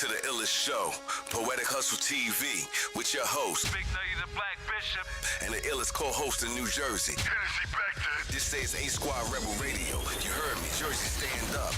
to the illest show, Poetic Hustle TV, with your host, Big Nutty the Black Bishop, and the illest co-host in New Jersey. Hennessy back there. This stays A Squad Rebel Radio. You heard me, Jersey, stand up.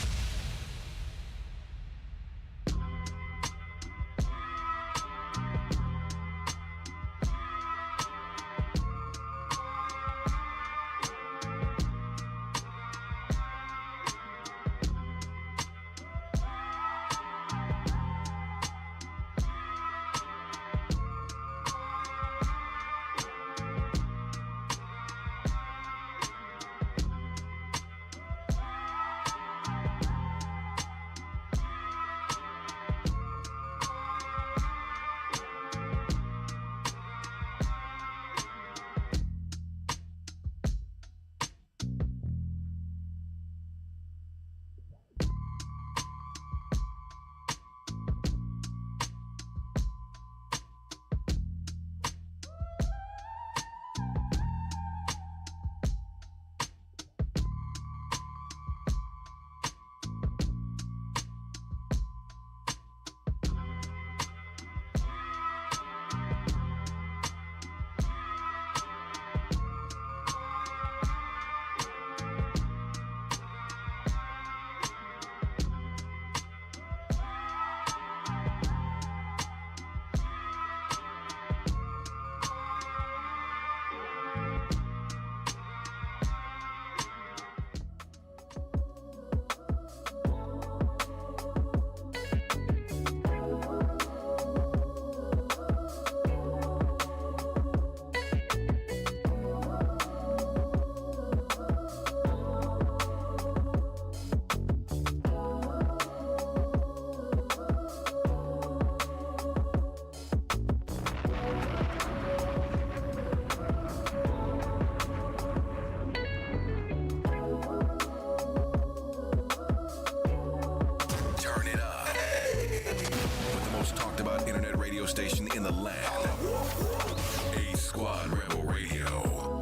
Station in the land. A Squad Rebel Radio.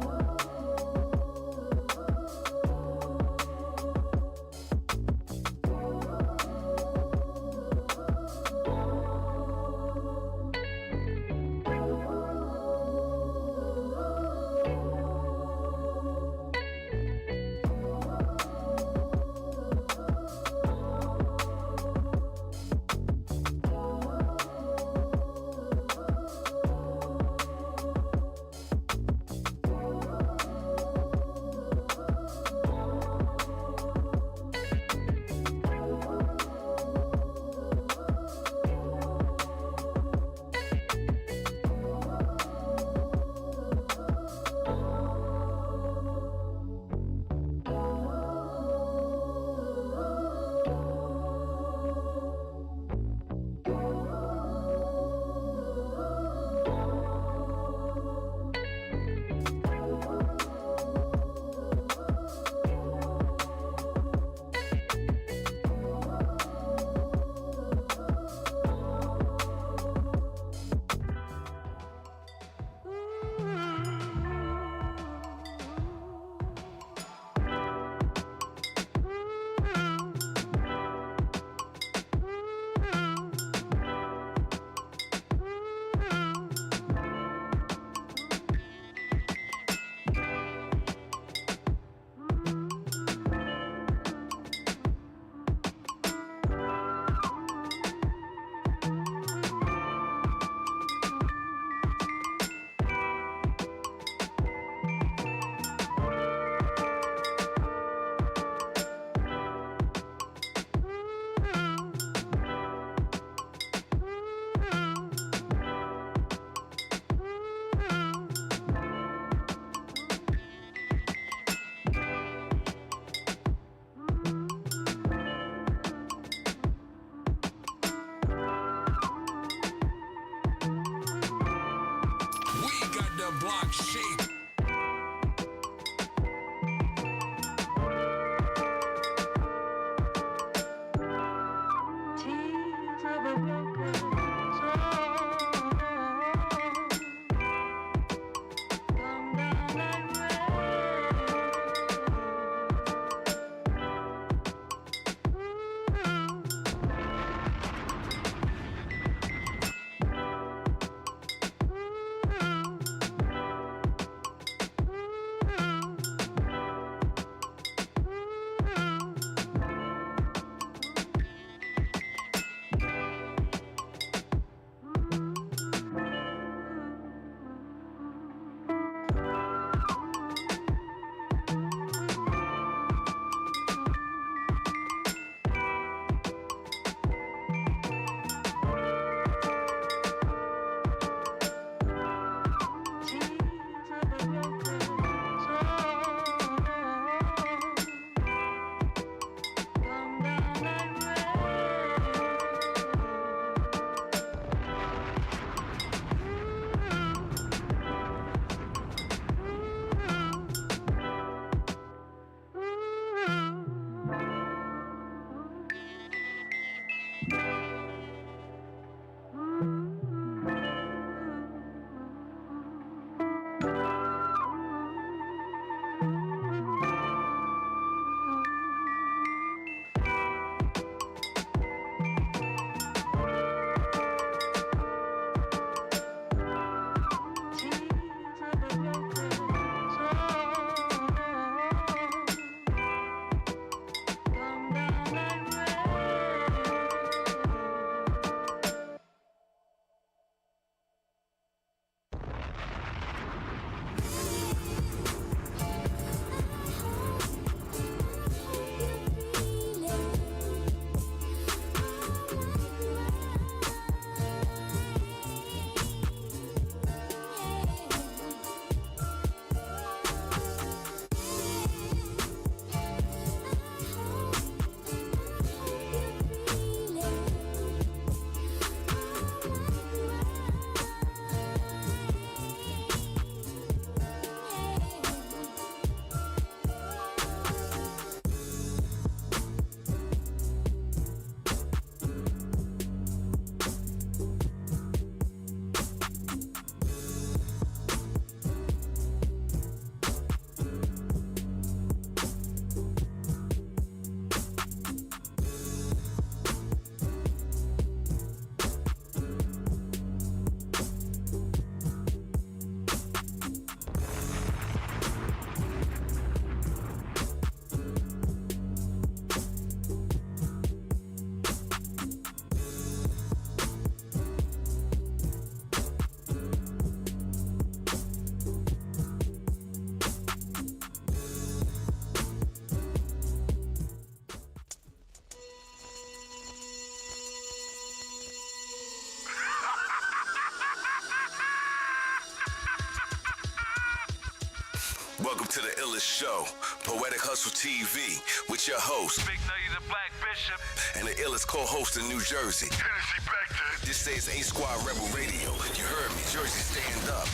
welcome to the illest show, Poetic Hustle TV, with your host, Big Nutty the Black Bishop. and the illest co-host in New Jersey. Hennessy Becton. This stays A Squad Rebel Radio. You heard me, Jersey, stand up.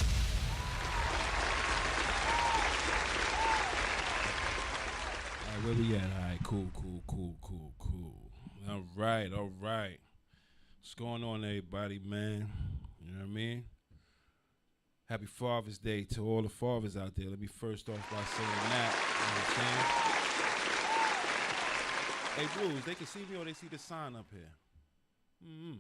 All right, where we at? All right, cool. All right. What's going on, everybody, man? You know what I mean? Happy Father's Day to all the fathers out there. Let me first off by saying that. You know what I'm saying? Hey, Blues, they can see me or they see the sign up here? Mm-hmm.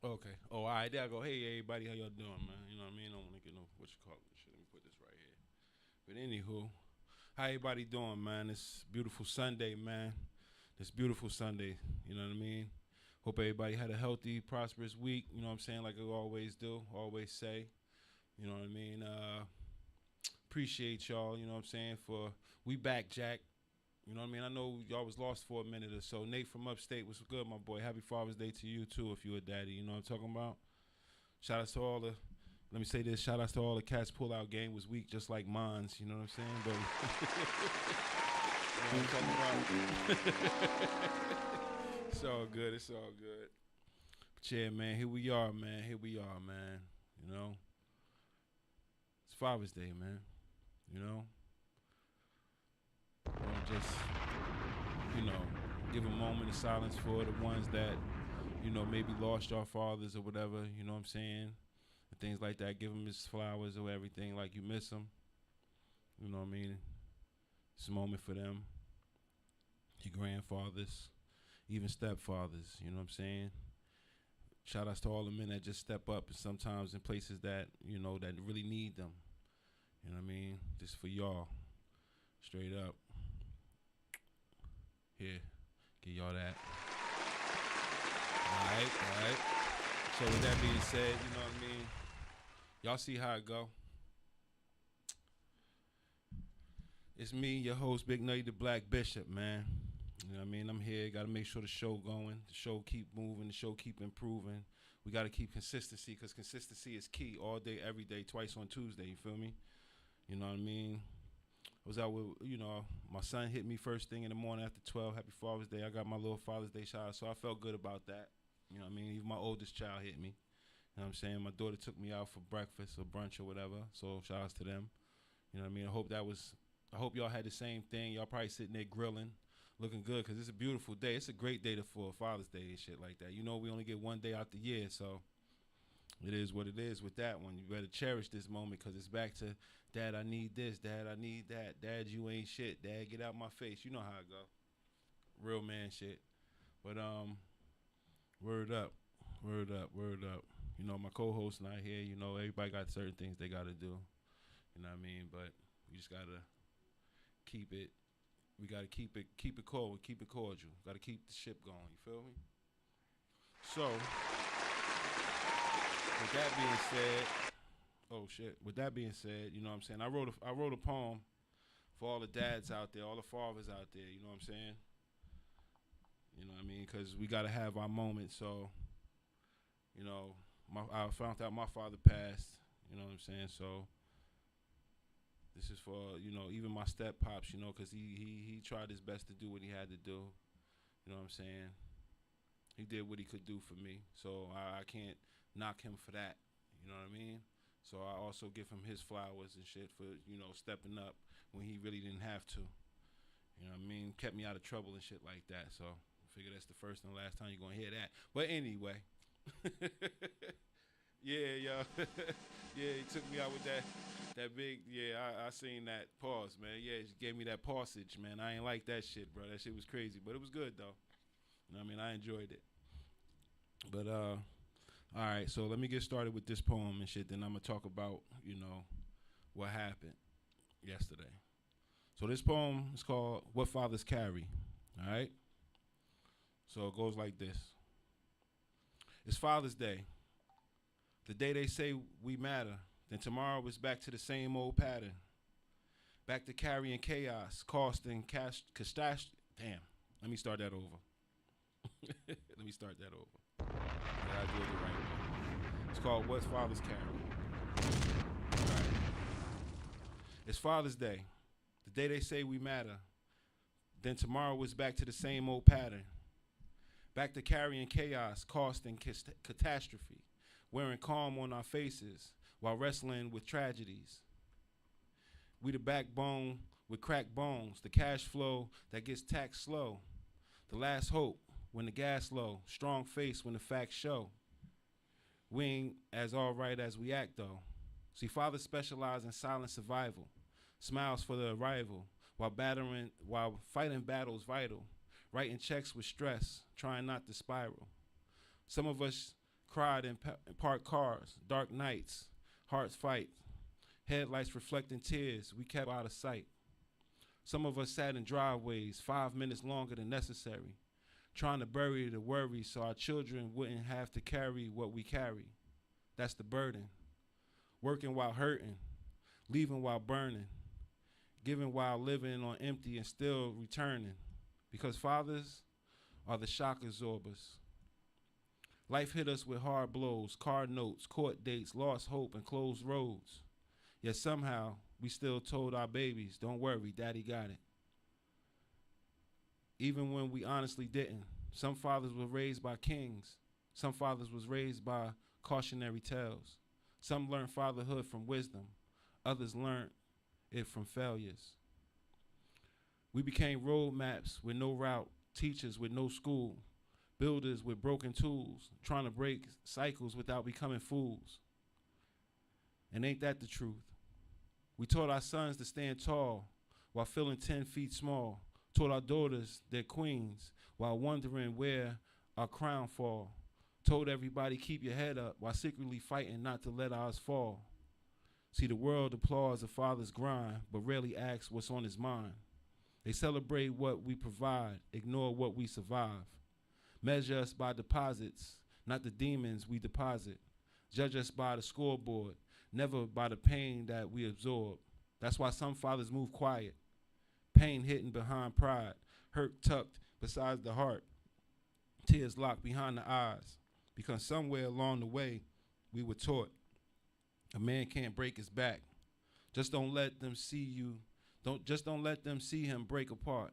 Okay. Oh, all right, there I go. Hey, everybody, how y'all doing, man? You know what I mean? I don't want to get no, what you call it. Shit, let me put this right here. But anywho, how everybody doing, man? It's beautiful Sunday, man. This beautiful Sunday, you know what I mean? Hope everybody had a healthy, prosperous week, you know what I'm saying, like I always do, always say, you know what I mean? Appreciate y'all, you know what I'm saying, we back, Jack, you know what I mean? I know y'all was lost for a minute or so. Nate from upstate, what's good, my boy? Happy Father's Day to you, too, if you a daddy, you know what I'm talking about? Shout out to all the, let me say this, shout out to all the cats pull-out game was weak, just like mine's, you know what I'm saying? But you know what I'm talking about? It's all good. But yeah, man, here we are, man. You know, it's Father's Day, man. You know, just, you know, give a moment of silence for the ones that, you know, maybe lost your fathers or whatever, you know what I'm saying? And things like that. Give them his flowers or everything, like you miss them. You know what I mean? It's a moment for them. Your grandfathers, even stepfathers, you know what I'm saying? Shout outs to all the men that just step up, and sometimes in places that, you know, that really need them. You know what I mean? Just for y'all. Straight up. Here, give y'all that. All right. So with that being said, you know what I mean? Y'all see how it go. It's me, your host, Big Nutty the Black Bishop, man. You know what I mean? I'm here. Got to make sure the show going. The show keep moving. The show keep improving. We got to keep consistency, because consistency is key all day, every day, twice on Tuesday. You feel me? You know what I mean? I was out with, you know, my son hit me first thing in the morning after 12. Happy Father's Day. I got my little Father's Day shout out, so I felt good about that. You know what I mean? Even my oldest child hit me. You know what I'm saying? My daughter took me out for breakfast or brunch or whatever, so shout outs to them. You know what I mean? I hope y'all had the same thing. Y'all probably sitting there grilling, looking good, because it's a beautiful day. It's a great day for Father's Day and shit like that. You know, we only get one day out the year, so it is what it is with that one. You better cherish this moment, because it's back to, Dad, I need this. Dad, I need that. Dad, you ain't shit. Dad, get out my face. You know how it go. Real man shit. But, word up. You know, my co-host not here. You know, everybody got certain things they got to do. You know what I mean? But we just got to keep it cold, keep it cordial. Got to keep the ship going, you feel me? So, with that being said, you know what I'm saying? I wrote a poem for all the dads out there, all the fathers out there, you know what I'm saying? You know what I mean? Because we got to have our moments. So, you know, I found out my father passed, you know what I'm saying? So, this is for, you know, even my step pops, you know, because he tried his best to do what he had to do. You know what I'm saying? He did what he could do for me. So I can't knock him for that. You know what I mean? So I also give him his flowers and shit for, you know, stepping up when he really didn't have to. You know what I mean? Kept me out of trouble and shit like that. So I figure that's the first and last time you're going to hear that. But anyway. Yeah, yo. Yeah, he took me out with that big, I seen that pause, man. Yeah, he gave me that pausage, man. I ain't like that shit, bro. That shit was crazy, but it was good, though. You know what I mean? I enjoyed it. But, all right, so let me get started with this poem and shit, then I'm going to talk about, you know, what happened yesterday. So this poem is called What Fathers Carry, all right? So it goes like this. It's Father's Day. The day they say we matter, then tomorrow it's back to the same old pattern. Back to carrying chaos, costing cash, damn, let me start that over. Yeah, I do it the right way. It's called What Fathers Carry. It's Father's Day, the day they say we matter. Then tomorrow is back to the same old pattern. Back to carrying chaos, cost, and catastrophe, wearing calm on our faces while wrestling with tragedies. We the backbone with cracked bones, the cash flow that gets taxed slow, the last hope when the gas low, strong face when the facts show. We ain't as all right as we act though. See, fathers specialize in silent survival, smiles for the arrival, while fighting battles vital, writing checks with stress, trying not to spiral. Some of us cried in parked cars, dark nights, hearts fight, headlights reflecting tears we kept out of sight. Some of us sat in driveways 5 minutes longer than necessary, trying to bury the worry so our children wouldn't have to carry what we carry. That's the burden. Working while hurting, leaving while burning, giving while living on empty and still returning. Because fathers are the shock absorbers. Life hit us with hard blows, car notes, court dates, lost hope, and closed roads. Yet somehow we still told our babies, don't worry, daddy got it. Even when we honestly didn't. Some fathers were raised by kings. Some fathers was raised by cautionary tales. Some learned fatherhood from wisdom. Others learned it from failures. We became road maps with no route, teachers with no school, builders with broken tools, trying to break cycles without becoming fools. And ain't that the truth? We taught our sons to stand tall while feeling 10 feet small, taught our daughters they're queens while wondering where our crown fall, told everybody keep your head up while secretly fighting not to let ours fall. See, the world applauds a father's grind, but rarely asks what's on his mind. They celebrate what we provide, ignore what we survive. Measure us by deposits, not the demons we deposit. Judge us by the scoreboard, never by the pain that we absorb. That's why some fathers move quiet, pain hidden behind pride, hurt tucked beside the heart, tears locked behind the eyes. Because somewhere along the way, we were taught a man can't break his back. Just don't let them see him break apart.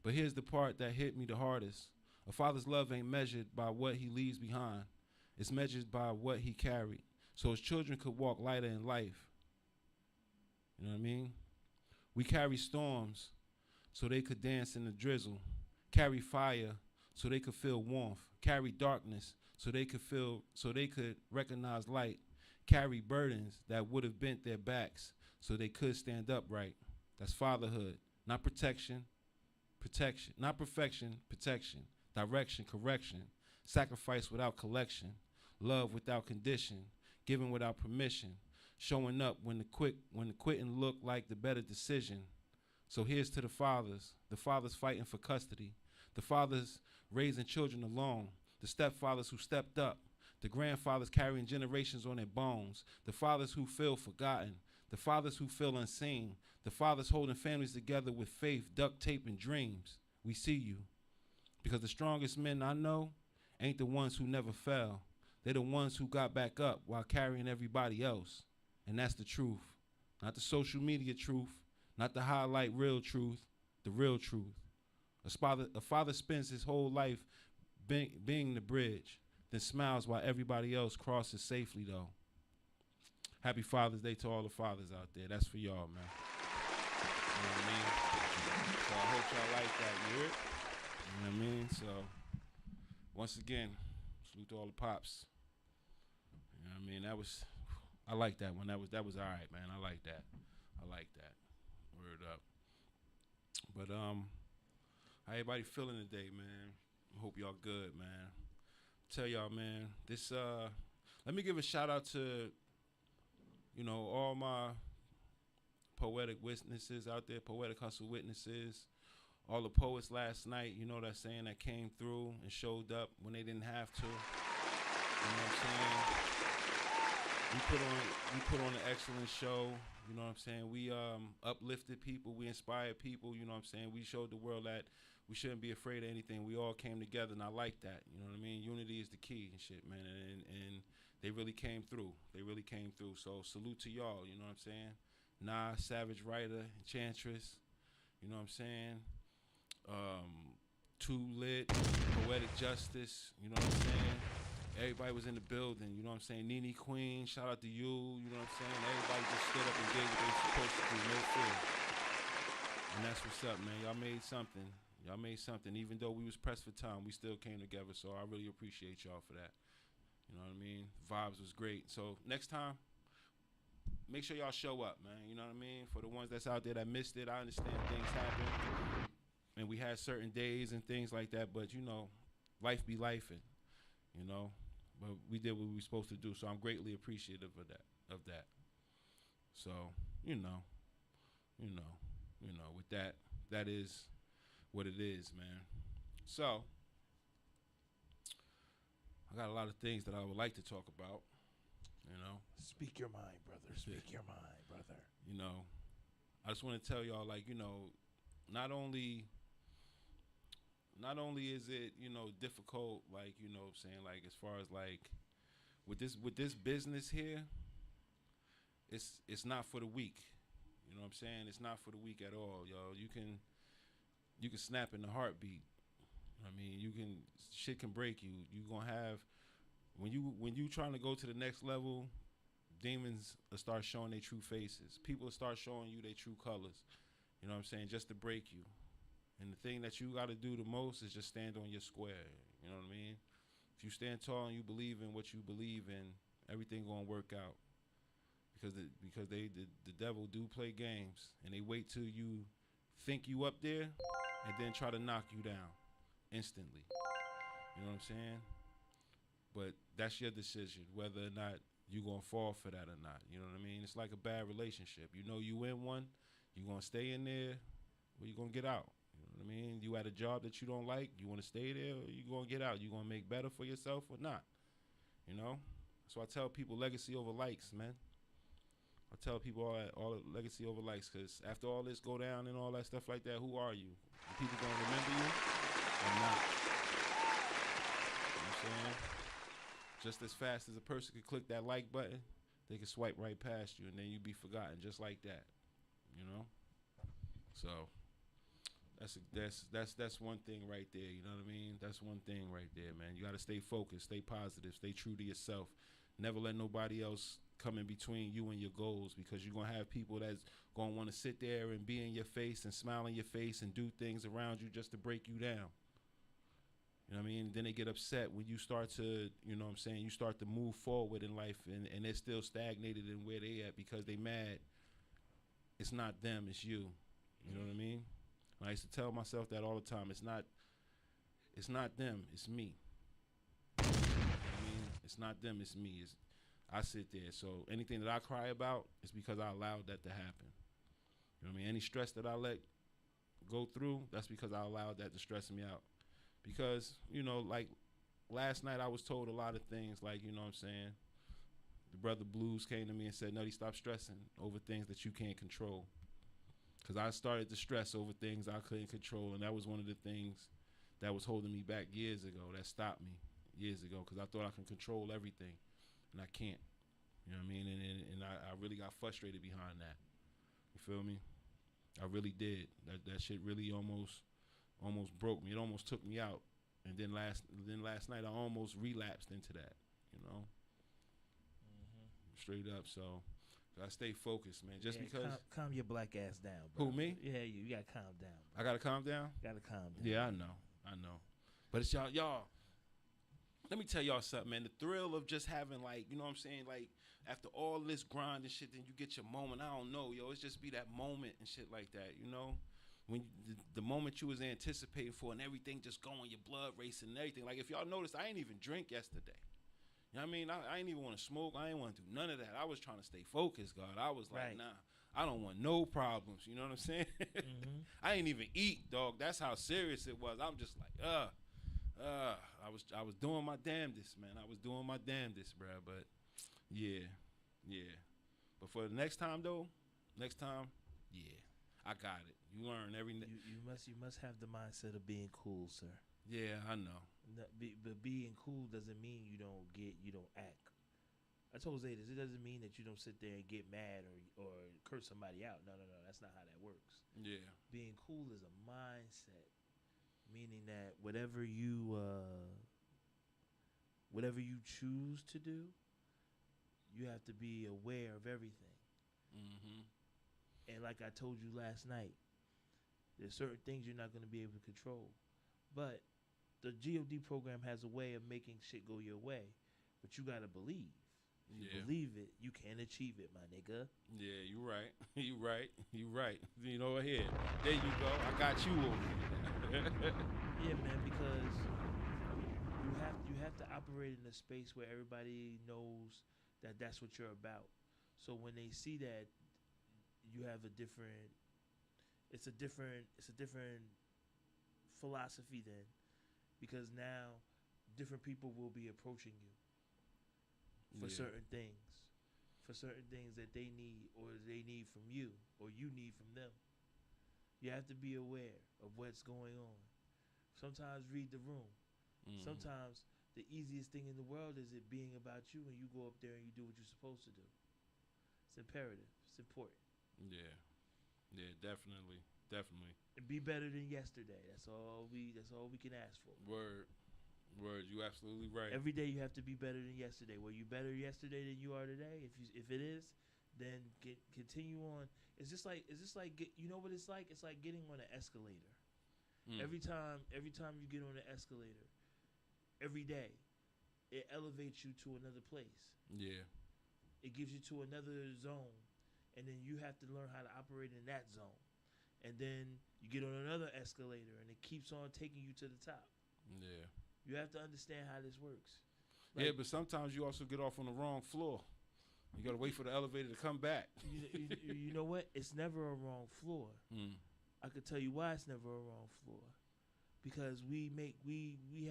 But here's the part that hit me the hardest. A father's love ain't measured by what he leaves behind. It's measured by what he carried. So his children could walk lighter in life. You know what I mean? We carry storms so they could dance in the drizzle. Carry fire so they could feel warmth. Carry darkness so they could recognize light. Carry burdens that would have bent their backs so they could stand upright. That's fatherhood, not protection. Not perfection, protection. Direction, correction. Sacrifice without collection. Love without condition. Giving without permission. Showing up when the quitting looked like the better decision. So here's to the fathers fighting for custody, the fathers raising children alone, the stepfathers who stepped up, the grandfathers carrying generations on their bones, the fathers who feel forgotten, the fathers who feel unseen, the fathers holding families together with faith, duct tape, and dreams. We see you. Because the strongest men I know ain't the ones who never fell. They're the ones who got back up while carrying everybody else. And that's the truth. Not the social media truth, not the highlight real truth, the real truth. A father spends his whole life being the bridge, then smiles while everybody else crosses safely though. Happy Father's Day to all the fathers out there. That's for y'all, man. You know what I mean? So I hope y'all like that, you hear it? You know what I mean? So, once again, salute to all the pops. You know what I mean? I like that one. That was all right, man. I like that. Word up. But how everybody feeling today, man? I hope y'all good, man. Tell y'all, man, this let me give a shout out to, you know, all my poetic witnesses out there, poetic hustle witnesses, all the poets last night, you know that saying, that came through and showed up when they didn't have to. You know what I'm saying? We put on an excellent show, you know what I'm saying? We uplifted people, we inspired people, you know what I'm saying? We showed the world that we shouldn't be afraid of anything. We all came together, and I like that, you know what I mean? Unity is the key and shit, man, and they really came through. So salute to y'all, you know what I'm saying? Nas, Savage Writer, Enchantress. You know what I'm saying? Too Lit, Poetic Justice. You know what I'm saying? Everybody was in the building. You know what I'm saying? Nene Queen, shout out to you. You know what I'm saying? Everybody just stood up and did what they were supposed to do. No fear. And that's what's up, man. Y'all made something. Y'all made something. Even though we was pressed for time, we still came together. So I really appreciate y'all for that. You know what I mean? Vibes was great. So next time, make sure y'all show up, man. You know what I mean? For the ones that's out there that missed it, I understand things happen. And we had certain days and things like that. But, you know, life be lifing, you know. But we did what we were supposed to do. So I'm greatly appreciative of that. So, with that, that is what it is, man. So, I got a lot of things that I would like to talk about, you know. Speak your mind, brother. Speak your mind, brother. You know, I just want to tell y'all, like, you know, not only is it, you know, difficult, like, you know what I'm saying, like, as far as, like, with this business here, it's not for the weak. You know what I'm saying? It's not for the weak at all, yo. You can snap in a heartbeat. I mean, shit can break you. You gonna have, when you trying to go to the next level, demons will start showing their true faces. People will start showing you their true colors. You know what I'm saying? Just to break you. And the thing that you got to do the most is just stand on your square. You know what I mean? If you stand tall and you believe in what you believe in, everything gonna work out. Because the devil do play games, and they wait till you think you up there, and then try to knock you down instantly. You know what I'm saying? But that's your decision, whether or not you gonna fall for that or not. You know what I mean? It's like a bad relationship. You know you in one, you gonna stay in there, or you gonna get out. You know what I mean? You at a job that you don't like, you wanna stay there, or you gonna get out. You gonna make better for yourself or not. You know? So I tell people legacy over likes, man. I tell people all legacy over likes, because after all this go down and all that stuff like that, who are you? Are people going to remember you or not? You know what I'm saying? Just as fast as a person could click that like button, they can swipe right past you, and then you be forgotten just like that. You know? So that's one thing right there. You know what I mean? That's one thing right there, man. You got to stay focused, stay positive, stay true to yourself. Never let nobody else come in between you and your goals, because you're going to have people that's going to want to sit there and be in your face and smile in your face and do things around you just to break you down. You know what I mean? Then they get upset when you start to, you know what I'm saying, you start to move forward in life, and they're still stagnated in where they at because they mad. It's not them, it's you. You know what I mean? And I used to tell myself that all the time. It's not them, it's me. You know what I mean? It's not them, it's me. I sit there. So anything that I cry about is because I allowed that to happen. You know what I mean? Any stress that I let go through, that's because I allowed that to stress me out. Because, you know, like last night I was told a lot of things, like, you know what I'm saying? The brother Blues came to me and said, Nutty, stop stressing over things that you can't control. Because I started to stress over things I couldn't control, and that was one of the things that was holding me back years ago, that stopped me years ago, because I thought I could control everything. And I can't, you know what I mean? And I really got frustrated behind that. You feel me? I really did. That shit really almost broke me. It almost took me out. And then last night I almost relapsed into that, you know? Straight up. So I stay focused, man. Just because. Calm your black ass down, bro. Who, me? Yeah, you gotta calm down, bro. I gotta calm down? Gotta calm down. Yeah, I know. But it's y'all. Let me tell y'all something, man. The thrill of just having, like, you know what I'm saying, like, after all this grind and shit, then you get your moment. I don't know, yo. It's just be that moment and shit like that, you know? When the moment you was anticipating for, and everything just going, your blood racing and everything. Like, if y'all noticed, I ain't even drink yesterday. You know what I mean? I ain't even want to smoke. I ain't want to do none of that. I was trying to stay focused, God. I was like, Nah, I don't want no problems. You know what I'm saying? I ain't even eat, dog. That's how serious it was. I'm just like, I was doing my damnedest, man. I was doing my damnedest, bro. But yeah. But for the next time, though, yeah, I got it. You learn every. You must have the mindset of being cool, sir. Yeah, I know. But being cool doesn't mean you don't act. I told Zay this. It doesn't mean that you don't sit there and get mad or curse somebody out. No. That's not how that works. Yeah. Being cool is a mindset, meaning that whatever you choose to do, you have to be aware of everything. Mm-hmm. And like I told you last night, there's certain things you're not going to be able to control. But the GOD program has a way of making shit go your way. But you got to believe. If you believe it, you can achieve it, my nigga. Yeah, you right. You right. You right. You know, here. There you go. I got you over here. Yeah, man, because you have to operate in a space where everybody knows that that's what you're about. So when they see that you have a different philosophy then, because now different people will be approaching you for certain things that they need or they need from you or you need from them. You have to be aware of what's going on. Sometimes read the room. Mm-hmm. Sometimes the easiest thing in the world is it being about you and you go up there and you do what you're supposed to do. It's imperative. It's important. Yeah. Yeah, definitely. Definitely. And be better than yesterday. That's all we can ask for. Word. You absolutely right. Every day you have to be better than yesterday. Were you better yesterday than you are today? If it is, then continue on. You know what it's like? It's like getting on an escalator. Every time you get on an escalator, every day, it elevates you to another place. Yeah. It gives you to another zone, and then you have to learn how to operate in that zone. And then you get on another escalator, and it keeps on taking you to the top. Yeah. You have to understand how this works. Yeah, but sometimes you also get off on the wrong floor. You got to wait for the elevator to come back. You know what? It's never a wrong floor. I could tell you why it's never a wrong floor. Because we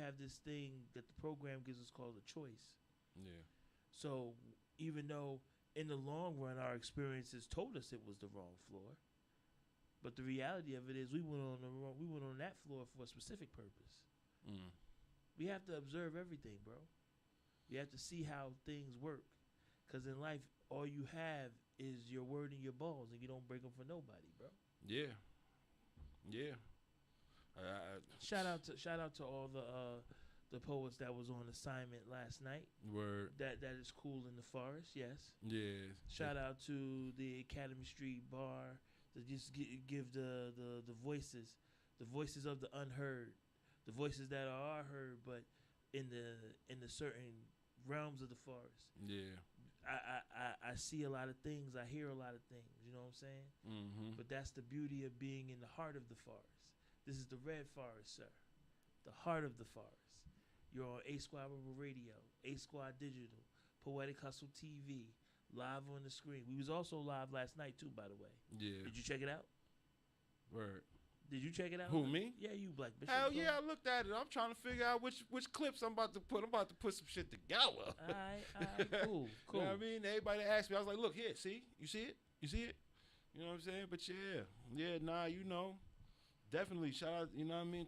have this thing that the program gives us called a choice. Yeah. So even though in the long run our experiences told us it was the wrong floor, but the reality of it is we went on that floor for a specific purpose. We have to observe everything, bro. You have to see how things work. Because in life, all you have is your word and your balls, and you don't break them for nobody, bro. Yeah. Yeah. Shout out to all the poets that was on assignment last night. Word. That is cool in the forest, yes. Yeah. Shout out to the Academy Street Bar to just give the voices of the unheard. The voices that are heard, but in the certain realms of the forest. Yeah. I see a lot of things. I hear a lot of things. You know what I'm saying? Mm-hmm. But that's the beauty of being in the heart of the forest. This is the Red Forest, sir. The heart of the forest. You're on A Squad Rebel Radio, A Squad Digital, Poetic Hustle TV, live on the screen. We was also live last night too, by the way. Yeah. Did you check it out? Word. Did you check it out? Who, me? Yeah, you, Black Bishop. Hell yeah, I looked at it. I'm trying to figure out which clips I'm about to put. I'm about to put some shit together. All right, cool. You know what I mean? Everybody asked me. I was like, look, here, see? You see it? You see it? You know what I'm saying? But you know. Definitely, shout out, you know what I mean?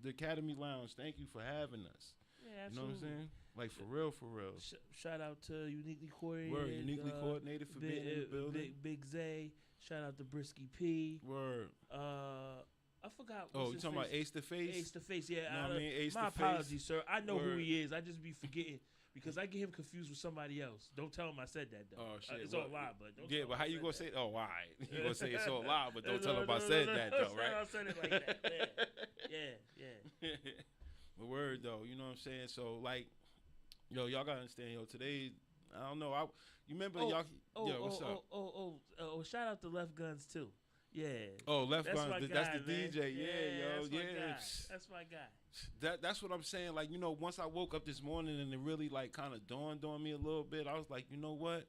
The Academy Lounge, thank you for having us. Yeah, absolutely. You know what I'm saying? Like, for real, for real. Shout out to Uniquely Coordinated. Word, uniquely coordinated for being in the building. Big Zay. Shout out to Brisky P. Word. I forgot. Oh, you talking about Ace to Face? Ace to Face, yeah. You know what I mean? Ace my to Face. apologies, sir. I know Word. who he is. I just be forgetting because I get him confused with somebody else. Don't tell him I said that, though. Oh, shit. It's all live, but don't yeah, tell but him how I you said going to that. say it? Oh, why? You going to say it's so loud, but don't No, tell him I said that, though, right? I said it like that. Yeah. But word, though, you know what I'm saying? So, like, yo, y'all got to understand, today, I don't know. You remember y'all? What's up? Shout out to Left Guns, too. Yeah. Oh, Left That's Guns. my That's guy, the man. DJ. Yeah, that's my guy. That's my guy. That's what I'm saying. Like, once I woke up this morning and it really, like, kind of dawned on me a little bit, I was like, you know what?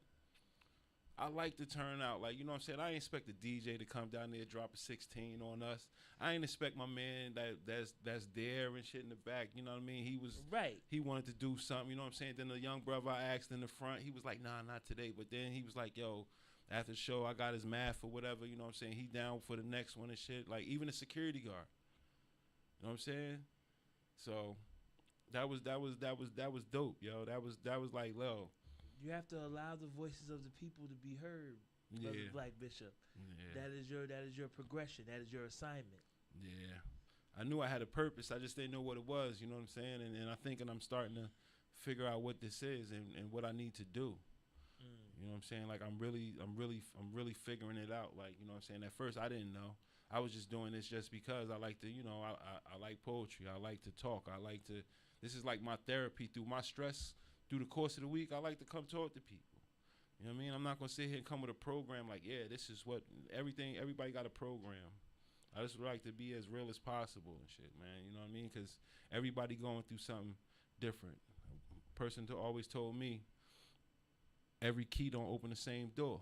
I like to turn out. Like, you know what I'm saying? I ain't expect the DJ to come down there, drop a 16 on us. I ain't expect my man that's there and shit in the back. You know what I mean? He was right. He wanted to do something. You know what I'm saying? Then the young brother I asked in the front, he was like, nah, not today. But then he was like, yo, after the show, I got his math or whatever. You know what I'm saying? He down for the next one and shit. Like, even the security guard. You know what I'm saying? So that was dope, yo. That was like, yo. You have to allow the voices of the people to be heard, Brother Yeah. Black Bishop. Yeah. That is your progression. That is your assignment. Yeah. I knew I had a purpose. I just didn't know what it was. You know what I'm saying? And I think I'm starting to figure out what this is and what I need to do. You know what I'm saying? Like I'm really figuring it out. Like, you know what I'm saying? At first I didn't know. I was just doing this just because I like to, you know, I like poetry. I like to talk. This is like my therapy through my stress through the course of the week. I like to come talk to people. You know what I mean? I'm not going to sit here and come with a program like, yeah, this is what everybody got a program. I just would like to be as real as possible and shit, man. You know what I mean? Because everybody going through something different. A person always told me, every key don't open the same door.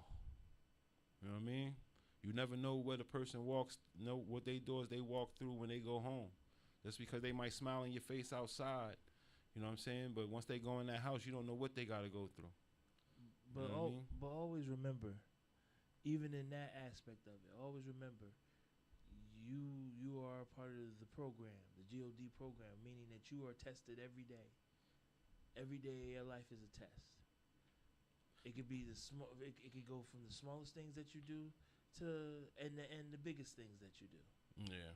You know what I mean? You never know what a person know what doors they walk through when they go home. Just because they might smile in your face outside, you know what I'm saying? But once they go in that house, you don't know what they got to go through. But You know what I mean? but always remember, even in that aspect of it, always remember, you are a part of the program, the GOD program, meaning that you are tested every day. Every day of your life is a test. It could be it could go from the smallest things that you do to the biggest things that you do. Yeah.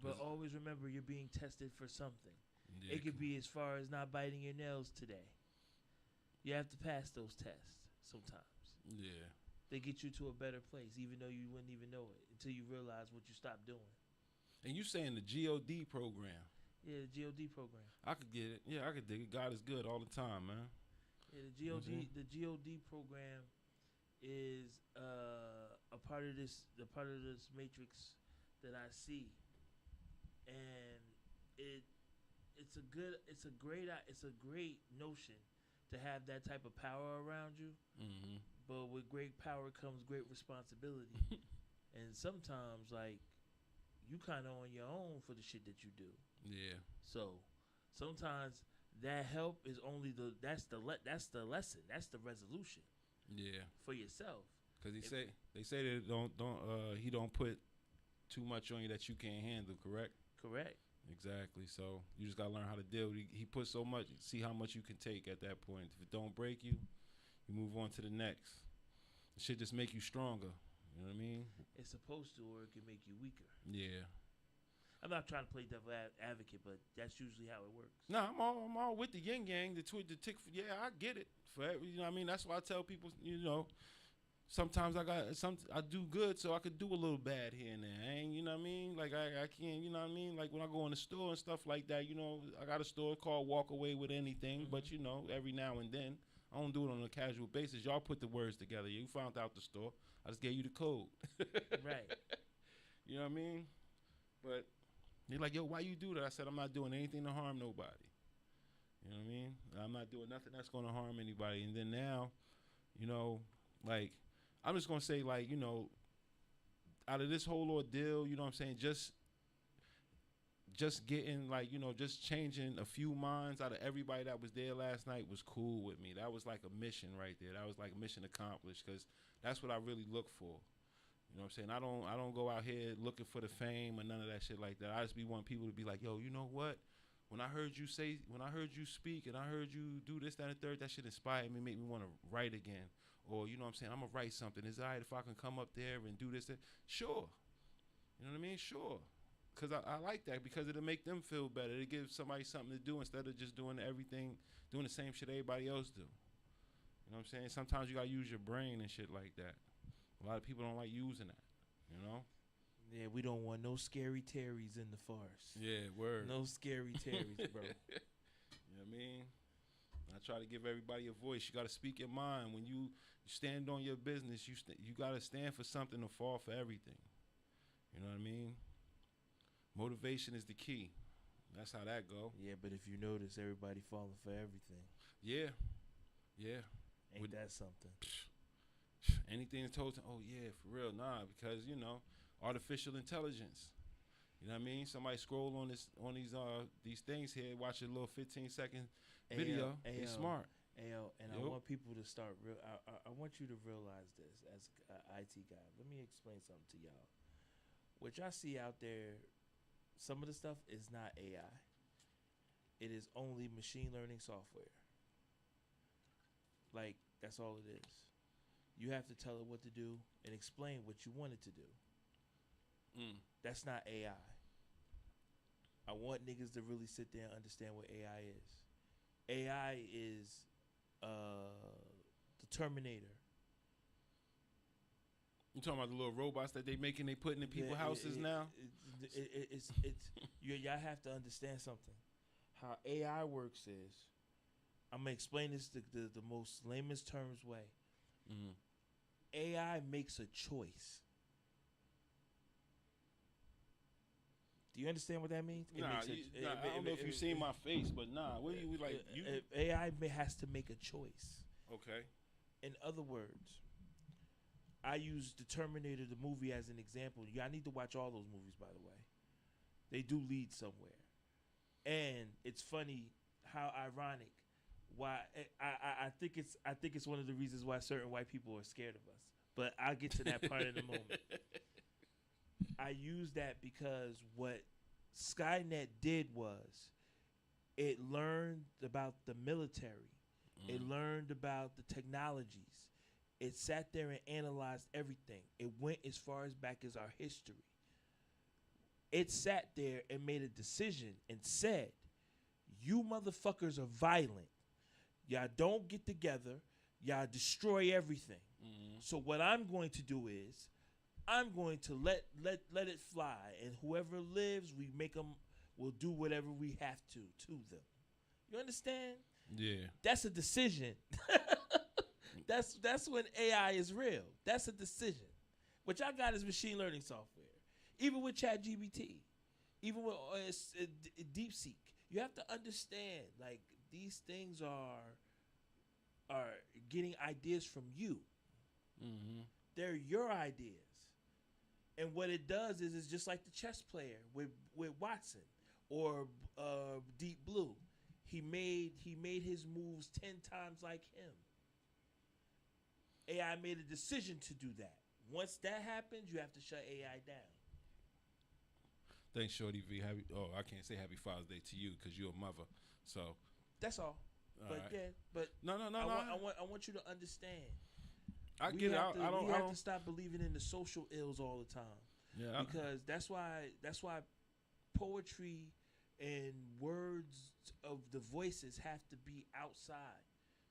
But always remember, you're being tested for something. Yeah. It could be as far as not biting your nails today. You have to pass those tests sometimes. Yeah. They get you to a better place, even though you wouldn't even know it until you realize what you stopped doing. And you saying the GOD program. Yeah, the GOD program. I could get it. Yeah, I could dig it. God is good all the time, man. Yeah, Mhm. the GOD program is a part of this matrix that I see, and it's a great notion to have that type of power around you. Mm-hmm. But with great power comes great responsibility, and sometimes like you kind of on your own for the shit that you do. Yeah. So sometimes that help is only that's the lesson, that's the resolution. Yeah. For yourself. Because they say that he don't put too much on you that you can't handle. Correct. Correct. Exactly. So you just gotta learn how to deal with it. He puts so much. See how much you can take at that point. If it don't break you, you move on to the next. It should just make you stronger. You know what I mean? It's supposed to, or it can make you weaker. Yeah. I'm not trying to play devil advocate, but that's usually how it works. No, I'm all with the yin yang, the tick. Yeah, I get it. You know what I mean? That's why I tell people, you know, sometimes I do good, so I could do a little bad here and there. You know what I mean? Like I can't, you know what I mean? Like when I go in the store and stuff like that, you know, I got a store called Walk Away with Anything, but you know, every now and then, I don't do it on a casual basis. Y'all put the words together. You found out the store. I just gave you the code. Right. You know what I mean? But they're like, yo, why you do that? I said, I'm not doing anything to harm nobody. You know what I mean? I'm not doing nothing that's going to harm anybody. And then now, you know, like, I'm just going to say, like, you know, out of this whole ordeal, you know what I'm saying, just getting, like, you know, just changing a few minds out of everybody that was there last night was cool with me. That was like a mission right there. That was like mission accomplished, because that's what I really look for. You know what I'm saying? I don't go out here looking for the fame or none of that shit like that. I just want people to be like, yo, you know what? When I heard you speak, and I heard you do this, that, and the third, that shit inspired me, made me want to write again. Or, you know what I'm saying, I'm going to write something. Is it all right if I can come up there and do this? Sure. You know what I mean? Sure. Because I like that, because it'll make them feel better. It gives somebody something to do instead of just doing the same shit everybody else do. You know what I'm saying? Sometimes you got to use your brain and shit like that. A lot of people don't like using that, you know? Yeah, we don't want no scary Terrys in the farce. Yeah, word. No scary Terrys, bro. You know what I mean? I try to give everybody a voice. You got to speak your mind. When you stand on your business, you got to stand for something or fall for everything. You know what I mean? Motivation is the key. That's how that go. Yeah, but if you notice, everybody falling for everything. Yeah. Yeah. Ain't that something? Anything that's told to, oh yeah, for real, nah, because, you know, artificial intelligence. You know what I mean? Somebody scroll on these things here, watch a little 15-second video. They smart. And I want people to start I want you to realize this as an IT guy. Let me explain something to y'all. What y'all see out there, some of the stuff is not AI. It is only machine learning software. Like, that's all it is. You have to tell it what to do and explain what you want it to do. That's not AI. I want niggas to really sit there and understand what AI is. AI is the Terminator. You talking about the little robots that they making, they putting in people's houses now? It's y'all have to understand something. How AI works is, I'm gonna explain this the most layman's terms way. Mm-hmm. AI makes a choice. Do you understand what that means? I don't know if you've seen my face, but what do you like? AI has to make a choice. Okay. In other words, I use the Terminator, the movie, as an example. I need to watch all those movies, by the way. They do lead somewhere. And it's funny how ironic why I think it's one of the reasons why certain white people are scared of us. But I'll get to that part in a moment. I use that because what Skynet did was it learned about the military. It learned about the technologies. It sat there and analyzed everything. It went as far as back as our history. It sat there and made a decision and said, you motherfuckers are violent. Y'all don't get together. Y'all destroy everything. So what I'm going to do is I'm going to let it fly, and whoever lives, we'll do whatever we have to them. You understand? Yeah. That's a decision. That's when AI is real. That's a decision. What y'all got is machine learning software. Even with ChatGPT, even with DeepSeek, you have to understand, like, these things are getting ideas from you. Mm-hmm. They're your ideas. And what it does is it's just like the chess player with Watson or Deep Blue. He made his moves 10 times like him. AI made a decision to do that. Once that happens, you have to shut AI down. Thanks, Shorty V. I can't say Happy Father's Day to you because you're a mother. So that's all. But right. Yeah, but no. I want you to understand. I get it. We have to stop believing in the social ills all the time. Yeah. Because that's why poetry and words of the voices have to be outside.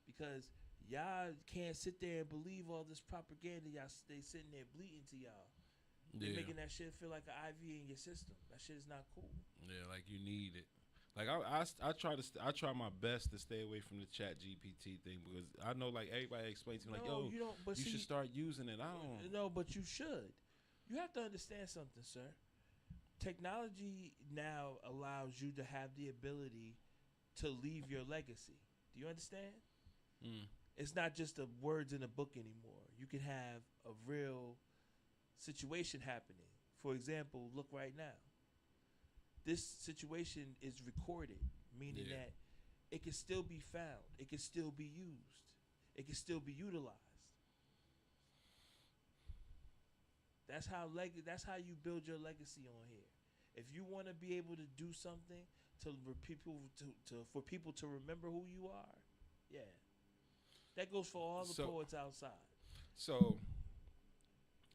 Because y'all can't sit there and believe all this propaganda. They sitting there bleeding to y'all. They're making that shit feel like an IV in your system. That shit is not cool. Yeah, like you need it. Like I try my best to stay away from the ChatGPT thing because I know like everybody explains to me like, you should start using it. I don't. No, but you should. You have to understand something, sir. Technology now allows you to have the ability to leave your legacy. Do you understand? It's not just the words in a book anymore. You can have a real situation happening. For example, look right now. This situation is recorded, meaning that it can still be found. It can still be used. It can still be utilized. That's how you build your legacy on here. If you want to be able to do something for people to remember who you are, yeah. That goes for all the poets outside. So,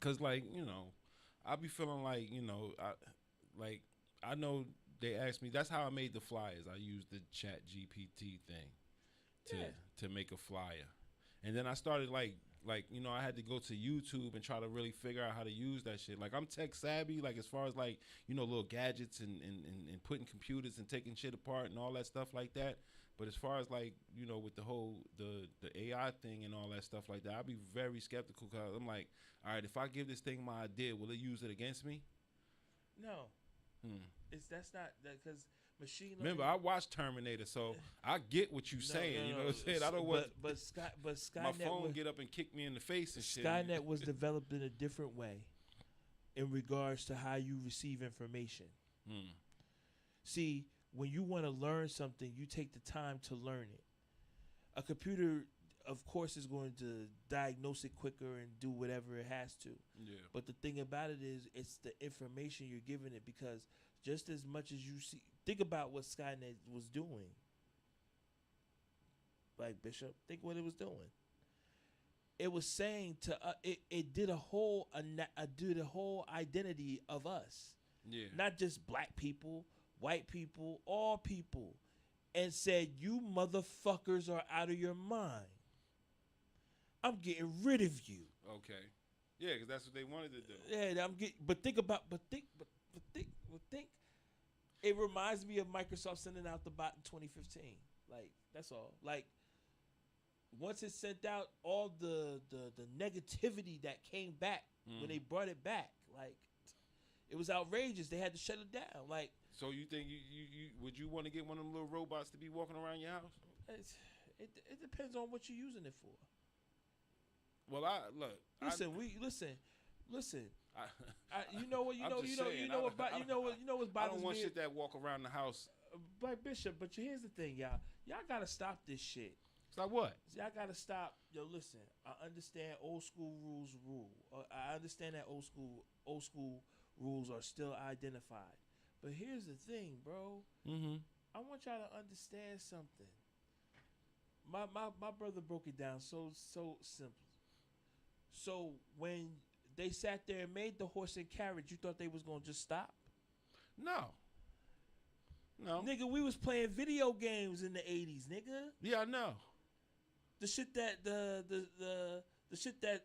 cause like I be feeling like I know they asked me. That's how I made the flyers. I used the Chat GPT thing to make a flyer, and then I started like I had to go to YouTube and try to really figure out how to use that shit. Like I'm tech savvy, like as far as like little gadgets and putting computers and taking shit apart and all that stuff like that. But as far as like with the whole the AI thing and all that stuff like that, I'd be very skeptical because I'm like, all right, if I give this thing my idea, will it use it against me? No. That's not because machine learning. Remember, I watched Terminator, so I get what you're saying. You know what I'm saying? I don't want but Skynet my phone get up and kick me in the face and shit. Skynet was developed in a different way in regards to how you receive information. See, when you want to learn something, you take the time to learn it. A computer, of course, is going to diagnose it quicker and do whatever it has to. Yeah. But the thing about it is, it's the information you're giving it, because just as much as you see, think about what Skynet was doing. Black Bishop. Think what it was doing. It was saying to it did a whole identity of us. Yeah. Not just black people, white people, all people, and said, "You motherfuckers are out of your mind. I'm getting rid of you." Okay. Yeah, because that's what they wanted to do. Yeah, but think. It reminds me of Microsoft sending out the bot in 2015. Like, that's all. Like, once it sent out, all the negativity that came back when they brought it back, like, it was outrageous. They had to shut it down. Like, so you think you would you want to get one of them little robots to be walking around your house? it depends on what you're using it for. Well, Listen. You know what I bothers don't want me. shit that walk around the house. Black Bishop, but here's the thing, y'all. Y'all gotta stop this shit. It's like what? Y'all gotta stop. Yo, listen. I understand old school rules rule. I understand that old school rules are still identified. But here's the thing, bro. Mm-hmm. I want y'all to understand something. My brother broke it down so simple. So when they sat there and made the horse and carriage, you thought they was gonna just stop? No. Nigga, we was playing video games in the 80s, nigga. Yeah, I know. The shit that the shit that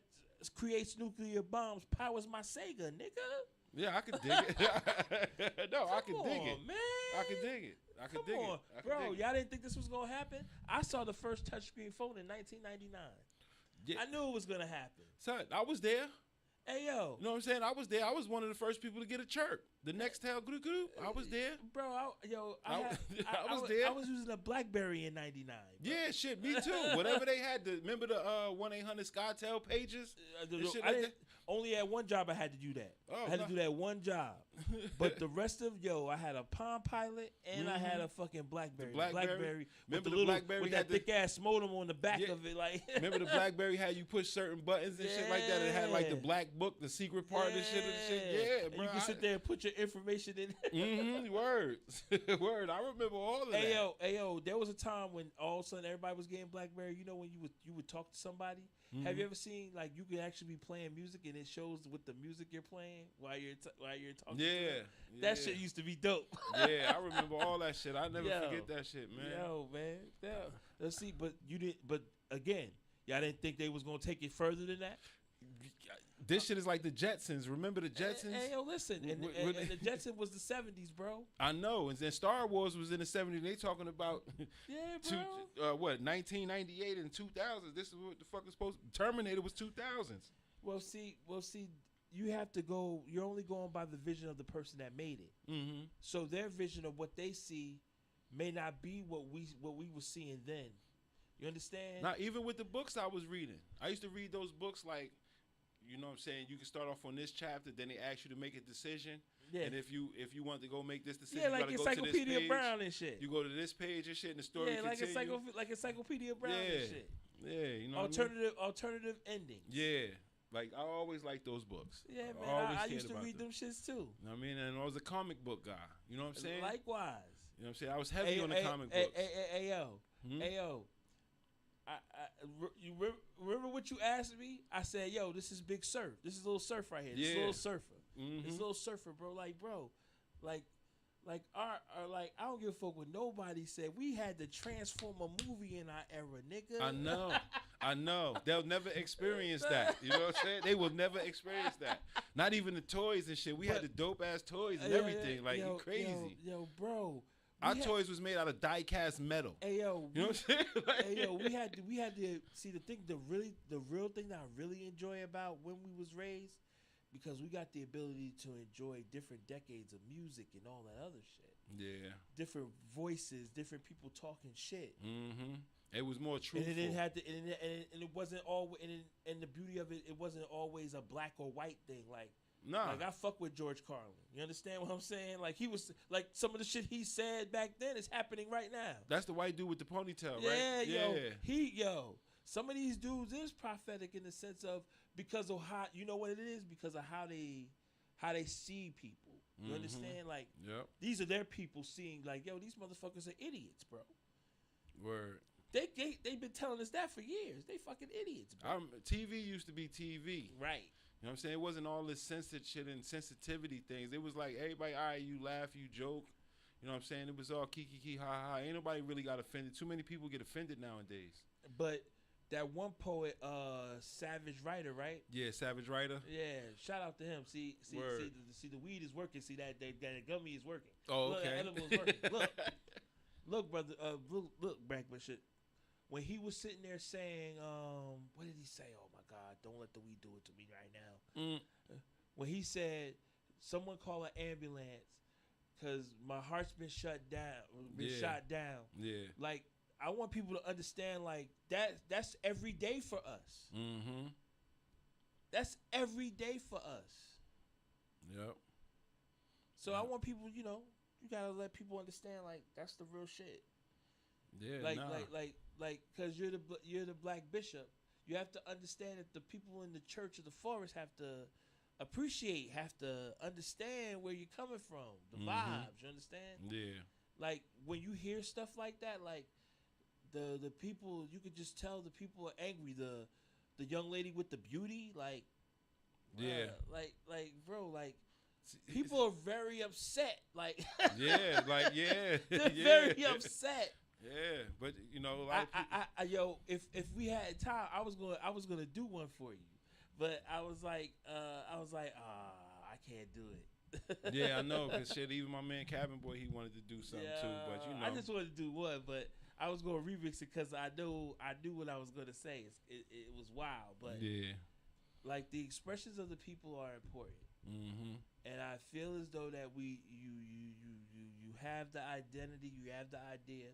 creates nuclear bombs powers my Sega, nigga. Yeah, I could dig it. No, I could dig it. Man. I could dig it. I could dig it. Bro, y'all didn't think this was gonna happen? I saw the first touchscreen phone in 1999. Yeah. I knew it was gonna happen. Son, I was there. Hey yo, You know what I'm saying? I was there. I was one of the first people to get a chirp. The next tail, I was there. bro. I was there. I was using a BlackBerry in '99. Yeah, shit, me too. Whatever they had, remember the 1-800-SkyTel pages? And shit like that? Only at one job I had to do that. Oh, I had to do that one job. But the rest of I had a Palm Pilot and I had a fucking BlackBerry. BlackBerry. With Remember the the BlackBerry with had that thick ass modem on the back of it, like. Remember the BlackBerry had you push certain buttons and shit like that. It had like the black book, the secret part and shit. Yeah, and bro. you can sit there and put your information in. Words. Word. I remember all of that. Hey yo, there was a time when all of a sudden everybody was getting BlackBerry. You know when you would talk to somebody. Have you ever seen like you could actually be playing music and it shows what the music you're playing while you're talking? Yeah, that shit used to be dope. Yeah, I remember all that shit. I never forget that shit, man. Yo, man. Let's see, but you didn't. But again, y'all didn't think they was gonna take it further than that. This shit is like the Jetsons. Remember the Jetsons? Hey, yo, listen. And the Jetsons was the 70s, bro. I know. And then Star Wars was in the 70s. They talking about bro. 1998 and 2000s. This is what the fuck is supposed to Terminator was 2000s. Well, see, you have to go. You're only going by the vision of the person that made it. Mm-hmm. So their vision of what they see may not be what we were seeing then. You understand? Now, even with the books I was reading, I used to read those books like, you know what I'm saying? You can start off on this chapter, then they ask you to make a decision. Yeah. And if you want to go make this decision, you gotta go to this page. Encyclopedia Brown and shit. You go to this page and shit, and the story continues. like Encyclopedia Brown and shit. Yeah, you know alternative endings. Yeah. Like, I always liked those books. Yeah, man. I used to read them shits, too. You know what I mean? And I was a comic book guy. You know what I'm saying? Likewise. You know what I'm saying? I was heavy on the comic books. Hey, yo. You remember what you asked me? I said, yo, this is Big Surf. This is Little Surf right here. This is Little Surfer. Mm-hmm. This Little Surfer, bro. Like, bro. Like I don't give a fuck what nobody said. We had to transform a movie in our era, nigga. I know. They'll never experience that. You know what I'm saying? They will never experience that. Not even the toys and shit. We had the dope ass toys and everything. Like, you crazy. Yo, bro. Our toys was made out of die-cast metal. Hey yo, you know what I'm saying? Like, hey yo, we had to see the real thing that I really enjoy about when we was raised, because we got the ability to enjoy different decades of music and all that other shit. Yeah. Different voices, different people talking shit. Mm-hmm. It was more truthful. And it didn't have to, and it wasn't all. And the beauty of it, it wasn't always a black or white thing. Like. Nah. Like, I fuck with George Carlin. You understand what I'm saying? Like, he was, like, some of the shit he said back then is happening right now. That's the white dude with the ponytail, right? Yeah. Some of these dudes is prophetic in the sense of, because of how, you know what it is? Because of how they see people. You understand? Like, these are their people seeing, like, yo, these motherfuckers are idiots, bro. Word. They've been telling us that for years. They fucking idiots, bro. TV used to be TV. Right. You know what I'm saying? It wasn't all this censored shit and sensitivity things. It was like everybody, all right, you laugh, you joke. You know what I'm saying? It was all kiki, ha, ha. Ain't nobody really got offended. Too many people get offended nowadays. But that one poet, Savage Writer, right? Yeah, Savage Writer. Yeah, shout out to him. See, Word. the weed is working. See that gummy is working. Oh, Look, okay. that edible is working. Look, brother. Look, Brackman shit. When he was sitting there saying, what did he say? Oh my God, don't let the weed do it to me right now. When he said, someone call an ambulance because my heart's been shut down, shot down. Yeah. Like, I want people to understand, like, that's every day for us. Mm-hmm. That's every day for us. Yep. So I want people, you gotta let people understand, like, that's the real shit. Yeah. Like, cause you're the black bishop. You have to understand that the people in the Church of the Forest have to appreciate, have to understand where you're coming from, the vibes. You understand? Yeah. Like, when you hear stuff like that, like, the people, you could just tell the people are angry. The young lady with the beauty, like, yeah, like, bro, like, people are very upset. Like, yeah, like, yeah, they're yeah. very upset. Yeah, but a lot of people. Yo, if we had time, I was gonna do one for you, but I was like, I can't do it. Yeah, I know, cause shit, even my man Cabin Boy, he wanted to do something too, but I just wanted to do one, but I was gonna remix it because I knew what I was gonna say. It was wild, but yeah, like, the expressions of the people are important, and I feel as though that you have the identity, you have the idea.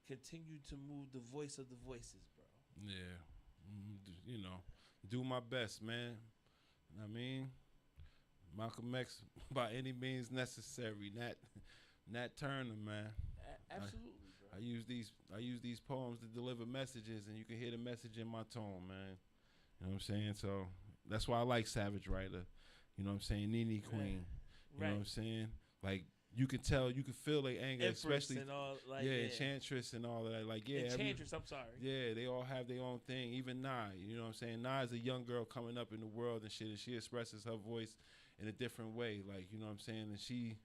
Continue to move the voice of the voices, bro. Yeah, do my best, man. I mean, Malcolm X, by any means necessary. Nat Turner, man. Absolutely, bro. I use these poems to deliver messages, and you can hear the message in my tone, man. You know what I'm saying? So that's why I like Savage Writer. You know what I'm saying? Nene Queen. You know what I'm saying? Like, you can tell, you can feel their anger, Empress especially and all, like, Enchantress and all of that. Like, yeah, Enchantress. I'm sorry. Yeah, they all have their own thing. Even Nye, you know what I'm saying? Nye is a young girl coming up in the world and shit, and she expresses her voice in a different way. Like, you know what I'm saying? And she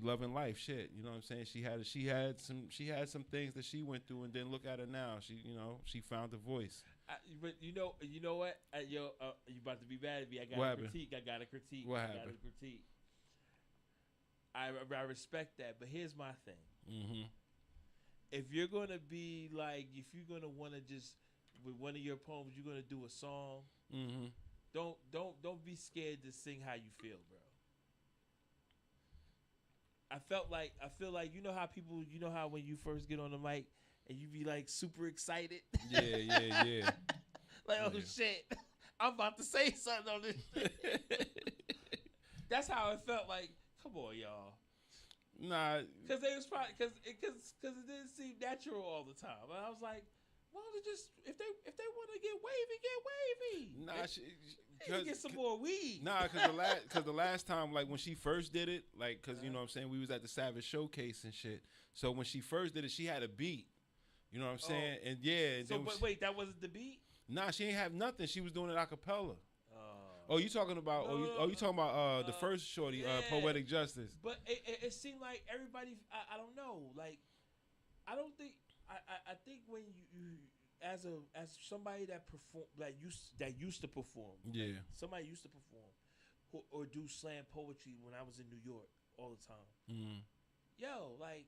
loving life, shit. You know what I'm saying? She had some things that she went through, and then look at her now. She found the voice. But you know what? You about to be mad at me? I got a critique. What I happened? got a critique. I respect that, but here's my thing. If you're gonna be like, if you're gonna want to just with one of your poems, you're gonna do a song. Don't be scared to sing how you feel, bro. I feel like you know how when you first get on the mic and you be like super excited. Yeah. Like, oh shit, I'm about to say something on this shit. That's how it felt like. Come on, y'all. Nah, because they was probably because it didn't seem natural all the time. And I was like, why don't they just if they want to get wavy, Nah, get some more weed. Nah, because the last time, like when she first did it, like because you know what I'm saying, we was at the Savage Showcase and shit. So when she first did it, she had a beat. You know what I'm saying? And yeah. So but wait, that wasn't the beat? Nah, she ain't have nothing. She was doing it a cappella. Oh, you talking about? You talking about the first shorty, Poetic Justice? But it seemed like everybody. I don't know. Like, I don't think. I think when you as somebody that perform that used to perform. Yeah. Somebody used to perform or do slam poetry when I was in New York all the time. Yo, like,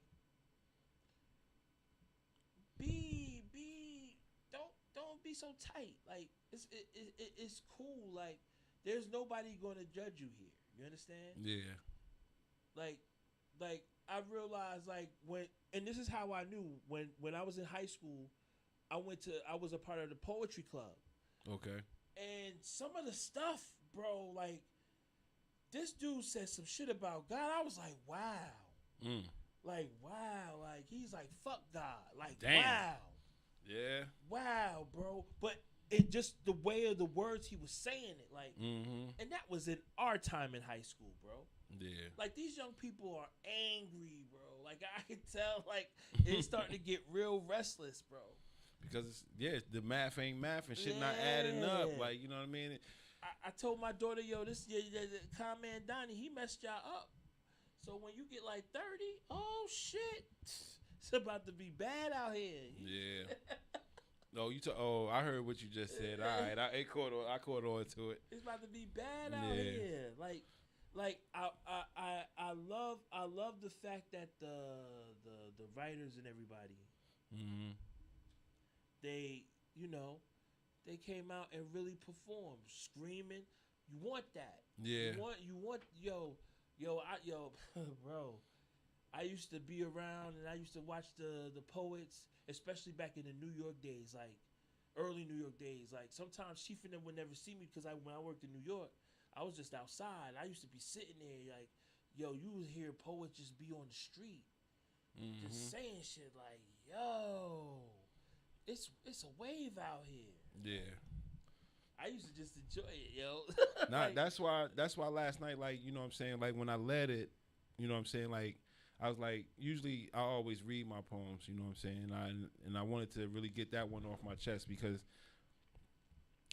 don't be so tight. Like, it's cool. Like, there's nobody going to judge you here. You understand? Yeah. Like I realized, like, and this is how I knew when I was in high school, I was a part of the poetry club. Okay. And some of the stuff, bro, like, this dude said some shit about God. I was like, wow. Like, wow. Like, he's like, fuck God. Like, damn. Wow. Yeah. Wow, bro. But it just the way of the words he was saying it, like, and that was in our time in high school, bro. Yeah. Like, these young people are angry, bro. Like I can tell, like it's starting to get real restless, bro. Because the math ain't math and shit not adding up. Like, you know what I mean? I told my daughter, yo, this Con-Man Donnie, he messed y'all up. So when you get like 30, oh shit, it's about to be bad out here. Yeah. No, I heard what you just said. All right, I caught on to it. It's about to be bad out here. Like I love the fact that the writers and everybody, they they came out and really performed, screaming. You want that? Yeah. You want bro. I used to be around and I used to watch the Poets, especially back in the New York days, like early New York days. Like sometimes Chief and them would never see me because when I worked in New York, I was just outside. I used to be sitting there like, yo, you would hear Poets just be on the street, just saying shit like, yo, it's a wave out here. Yeah. I used to just enjoy it, yo. Like, that's why last night, like, you know what I'm saying, like when I led it, you know what I'm saying, like I was like, usually I always read my poems, you know what I'm saying, and I wanted to really get that one off my chest because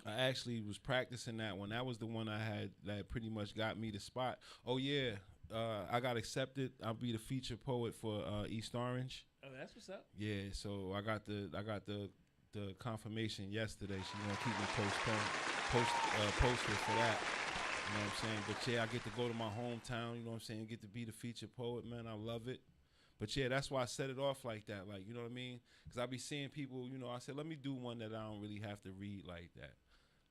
I actually was practicing that one. That was the one I had that pretty much got me the spot. Oh yeah, I got accepted. I'll be the featured poet for East Orange. Oh, that's what's up. Yeah, so I got the confirmation yesterday. She gonna keep me posted for that. You know what I'm saying? But yeah, I get to go to my hometown. You know what I'm saying? Get to be the featured poet, man. I love it. But yeah, that's why I set it off like that. Like, you know what I mean? Because I be seeing people. You know, I said, let me do one that I don't really have to read like that.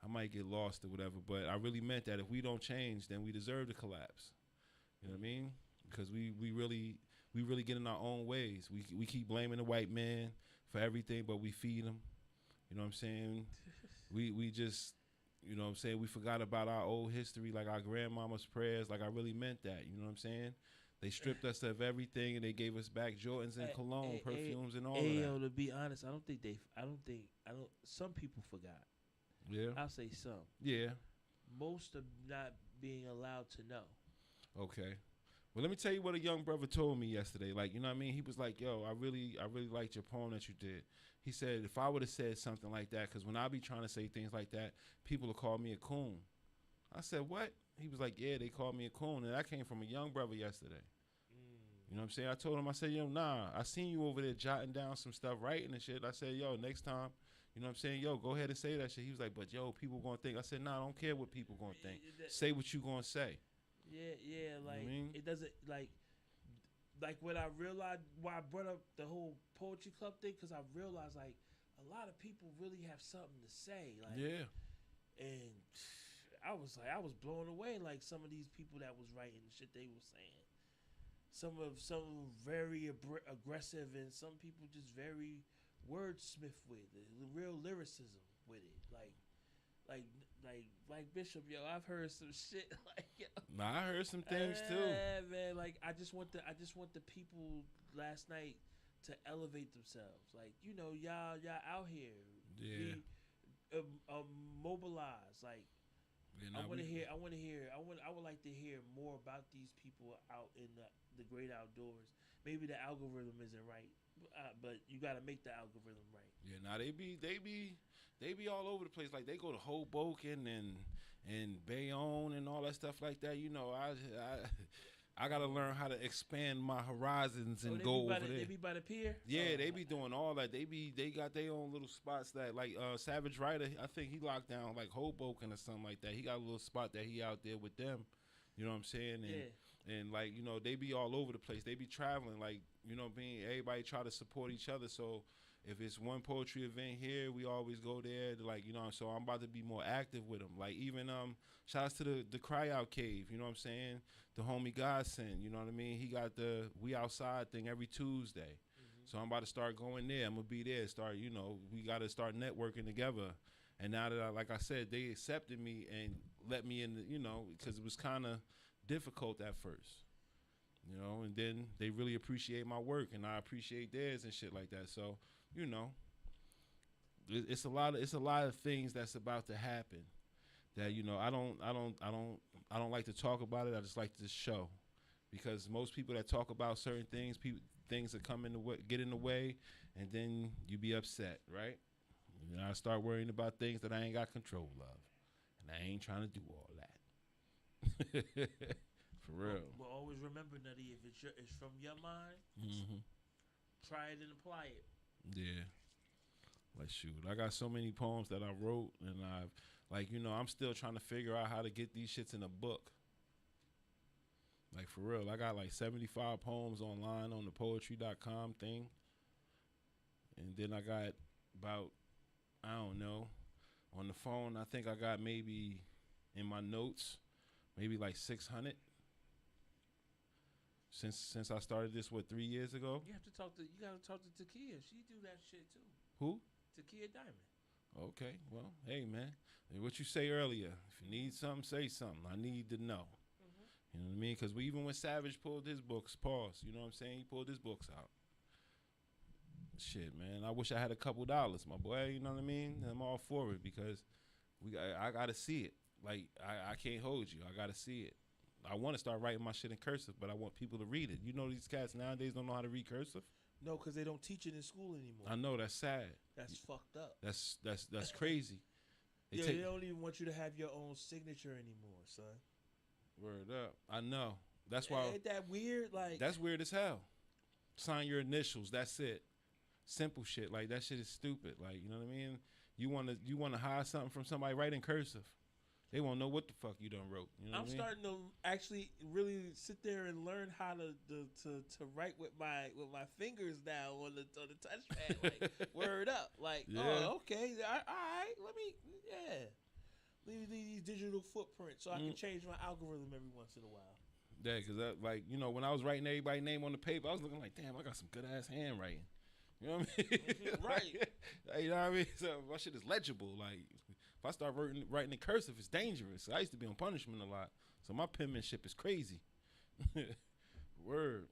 I might get lost or whatever. But I really meant that if we don't change, then we deserve to collapse. You know what I mean? Because we really get in our own ways. We keep blaming the white man for everything, but we feed him. You know what I'm saying? We just, you know what I'm saying, we forgot about our old history, like our grandmama's prayers. Like I really meant that. You know what I'm saying? They stripped us of everything and they gave us back Jordans and cologne, perfumes and all of that. Yo, to be honest, I don't some people forgot. Yeah. I'll say some. Yeah. Most are not being allowed to know. Okay. Well, let me tell you what a young brother told me yesterday. Like, you know what I mean? He was like, yo, I really liked your poem that you did. He said, if I would have said something like that, because when I be trying to say things like that, people will call me a coon. I said, what? He was like, yeah, they called me a coon. And that came from a young brother yesterday. You know what I'm saying? I told him, I said, yo, nah, I seen you over there jotting down some stuff, writing and shit. I said, yo, next time, you know what I'm saying? Yo, go ahead and say that shit. He was like, but yo, people going to think. I said, nah, I don't care what people going to think. Say what you going to say. Yeah, like, you know what I mean? It doesn't, like what I realized, why I brought up the whole poetry club thing, because I realized, like, a lot of people really have something to say. Like, yeah. And I was blown away, like, some of these people that was writing the shit they were saying. Some very aggressive, and some people just very wordsmith with it, real lyricism with it. Like Bishop, yo, I've heard some shit. Like, yo, Nah, I heard some things too. Yeah, man. Like, I just want the people last night to elevate themselves. Like, you know, y'all out here. Yeah. Be, mobilize. Like, You I know, would like to hear more about these people out in the great outdoors. Maybe the algorithm isn't right, but you got to make the algorithm right. Yeah, nah, they be all over the place. Like they go to Hoboken and Bayonne and all that stuff like that. You know, I gotta learn how to expand my horizons and go over there. They be by the pier. Yeah, they be doing all that. They got their own little spots that, like Savage Rider, I think he locked down like Hoboken or something like that. He got a little spot that he out there with them. You know what I'm saying? And like, you know, they be all over the place. They be traveling, like, you know, everybody try to support each other. So if it's one poetry event here, we always go there. Like, you know, so I'm about to be more active with them. Like even shout outs to the Cry Out Cave. You know what I'm saying? The homie Godson. You know what I mean? He got the We Outside thing every Tuesday. Mm-hmm. So I'm about to start going there. I'm gonna be there. You know, we got to start networking together. And now that like I said, they accepted me and let me in. You know, because it was kind of difficult at first. You know, and then they really appreciate my work, and I appreciate theirs and shit like that. So, you know, it's a lot of things that's about to happen that, you know, I don't like to talk about it. I just like to show. because most people that talk about certain things, things that come in the way, get in the way, and then you be upset, right? And I start worrying about things that I ain't got control of, and I ain't trying to do all that. For real. But always remember, Nutty, if it's from your mind, try it and apply it. Yeah. Like, shoot, I got so many poems that I wrote, and I've, like, you know, I'm still trying to figure out how to get these shits in a book. Like, for real, I got like 75 poems online on the poetry.com thing. And then I got about, I don't know, on the phone, I think I got maybe in my notes, maybe like 600. Since I started this, 3 years ago? You gotta talk to Takia. She do that shit too. Who? Takia Diamond. Okay, well, hey, man. What you say earlier, if you need something, say something. I need to know. You know what I mean? Because even when Savage pulled his books, you know what I'm saying? He pulled his books out. Shit, man. I wish I had a couple dollars, my boy. You know what I mean? I'm all for it because I got to see it. Like, I can't hold you. I got to see it. I want to start writing my shit in cursive, but I want people to read it. You know these cats nowadays don't know how to read cursive? No, because they don't teach it in school anymore. I know, that's sad. That's fucked up. That's crazy. They don't even want you to have your own signature anymore, son. Word up. I know. That's why. Ain't that weird? Like, that's weird as hell. Sign your initials. That's it. Simple shit. Like, that shit is stupid. Like, you know what I mean? You wanna hide something from somebody, write in cursive. They won't know what the fuck you done wrote. You know what I mean? Starting to actually really sit there and learn how to write with my fingers now on the touchpad. Like, word up. Like, oh, okay, all right. Let me, leave these digital footprints so I can change my algorithm every once in a while. Yeah, because like, you know, when I was writing everybody's name on the paper, I was looking like, damn, I got some good ass handwriting. You know what I mean? Right. You know what I mean? So my shit is legible. Like, if I start writing in cursive, it's dangerous. I used to be on punishment a lot, so my penmanship is crazy. Word.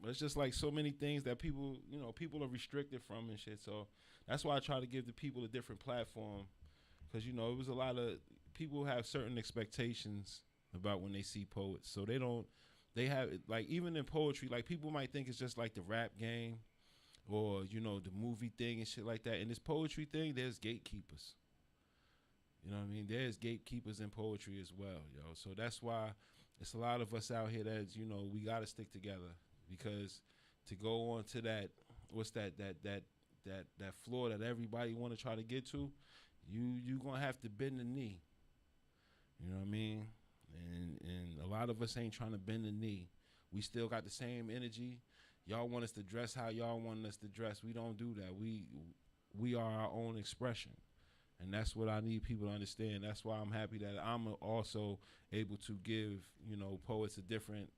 But it's just like so many things that people are restricted from and shit. So that's why I try to give the people a different platform, because, you know, it was a lot of people have certain expectations about when they see poets. So they have, like, even in poetry, like, people might think it's just like the rap game or, you know, the movie thing and shit like that. In this poetry thing, there's gatekeepers. You know what I mean? There's gatekeepers in poetry as well, yo. So that's why it's a lot of us out here that, you know, we got to stick together, because to go on to that, what's that floor that everybody want to try to get to, you going to have to bend the knee. You know what I mean? And a lot of us ain't trying to bend the knee. We still got the same energy. Y'all want us to dress how y'all want us to dress. We don't do that. We are our own expression. And that's what I need people to understand. That's why I'm happy that I'm also able to give, you know, poets a different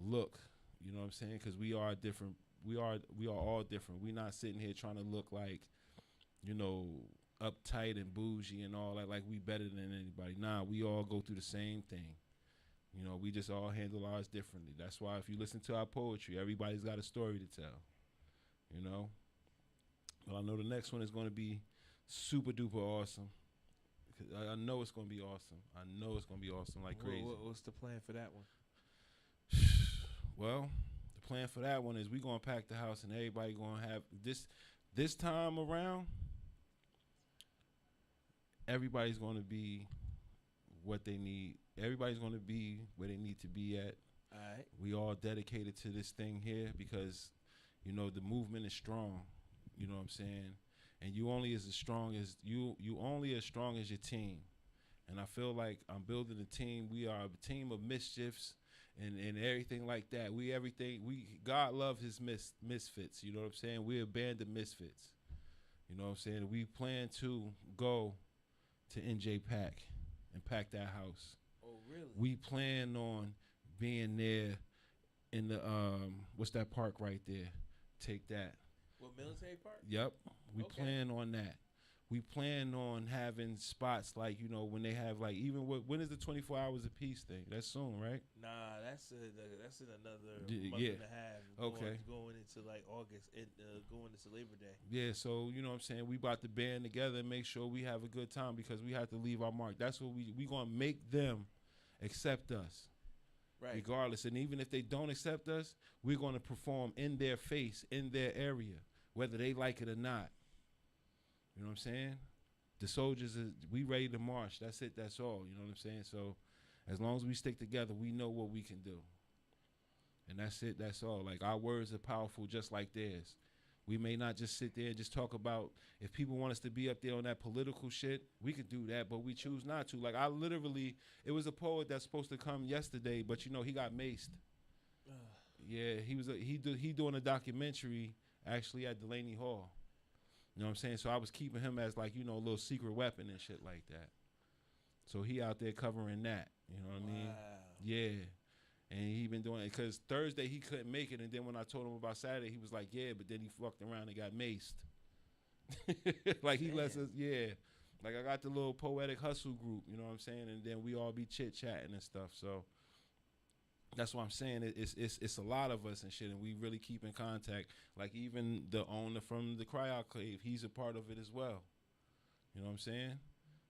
look. You know what I'm saying? Because we are different. We are all different. We're not sitting here trying to look like, you know, uptight and bougie and all that, like we better than anybody. Nah, we all go through the same thing. You know, we just all handle ours differently. That's why if you listen to our poetry, everybody's got a story to tell. You know? Well, I know the next one is going to be super duper awesome. I know it's going to be awesome. I know it's going to be awesome like crazy. What's the plan for that one? Well, the plan for that one is we're going to pack the house and everybody going to have this time around, everybody's going to be what they need. Everybody's going to be where they need to be at. All right. We all dedicated to this thing here because, you know, the movement is strong. You know what I'm saying? And you only as strong as you only as strong as your team. And I feel like I'm building a team. We are a team of mischiefs and everything like that. God loves his misfits. You know what I'm saying? We're a band of misfits. You know what I'm saying? We plan to go to NJ Pack and pack that house. Oh, really? We plan on being there in the what's that park right there? Take that. What, Military Park? Yep. We Okay. plan on that. We plan on having spots like, you know, when they have like, even when is the 24 hours of peace thing? That's soon, right? Nah, that's in another month and a half. Okay. Going into like August and going into Labor Day. Yeah, so you know what I'm saying, we about to band together and make sure we have a good time because we have to leave our mark. That's what we gonna make them accept us. Right. regardless. And even if they don't accept us, we're going to perform in their face, in their area, whether they like it or not. You know what I'm saying? The soldiers, we ready to march. That's it. That's all. You know what I'm saying? So as long as we stick together, we know what we can do. And that's it. That's all. Like, our words are powerful just like theirs. We may not just sit there and just talk about, if people want us to be up there on that political shit, we could do that, but we choose not to. Like, I literally, it was a poet that's supposed to come yesterday, but, you know, he got maced. Yeah, he doing a documentary actually at Delaney Hall. You know what I'm saying? So I was keeping him as, like, you know, a little secret weapon and shit like that. So he out there covering that. You know what I mean? Yeah. And he been doing it because Thursday he couldn't make it. And then when I told him about Saturday, he was like, yeah, but then he fucked around and got maced. Like, he lets us, yeah. Like, I got the little Poetic hustle group, you know what I'm saying? And then we all be chit-chatting and stuff. So that's what I'm saying. It's a lot of us and shit, and we really keep in contact. Like, even the owner from the Cryout Cave, he's a part of it as well. You know what I'm saying?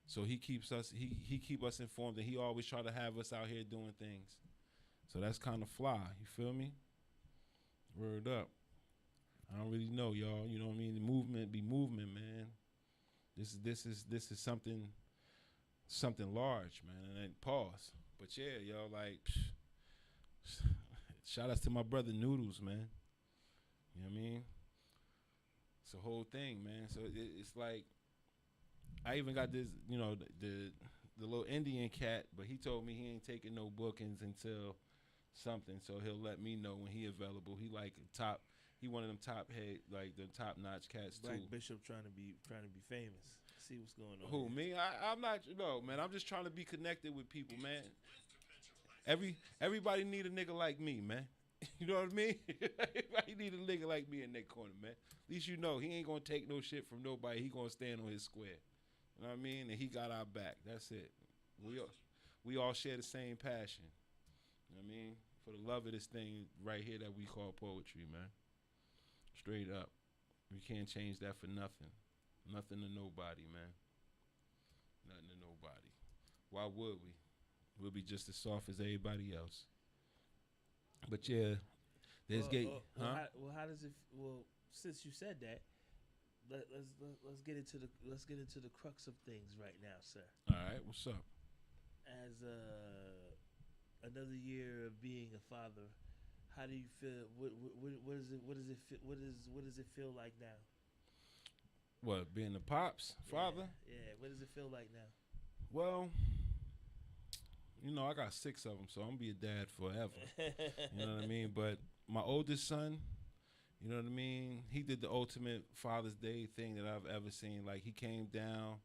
So he keeps us, he keep us informed, and he always try to have us out here doing things. So that's kind of fly. You feel me? Word up. I don't really know, y'all. You know what I mean? The movement be movement, man. This is something large, man. And then pause. But yeah, y'all, like, shout outs to my brother Noodles, man. You know what I mean? It's a whole thing, man. So it's like, I even got this, you know, the little Indian cat, but he told me he ain't taking no bookings until something, so he'll let me know when he available. He like he one of them top head, like the top notch cats Black too. Bishop trying to be famous. See what's going on. Who, me? I'm not, no, man. I'm just trying to be connected with people, man. Everybody need a nigga like me, man. You know what I mean? Everybody need a nigga like me in that corner, man. At least you know he ain't gonna take no shit from nobody. He gonna stand on his square. You know what I mean? And he got our back. That's it. We all share the same passion. You know what I mean? For the love of this thing right here that we call poetry, man. Straight up. We can't change that for nothing. Nothing to nobody, man. Nothing to nobody. Why would we? We'll be just as soft as everybody else. But yeah, there's how does it? Well, since you said that, let's get into the crux of things right now, sir. All right, what's up? As another year of being a father, how do you feel? What does it feel like now? What, being a pops father? Yeah. What does it feel like now? Well, you know, I got 6 of them, so I'm gonna be a dad forever. You know what I mean? But my oldest son, you know what I mean? He did the ultimate Father's Day thing that I've ever seen. Like, he came down,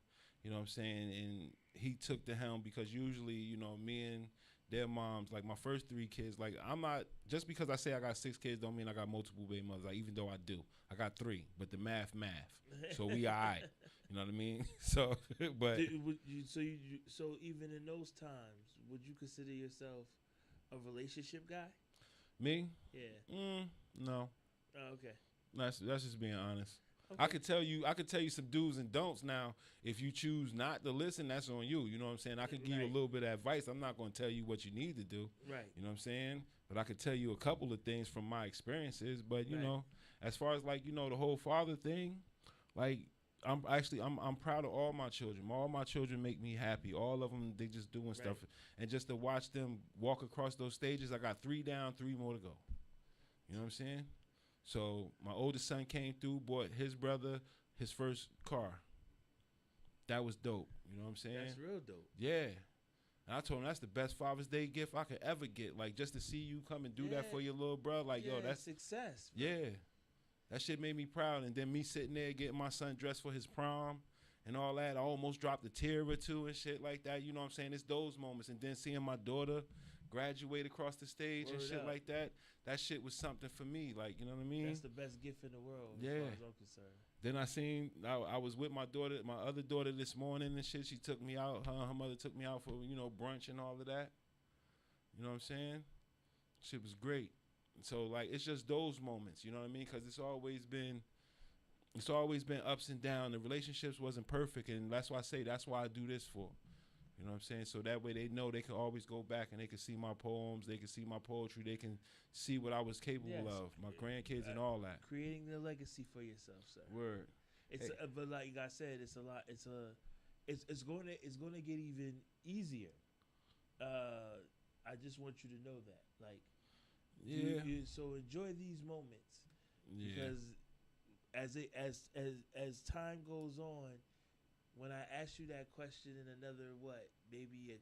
you know what I'm saying, and he took the helm, because usually, you know, me and their moms, like my first 3 kids, like, I'm not, just because I say I got 6 kids don't mean I got multiple baby mothers. Like, even though I do, I got 3, but the math. So we all right. You know what I mean? So, but so even in those times, would you consider yourself a relationship guy? Me? Yeah. No. Oh, okay. That's just being honest. Okay. I could tell you some do's and don'ts now. If you choose not to listen, that's on you. You know what I'm saying? I could give you a little bit of advice. I'm not going to tell you what you need to do. Right. You know what I'm saying? But I could tell you a couple of things from my experiences. But, you know, as far as, like, you know, the whole father thing, like, I'm proud of all my children. All my children make me happy. All of them, they just doing stuff. And just to watch them walk across those stages, I got 3 down, 3 more to go. You know what I'm saying? So my oldest son came through, bought his brother his first car. That was dope. You know what I'm saying? That's real dope. Yeah. And I told him that's the best Father's Day gift I could ever get. Like, just to see you come and do that for your little bro. Like, yo, that's success. Bro. Yeah. That shit made me proud. And then me sitting there getting my son dressed for his prom and all that. I almost dropped a tear or two and shit like that. You know what I'm saying? It's those moments. And then seeing my daughter graduate across the stage and shit like that. That shit was something for me. Like, you know what I mean? That's the best gift in the world as far as I'm concerned. Then I was with my daughter, my other daughter this morning and shit. She took me out. Her mother took me out for, you know, brunch and all of that. You know what I'm saying? Shit was great. So, like, it's just those moments, you know what I mean? Because it's always been ups and downs. The relationships wasn't perfect, and that's why I say that's why I do this for. You know what I'm saying? So that way they know they can always go back and they can see my poems, they can see my poetry, they can see what I was capable of, my grandkids and all that. Creating the legacy for yourself, sir. Word. It's but like I said, it's a lot. It's going to get even easier. I just want you to know that, like, so enjoy these moments because as time goes on, when I ask you that question in another maybe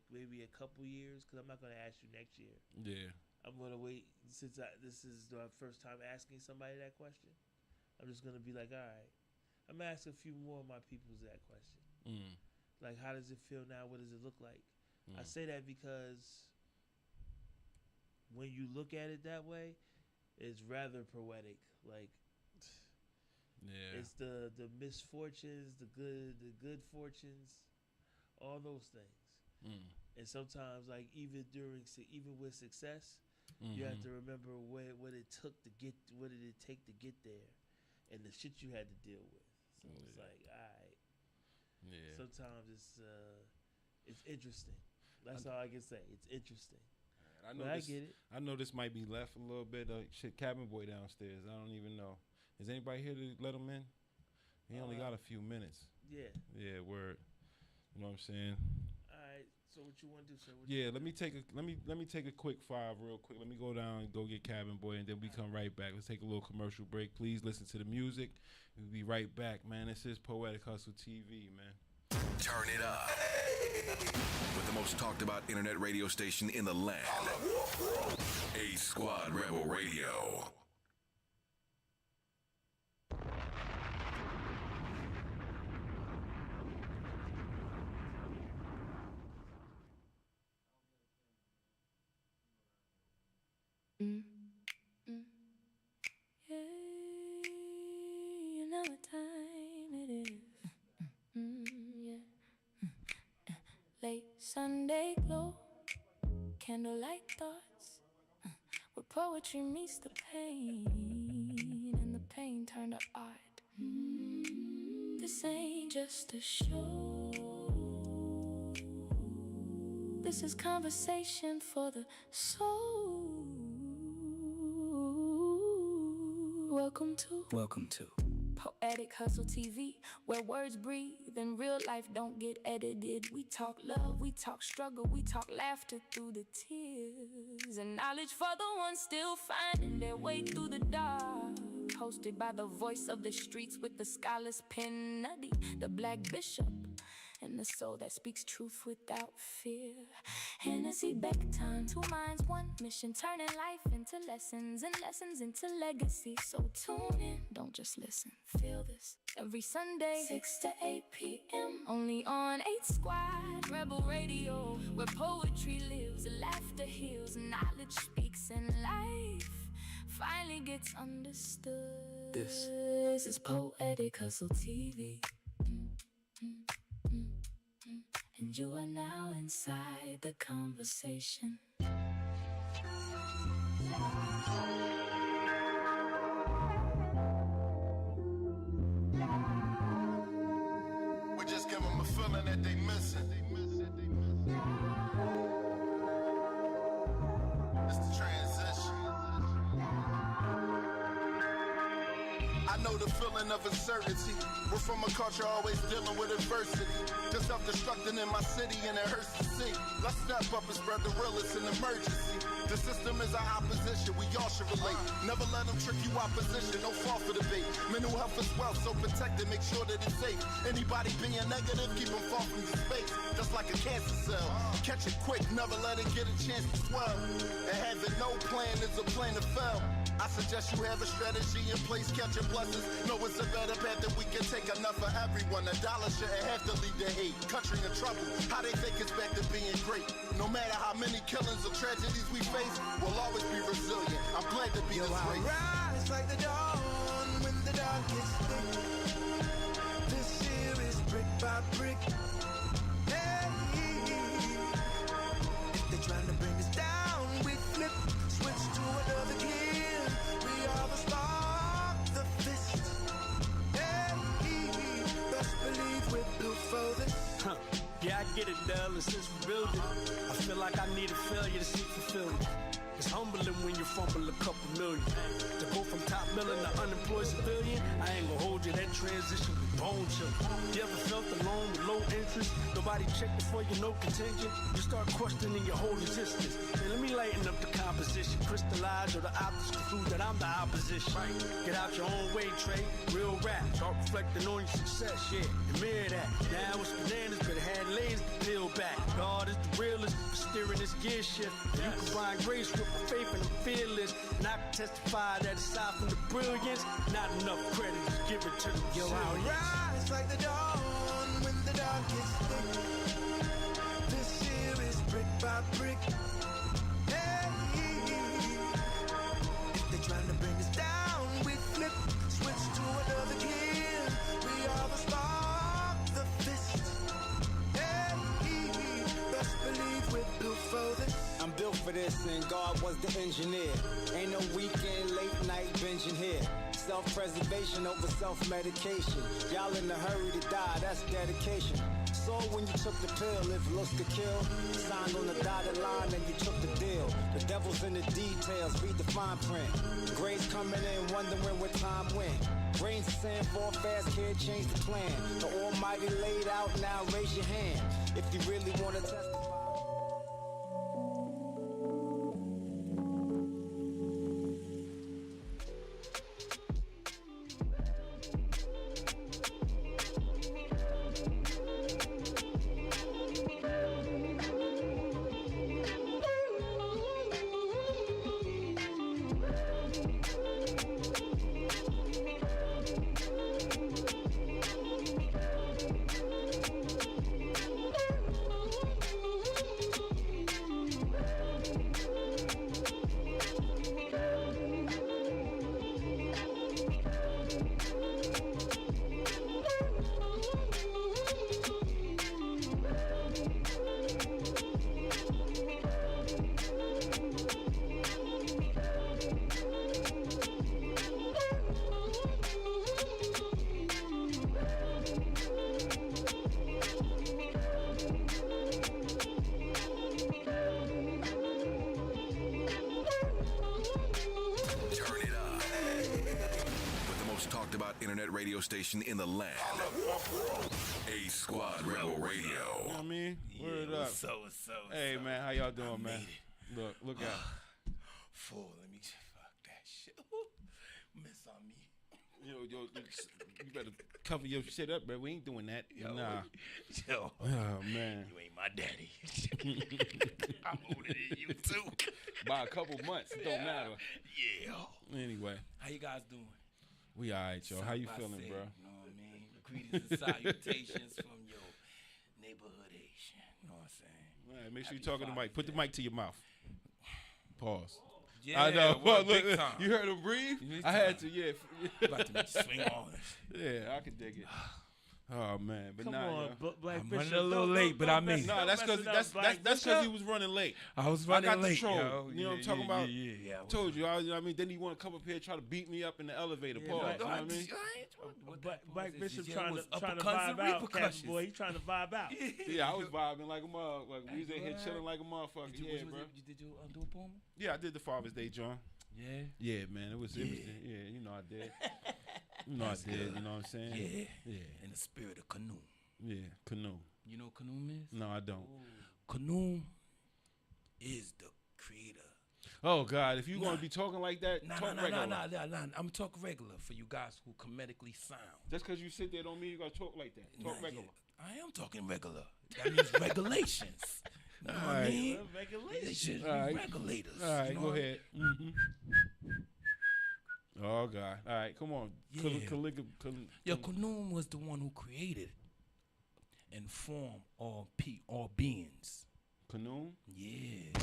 a couple years, because I'm not going to ask you next year. Yeah. I'm going to wait since this is the first time asking somebody that question. I'm just going to be like, all right. I'm going to ask a few more of my peoples that question. Like, how does it feel now? What does it look like? I say that because when you look at it that way, it's rather poetic. Like, it's the misfortunes, the good fortunes, all those things. And sometimes, like, even with success, you have to remember what it took to get, what did it take to get there, and the shit you had to deal with. So it's like, all right. Yeah. Sometimes it's interesting. That's all I can say. It's interesting. I get it. I know this might be left a little bit. Shit, cabin boy downstairs. I don't even know. Is anybody here to let him in? He only got a few minutes. Yeah. Yeah. Word. You know what I'm saying? All right. So what you want to do, sir? Let me take a quick 5 real quick. Let me go down and go get cabin boy, and then we come right back. Let's take a little commercial break. Please listen to the music. We'll be right back, man. This is Poetic Hustle TV, man. Turn it up. With the most talked about internet radio station in the land. A Squad Rebel Radio. Yeah, you know what time it is. Late Sunday glow, candlelight thoughts, where poetry meets the pain, and the pain turned to art. This ain't just a show. This is conversation for the soul. Welcome to Poetic Hustle TV, where words breathe and real life don't get edited. We talk love, we talk struggle, we talk laughter through the tears, and knowledge for the ones still finding their way through the dark. Hosted by the voice of the streets with the scholar's pen, Nutty, the Black Bishop, and the soul that speaks truth without fear. Hennessy back time, 2 minds, 1 mission, turning life into lessons and lessons into legacy. So tune in, don't just listen, feel this. Every Sunday, 6 to 8 p.m. Only on 8 Squad Rebel Radio, where poetry lives, laughter heals, knowledge speaks, and life finally gets understood. This is Poetic Hustle TV. And you are now inside the conversation. We just give them a feeling that they missing. It's the transition. I know the feeling of uncertainty. We're from a culture always dealing with adversity. Just self-destructing in my city and it hurts to see. Let's step up and spread the real, it's an emergency. The system is our opposition, we all should relate. Never let them trick you opposition, no fall for debate. Mental health is wealth, so protect it, make sure that it's safe. Anybody being negative, keep them far from the space. Just like a cancer cell, catch it quick, never let it get a chance to swell. And having no plan is a plan to fail. I suggest you have a strategy in place, catching blessings. Know it's a better path that we can take, enough for everyone. $1 shouldn't have to lead to hate. Country in trouble, how they think it's back to being great. No matter how many killings or tragedies we face, we'll always be resilient. I'm glad to be this race. Rise like the dawn when the dark gets thick. This here is brick by brick. Hey, if they're trying to bring us down, we flip, switch to another gear. We are the spark, the fist. Hey, best believe we're built for this. Yeah, I get it, Dell, and since we build it, I feel like I need a failure to seek fulfillment. It's humbling when you fumble a couple million. To go from top million to unemployed civilian, I ain't gonna hold you, that transition be bone chill. You ever felt alone with low interest? Nobody checked before you know contingent? You start questioning your whole existence. And let me lighten up the composition. Crystallize or the optics conclude that I'm the opposition. Get out your own way, Trey. Real rap. Start reflecting on your success, yeah. And mirror that. Now it's bananas, but it had layers to peel back. God is the realest for steering this gear shift. And you combine grace with my faith and I'm fearless. And I can testify that aside from the brilliance, not enough credit is given to the Yo, I rise like the dawn when the dark gets thick. This here is brick by brick. Hey, if they're trying to bring us down, we flip, switch to another gear. We are the spark, the fist. Hey, best believe we're built for this. I'm built for this, and God was the engineer. Ain't no weekend, late night binging here. Self-preservation over self-medication. Y'all in a hurry to die, that's dedication. So when you took the pill, if looks to kill, signed on the dotted line and you took the deal. The devil's in the details, read the fine print. Grades coming in, wondering where time went. Brains are saying for a fast kid, change the plan. The almighty laid out, now raise your hand. If you really want to testify. internet radio station in the land. A Squad Rebel Radio. You know what I mean? Word up. So. Hey, man, how y'all doing, man? Look out. Fool, let me fuck that shit. Miss on me. Yo, you better cover your shit up, bro. We ain't doing that. Nah. Yo. Oh, man. You ain't my daddy. I'm older than you, too. By a couple months. It don't matter. Yeah. Anyway. How you guys doing? We all right, yo. How you feeling, bro? You know what I mean? Greetings and salutations from your neighborhood Asian. You know what I'm saying? All right, make sure you're talking to the mic. Put the mic to your mouth. Pause. Yeah, I know. well, Look, big time. You heard him breathe? Big I time. had to, yeah. About to make you swing on it. Yeah, I can dig it. Oh man, but Come nah, on, yo. Black I'm Bishop. running a little late, but I made it. No, that's because he was running late. I was I running got late. the troll. Yo. You know what I'm talking about? Yeah. I told you. You know what I mean? Then he want to come up here and try to beat me up in the elevator. Yeah, Pause. right. You know what I mean? Black Bishop Yeah, trying it was to uppercuts vibe and out, Captain repercussions. Boy. He trying to vibe out. Yeah, I was vibing like a motherfucker. Like, we was in here chilling like a motherfucker. Did you, Yeah, bro. Did you do a poem? Yeah, I did the Father's Day, John. Yeah. Yeah, man. It was, yeah, you know I did. You know I did. You know what I'm saying? Yeah. Yeah. In the spirit of canoe. Yeah, canoe. You know what canoe is? No, I don't. Canoe is the creator. Oh, God. If you going to be talking like that, talk regular. Nah. I'm talking regular for you guys who comedically sound. Just because you sit there don't mean you got to talk like that. Talk Nah, regular. yeah, I am talking regular. That means regulations. You know what I mean? Regulation. All right. Regulators. All right, you know? go ahead. Oh, God. All right, come on. Yeah. Yo, Kal- Khanum was the one who created and formed all beings. Kanoon? Yeah.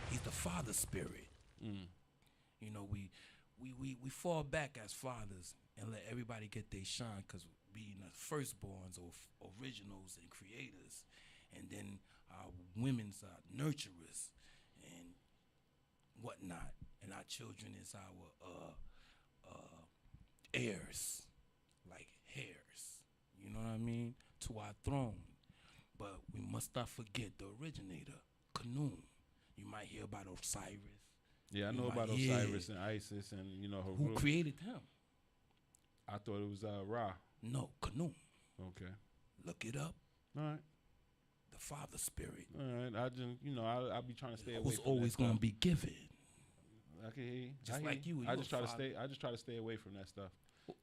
He's the father spirit. You know, we fall back as fathers and let everybody get their shine because being the firstborns or originals and creators, and then our women's are nurturers and whatnot, and our children is our heirs, like heirs. You know what I mean? To our throne. But we must not forget the originator, Khnum. You might hear about Osiris. Yeah, I You know might- about Osiris and Isis and, you know, Who Horus. created him? I thought it was Ra. No, Khnum. Okay. Look it up. All right. The Father Spirit All right. I just, you know, I'll be trying to stay away was from always that going to stuff. be given. I can hear you. Just I hear like you, I you just a try to father. stay. I just try to stay away from that stuff.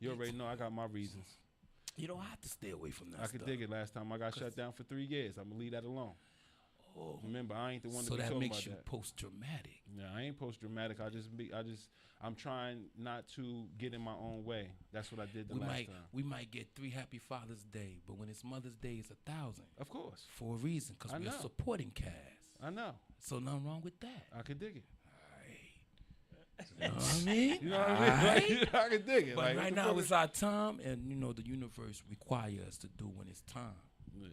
You already know I got my reasons. You don't have to stay away from that I stuff. could dig it. Last time I got shut down for 3 years. I'm gonna leave that alone. Oh. Remember, I ain't the one So to be that talking makes about you that. post-dramatic. Yeah, I ain't post dramatic. I'm trying not to get in my own way. That's what I did the last time. We might get 3 Happy Father's Day, but when it's Mother's Day, it's 1,000 Of course, for a reason, because I we're know. supporting Cass. I know. So nothing wrong with that. I could dig it. You know what I mean? You know what I mean? Alright. I could dig it. But like, right what the now fuck it's our time, and you know the universe requires us to do when it's time. Yeah.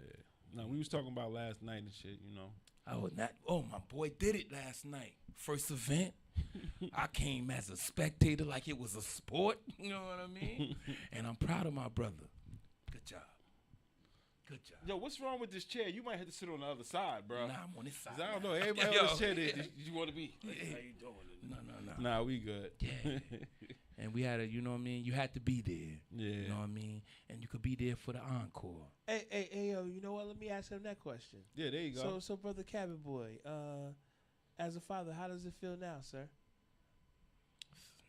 No, we was talking about last night and shit. You know. My boy did it last night. First event. I came as a spectator like it was a sport. You know what I mean? And I'm proud of my brother. Good job. Good job. Yo, what's wrong with this chair? You might have to sit on the other side, bro. Nah, I'm on this side. 'Cause I don't now. know. Everybody Yo, on this chair, you want to be? Yeah. How you doing? No. Nah, we good. Yeah. And we had you know what I mean? You had to be there. Yeah. You know what I mean? And you could be there for the encore. Hey, yo, you know what? Let me ask him that question. Yeah, there you go. So brother Cabin Boy, as a father, how does it feel now, sir?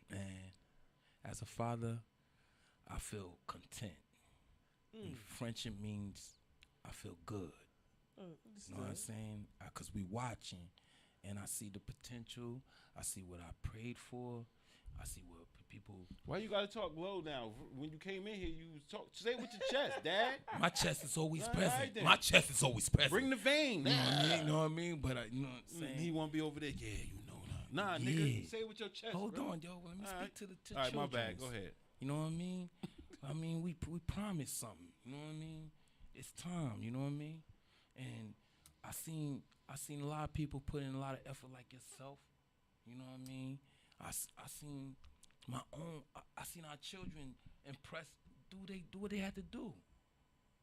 Man, as a father, I feel content. And friendship means I feel good. You know what I'm saying? Because we watching, and I see the potential. I see what I prayed for. I see what people. Why you gotta talk low now? When you came in here, you talk. Say it with your chest, Dad. My chest is always All present. right then. My chest is always present. Bring the vein. You know what I mean? Nah. You know what I mean? But you know what I'm saying? He won't be over there. Yeah, you know that. Nah, Yeah. nigga, say it with your chest. Hold bro. on, yo. Let me All speak right. to the All right, my children. bad. Go ahead. You know what I mean? I mean, we promised something. You know what I mean? It's time. You know what I mean? And I seen a lot of people put in a lot of effort like yourself. You know what I mean? I seen my own. I seen our children impress. Do what they had to do?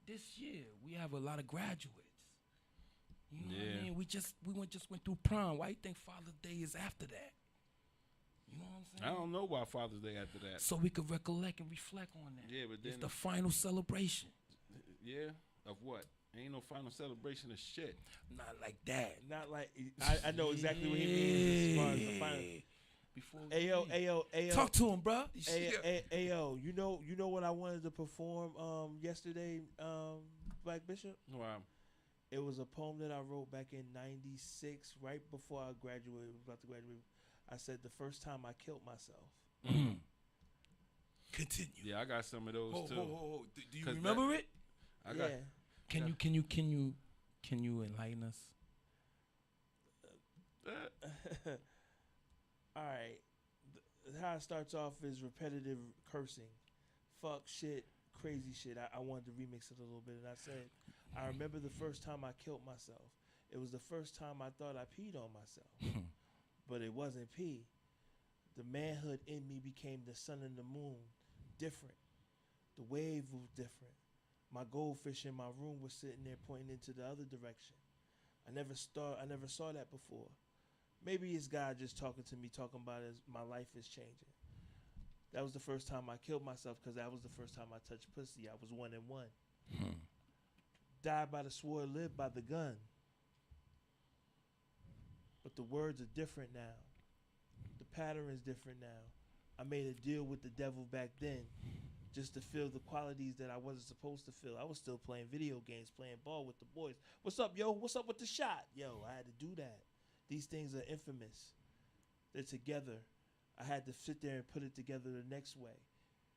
This year we have a lot of graduates. You know what I mean? We just went through prom. Why you think Father's Day is after that? You know what I'm saying? I don't know why Father's Day after that. So we could recollect and reflect on that. Yeah, but then It's the final celebration. yeah, of what? Ain't no final celebration of shit. Not like that. Not like I know exactly what he means as far as the final. Before Ayo. talk to him, bro. Ayo, you know what I wanted to perform yesterday, Black Bishop? Wow. It was a poem that I wrote back in '96, right before I graduated. Was about to graduate. I said the first time I killed myself. Continue. Yeah, I got some of those too. Do you 'Cause remember it? I got. Yeah. Can you enlighten us? All right. How it starts off is repetitive cursing. Fuck, shit, crazy shit. I wanted to remix it a little bit, and I said, I remember the first time I killed myself. It was the first time I thought I peed on myself. But it wasn't pee. The manhood in me became the sun and the moon. Different. The wave was different. My goldfish in my room was sitting there pointing into the other direction. I never saw that before. Maybe it's God just talking to me, talking about as my life is changing. That was the first time I killed myself because that was the first time I touched pussy. I was 1 and 1. Died by the sword, lived by the gun. But the words are different now. The pattern is different now. I made a deal with the devil back then just to feel the qualities that I wasn't supposed to feel. I was still playing video games, playing ball with the boys. What's up, yo? What's up with the shot? Yo, I had to do that. These things are infamous. They're together. I had to sit there and put it together the next way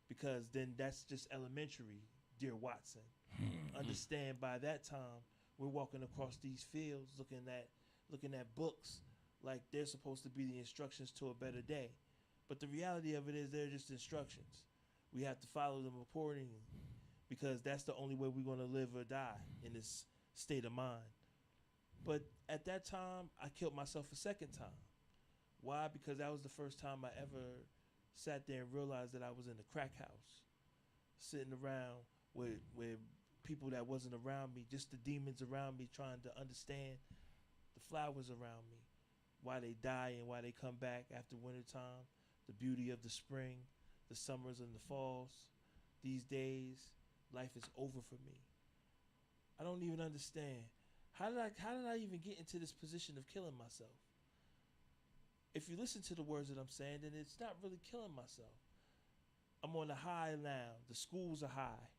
because then that's just elementary, dear Watson. Understand by that time, we're walking across these fields looking at books like they're supposed to be the instructions to a better day. But the reality of it is they're just instructions. We have to follow them accordingly because that's the only way we're going to live or die in this state of mind. But at that time, I killed myself a second time. Why? Because that was the first time I ever sat there and realized that I was in a crack house, sitting around with people that wasn't around me, just the demons around me, trying to understand the flowers around me, why they die and why they come back after wintertime, the beauty of the spring, the summers and the falls. These days, life is over for me. I don't even understand. How did I even get into this position of killing myself? If you listen to the words that I'm saying, then it's not really killing myself. I'm on a high now. The schools are high.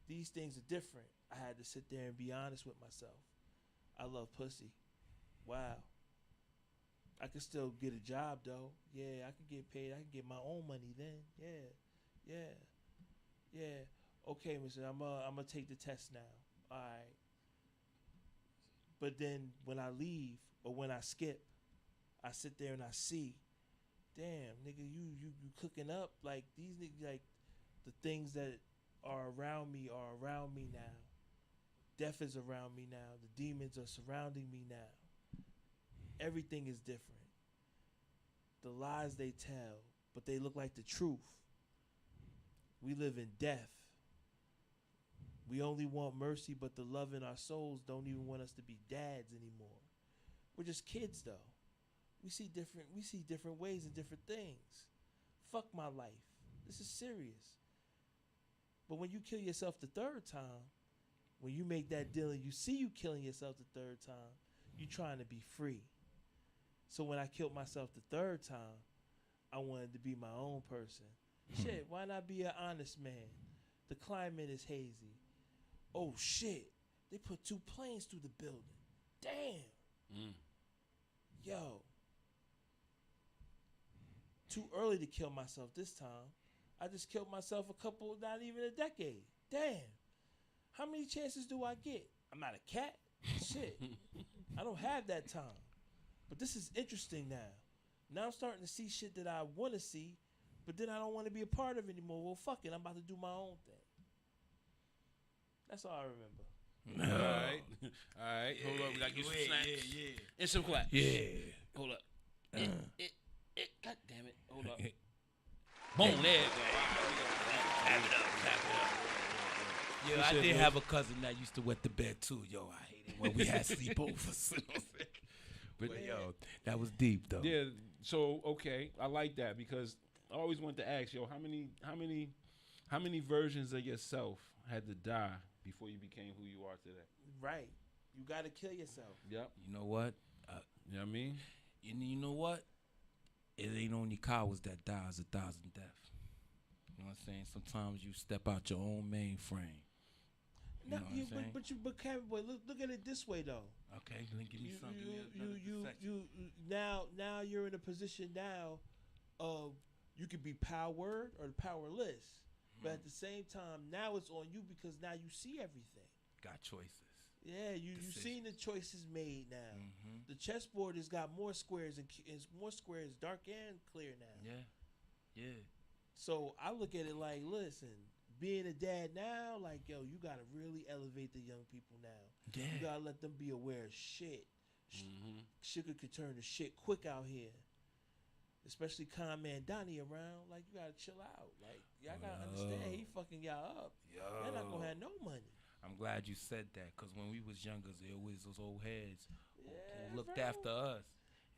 These things are different. I had to sit there and be honest with myself. I love pussy. Wow. I can still get a job though. Yeah, I can get paid. I can get my own money then. Yeah. Okay, mister, I'm gonna take the test now. All right. But then when I leave or when I skip, I sit there and I see, damn, nigga, you cooking up like these niggas, like the things that are around me now. Death is around me now. The demons are surrounding me now. Everything is different. The lies they tell, but they look like the truth. We live in death. We only want mercy, but the love in our souls don't even want us to be dads anymore. We're just kids though. We see different ways and different things. Fuck my life. This is serious. But when you kill yourself the third time, when you make that deal and you see you killing yourself the third time, you trying to be free. So when I killed myself the third time, I wanted to be my own person. Shit, why not be an honest man? The climate is hazy. Oh shit, they put 2 planes through the building. Damn. Yo. Too early to kill myself this time. I just killed myself not even a decade. Damn. How many chances do I get? I'm not a cat. Shit. I don't have that time. But this is interesting now. Now I'm starting to see shit that I want to see, but then I don't want to be a part of it anymore. Well, fuck it. I'm about to do my own thing. That's all I remember. All right. All right. Hold up. We got to get some snaps. Yeah. And some claps. Yeah. Hold up. God damn it. Hold up. Boom, there. Clap it up. Yo, I did have a cousin that used to wet the bed too. Yo, I hated when we had sleepovers. But yo, that was deep though. Yeah. So okay, I like that because I always wanted to ask, yo, how many versions of yourself had to die before you became who you are today? Right. You got to kill yourself. Yep. You know what? You know what I mean? You know what? It ain't only cowards that dies 1,000 deaths. You know what I'm saying? Sometimes you step out your own mainframe. No, but Kevin boy, look at it this way though. Okay, then give me something. Now you're in a position now of you could be powered or powerless, but at the same time now it's on you because now you see everything. Got choices. Yeah, you seen the choices made now. The chessboard has got more squares and it's more squares, dark and clear now. Yeah. So I look at it like, listen, being a dad now, like, yo, you got to really elevate the young people now. Yeah. You got to let them be aware of shit. Sugar could turn to shit quick out here. Especially Con Man Donnie around. Like, you got to chill out. Like, y'all got to understand, he fucking y'all up. They're not going to have no money. I'm glad you said that because when we was younger, there always those old heads who looked after us.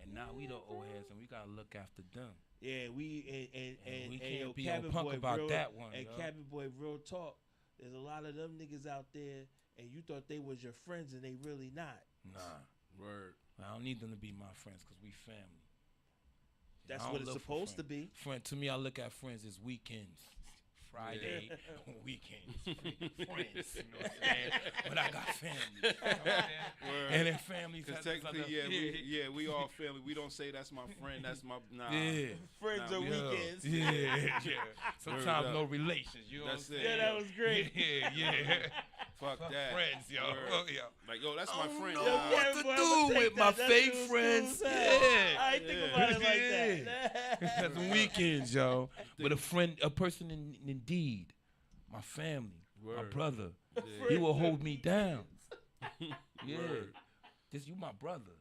And now we the old heads and we got to look after them. Yeah, we can't be Cabin punk Boy, about real, that one. And Cabin Boy, real talk. There's a lot of them niggas out there, and you thought they was your friends, and they really not. Nah, word. I don't need them to be my friends because we family. That's what it's supposed to be. Friend to me, I look at friends as weekends. Friday, weekends, friends. You know what I'm saying? But I got family. And then family. Because technically, we all family. We don't say that's my friend. That's my friends are weekends. Yeah. Sometimes no relations. You know what I'm saying? Yeah, that was great. Yeah. Fuck that. Friends, yo. Like, yo, that's my friend. I don't know what to do with my fake friends. I ain't think about it like that. That's weekends, yo. With a friend, a person indeed, my family, my brother. He will hold me down. Yeah. This you my brother.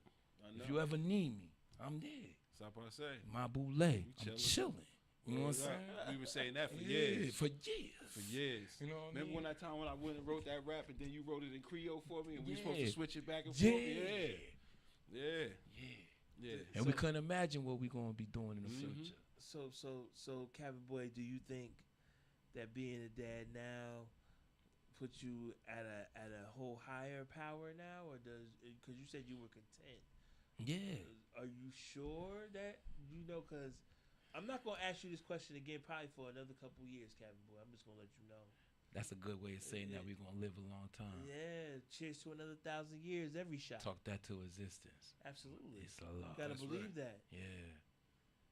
If you ever need me, I'm there. Stop what I say. My boule. I'm chilling. You know what I'm saying? We been saying that for Yeah, years. for years. For years. You know what I Remember mean? when that time when I went and wrote that rap and then you wrote it in Creole for me and we were supposed Yeah. to switch it back and Yeah. forth? Yeah. Yeah. And we couldn't imagine what we gonna be doing in the future. So, Cabin Boy, do you think that being a dad now puts you at a whole higher power now, or because you said you were content? Yeah. Are you sure that because I'm not gonna ask you this question again probably for another couple years, Cabin Boy. I'm just gonna let you know. That's a good way of saying that we're gonna live a long time. Yeah, cheers to another 1,000 years. Every shot. Talk that to existence. Absolutely. It's a lot. You gotta believe that. Yeah,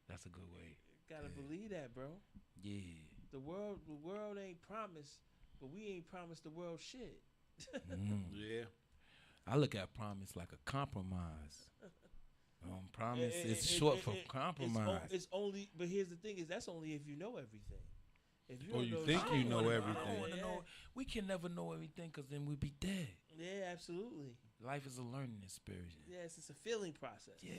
that's a good way. Gotta believe that, bro. Yeah. The world ain't promised, but we ain't promised the world shit. Yeah. I look at promise like a compromise. Promise is short for compromise. It's only, but here's the thing: is that's only if you know everything. If you Or don't you know think shit, you know I don't everything. wanna know. We can never know everything because then we'd be dead. Yeah, absolutely. Life is a learning experience. Yes, it's a feeling process. Yeah.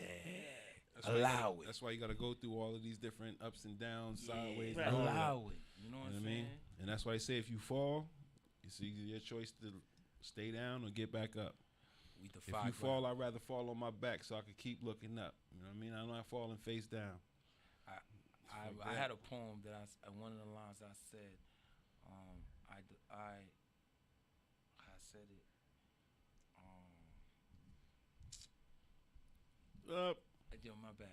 Allow it. That's why you got to go through all of these different ups and downs, sideways. Right. and all that. Allow it. You know what You know I'm what I mean? saying? And that's why they say if you fall, it's either your choice to stay down or get back up. We If defy you fall, I'd rather fall on my back so I could keep looking up. You know what I mean? I'm not falling face down. I had a poem that one of the lines I said, I said it. Yo, my bad.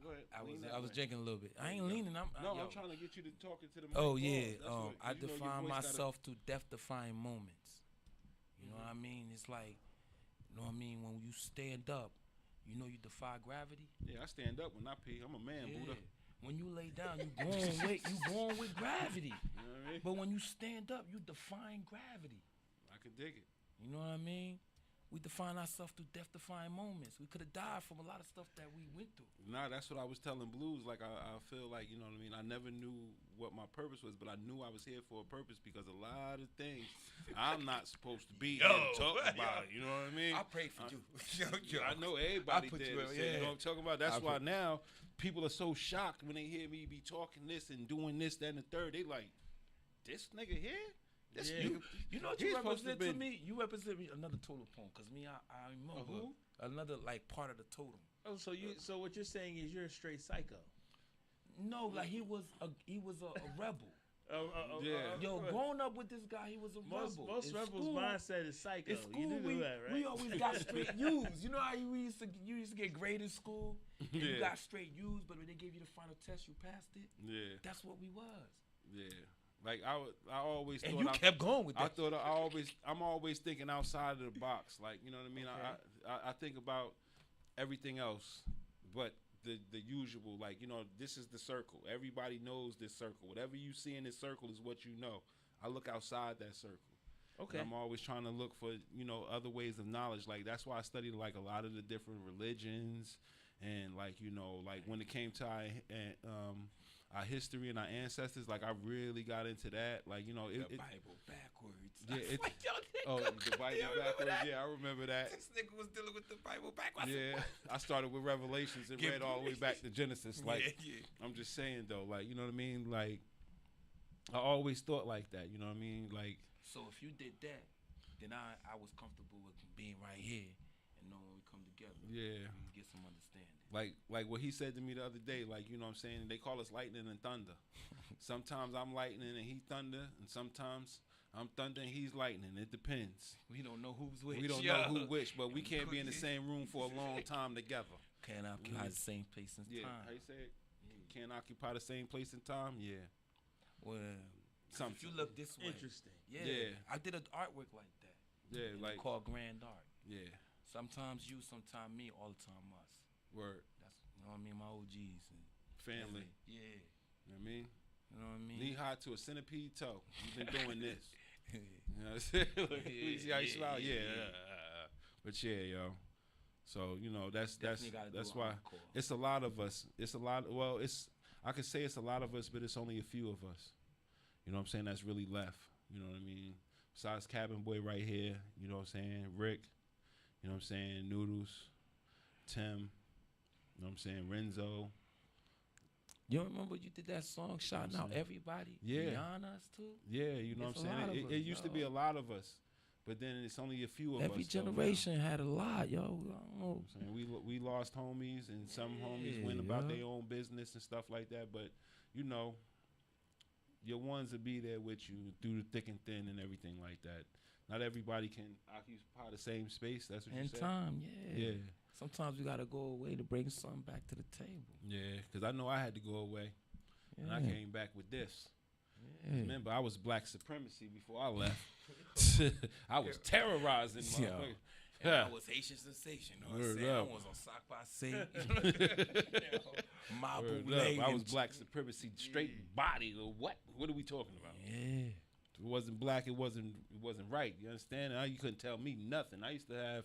Go ahead. I was drinking a little bit. I ain't leaning. I'm trying to get you to talking to the mic. Oh yeah. That's what- I you know your define voice myself through death-defying moments. You know what I mean? It's like, you know what I mean? When you stand up, you know you defy gravity. Yeah, I stand up when I pee. I'm a man, Yeah. Buddha. When you lay down, you going with gravity. You know what I mean? But when you stand up, you defying gravity. I can dig it. You know what I mean? We define ourselves through death-defying moments. We could have died from a lot of stuff that we went through. Nah, that's what I was telling Blues. Like, I feel like, you know what I mean? I never knew what my purpose was, but I knew I was here for a purpose because a lot of things I'm not supposed to be here to talk about. You know what I mean? I prayed for you. I know everybody put did. you You on, know what I'm talking about? That's I why now people are so shocked when they hear me be talking this and doing this, that, and the third. They like, this nigga here? This nigga, You know what he's you supposed to represent to been- me? You represent me another totem pole, because me, I remember who? another like part of the totem. Oh, so what you're saying is you're a straight psycho. No, like he was a rebel. Yeah. Yo, growing up with this guy, he was a Most rebel. most In rebels' school- mindset is psycho. In school, You do know that, right? we always got straight U's. You know how you used to get grade in school? And You Yeah. got straight U's, but when they gave you the final test, you passed it. Yeah, That's what we was. yeah. Like I always And thought you kept going with I that. thought I'm always thinking outside of the box. Like, you know what I mean? I think about everything else, but the usual. Like, you know, this is the circle. Everybody knows this circle. Whatever you see in this circle is what you know. I look outside that circle. Okay. And I'm always trying to look for, you know, other ways of knowledge. Like, that's why I studied like a lot of the different religions, and like, you know, like when it came to our history and our ancestors, like I really got into that. Like, you know, The Bible backwards. Yeah, I was like, yo, oh, nigga, the Bible you remember backwards. that? Yeah, I remember that. This nigga was dealing with the Bible backwards. Yeah, I started with Revelations and read all the way back to Genesis. Like, yeah. I'm just saying though, like, you know what I mean? Like, I always thought like that. You know what I mean? Like, So if you did that, then I was comfortable with being right here and knowing when we come together, yeah. we can get some understanding. Like what he said to me the other day, like, you know what I'm saying? They call us lightning and thunder. Sometimes I'm lightning and he thunder, and sometimes I'm thunder and he's lightning. It depends. We don't know who's which. We don't know who which, but we can't be in the same room for a long time together. Can't occupy the same place and Yeah, time. how you say it? Can't occupy the same place and time? Yeah. Well, Something. if you look this way, Interesting. yeah, Yeah. I did an artwork like that. Yeah, And like, it's called Grand Art. yeah, Sometimes you, sometimes me, all the time us. word. That's, you know what I mean, my OGs and Family. Yeah, You know what I mean? you know what I mean. Knee high to a centipede toe. You've been doing this. You know what I'm saying? Look, you see how you smile? Yeah. But yeah, yo. So, you know, that's Definitely gotta do an why encore. it's a lot of us. It's a lot. Well, I could say it's a lot of us, but it's only a few of us. You know what I'm saying? That's really left. You know what I mean? Besides Cabin Boy right here, you know what I'm saying? Rick, you know what I'm saying? Noodles, Tim, you know what I'm saying? Renzo, You remember you did that song, shouting out everybody beyond us too? Yeah, you know It's what I'm a lot saying? of It us, used to be a lot of us, but then it's only a few of us. Every though, now. generation had a lot, yo. I don't know. You know what I'm saying? We lost homies, and some homies went about their own business and stuff like that. But you know, your ones will be there with you through the thick and thin and everything like that. Not everybody can occupy the same space. That's what you said. Time, yeah. Yeah. Sometimes we gotta go away to bring something back to the table. Yeah, because I know I had to go away, and I came back with this. Yeah. Remember, I was black supremacy before I left. I was terrorizing motherfuckers. And I was Haitian sensation. You know what I'm saying? I was on Sock by Say. I was black supremacy, straight body. What? What are we talking about? Yeah. If it wasn't black, it wasn't right. You understand? You couldn't tell me nothing. I used to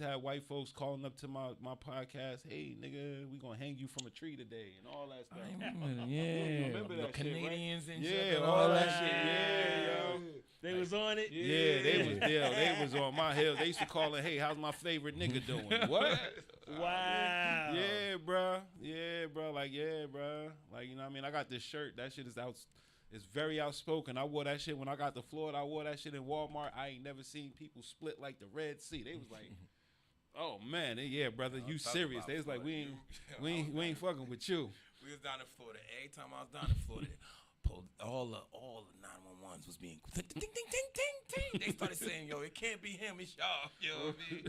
have white folks calling up to my podcast, hey nigga, we gonna hang you from a tree today and all that stuff. Remember that Canadians shit, right? and shit. shit. All that shit. Yeah, yo. They was on it. Yeah, they was on my heels. They used to call it, hey, how's my favorite nigga doing? What? Wow. Yeah, bro. Like, yeah, bro. Like, you know what I mean? I got this shirt. That shit is out. It's very outspoken. I wore that shit when I got to Florida. I wore that shit in Walmart. I ain't never seen people split like the Red Sea. They was like, oh man, yeah, brother, you serious? They was like, we ain't fucking with you. We was down in Florida. Every time I was down in Florida, all the 911s was being ding ding ding ding ding. They started saying, yo, it can't be him, it's y'all. You know what I mean?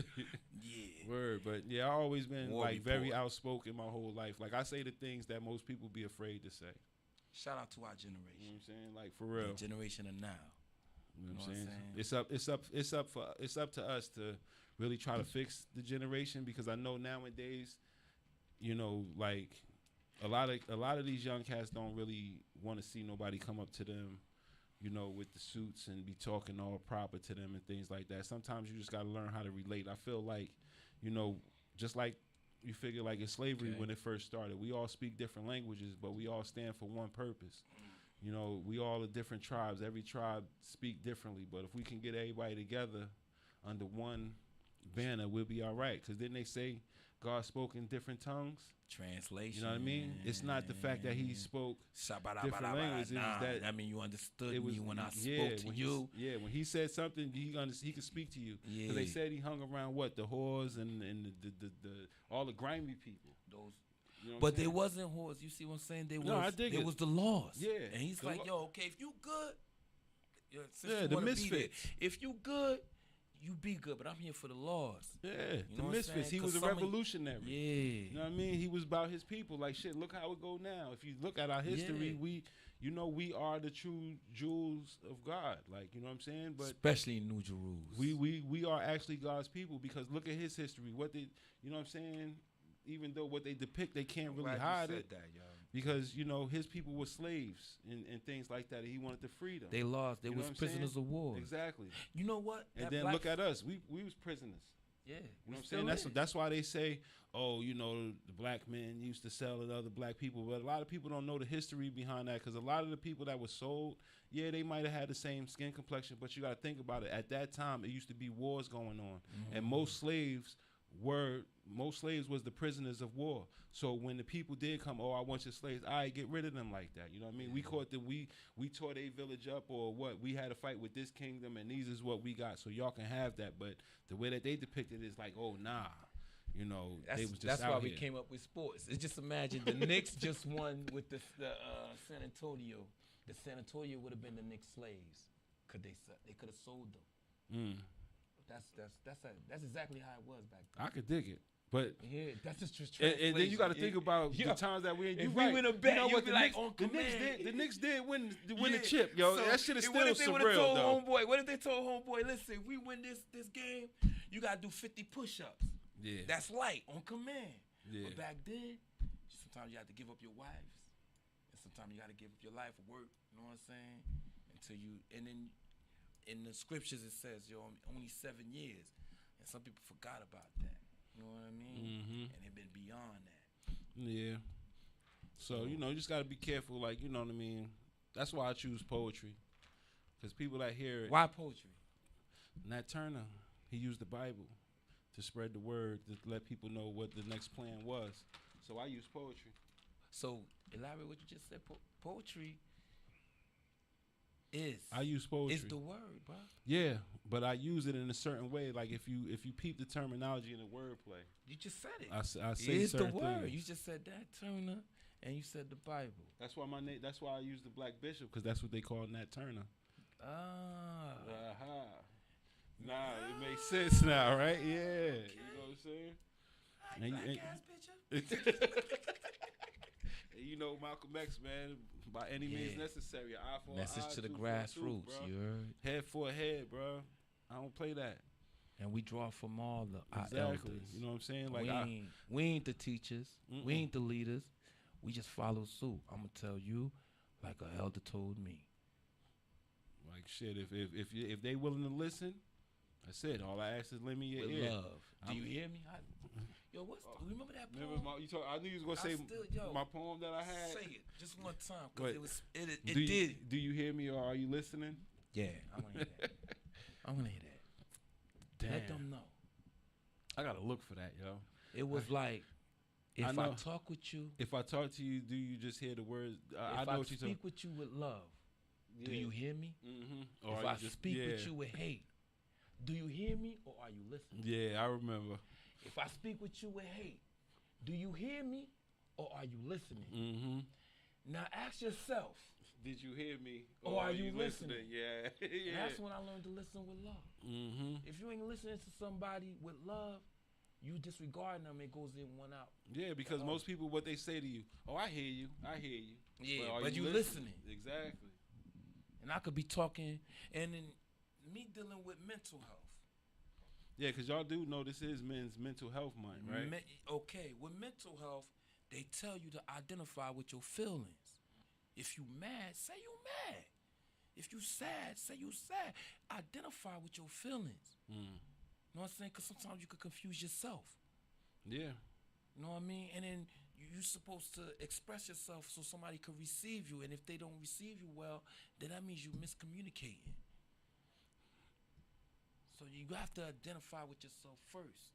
Yeah. Word, but yeah, I always been War like report. very outspoken my whole life. Like I say the things that most people be afraid to say. Shout out to our generation. You know what I'm saying? Like for real. The generation of now. You know what I'm saying? It's up to us to really try to fix the generation, because I know nowadays, you know, like a lot of these young cats don't really want to see nobody come up to them, you know, with the suits and be talking all proper to them and things like that. Sometimes you just got to learn how to relate. I feel like, you know, just like you figure like in slavery when it first started, we all speak different languages, but we all stand for one purpose. You know, we all are different tribes. Every tribe speak differently, but if we can get everybody together under one banner, we'll be all right. Because didn't they say God spoke in different tongues? Translation. You know what I mean? It's not the fact that he spoke different languages. I mean, you understood me when I spoke to you. When he said something, he could speak to you. Because they said he hung around the whores and the all the grimy people. Those. You know but they wasn't whores. You see what I'm saying? They was the laws. Yeah. And he's like, yo, okay, if you good, the misfits. If you good, you be good. But I'm here for the laws. Yeah, you know the misfits. He was a revolutionary. Yeah. You know what I mean? He was about his people. Like shit, look how it go now. If you look at our history, we are the true jewels of God. Like, you know what I'm saying? But especially in New Jerusalem. We are actually God's people, because look at his history. What they, you know what I'm saying? Even though what they depict, they can't really hide it. Because, you know, his people were slaves and things like that. And he wanted to free them. They lost. They was prisoners of war. Exactly. You know what? And then look at us. We was prisoners. Yeah. You know what I'm saying? That's why they say, oh, you know, the black men used to sell to other black people. But a lot of people don't know the history behind that, because a lot of the people that were sold, yeah, they might have had the same skin complexion. But you got to think about it. At that time, it used to be wars going on. Mm-hmm. And most slaves was the prisoners of war. So when the people did come, oh, I want your slaves, all right, get rid of them like that. You know what I mean? We caught them, we tore their village up, or what, we had a fight with this kingdom and these is what we got, so y'all can have that. But the way that they depicted it is like, oh nah, you know, they was just that's out why here. we came up with sports. It's just imagine the Knicks just won with the San Antonio. The San Antonio would have been the Knicks slaves. They could have sold them. That's exactly how it was back then. I could dig it, but yeah, that's just and then you got to think about the times that we. If we win a bet, you be like on command. The Knicks did win the chip, yo. So that shit is still surreal, though. What if they told homeboy, listen, if we win this game, you gotta do 50 push-ups. Yeah, that's light on command. Yeah. But back then, sometimes you have to give up your wives, and sometimes you got to give up your life for work. You know what I'm saying? And then. In the scriptures it says, yo, only 7 years. And some people forgot about that. You know what I mean? Mm-hmm. And they've been beyond that. Yeah. So, you know, you just got to be careful, like, you know what I mean? That's why I choose poetry. Because people that hear it. Why poetry? Nat Turner, he used the Bible to spread the word, to let people know what the next plan was. So I use poetry. So elaborate what you just said. Poetry is. I use poetry. It's the word, bro. Yeah, but I use it in a certain way. Like if you peep the terminology in the wordplay, You just said it. I say It's the certain word. things. You just said that Turner, and you said the Bible. That's why my name. That's why I use the Black Bishop, because that's what they call Nat Turner. Ah. Nah, it makes sense now, right? Yeah, you know what I'm saying. Black ass bitch. And you know Malcolm X, man, by any means necessary. Eye for an Message eye, to the tooth for a grassroots. tooth, bro. You heard? Head for a head, bro. I don't play that. And we draw from all our Exactly. elders. You know what I'm saying? Like we ain't the teachers. We ain't the leaders. We just follow suit. I'm gonna tell you, like an elder told me. like shit. If they willing to listen, that's it. All I ask is lend me your With ear. love. Do you hear me? Yo, remember that poem? Remember I knew you was gonna say my poem that I had. Say it just one time, But cause it did. Do you hear me or are you listening? Yeah, I wanna hear that. I wanna hear that. Damn. Let them know. I gotta look for that, yo. It was like, if I talk with you, if I talk to you, do you just hear the words? I if know I what you speak with you with love, do you hear me? Mm-hmm. If I speak with you with hate, do you hear me or are you listening? Yeah, I remember. If I speak with you with hate, do you hear me or are you listening? Mm-hmm. Now ask yourself, did you hear me or are you listening? Yeah. And that's when I learned to listen with love. Mm-hmm. If you ain't listening to somebody with love, you disregarding them, it goes in, one out. Yeah, because most people, what they say to you, oh, I hear you. Yeah, but you listening. Exactly. And I could be talking, and then me dealing with mental health. Yeah, because y'all do know this is men's mental health month, right? Okay, with mental health, they tell you to identify with your feelings. If you mad, say you mad. If you sad, say you sad. Identify with your feelings. You know what I'm saying? Because sometimes you could confuse yourself. Yeah. You know what I mean? And then you're supposed to express yourself so somebody could receive you. And if they don't receive you well, then that means you're miscommunicating. So you have to identify with yourself first.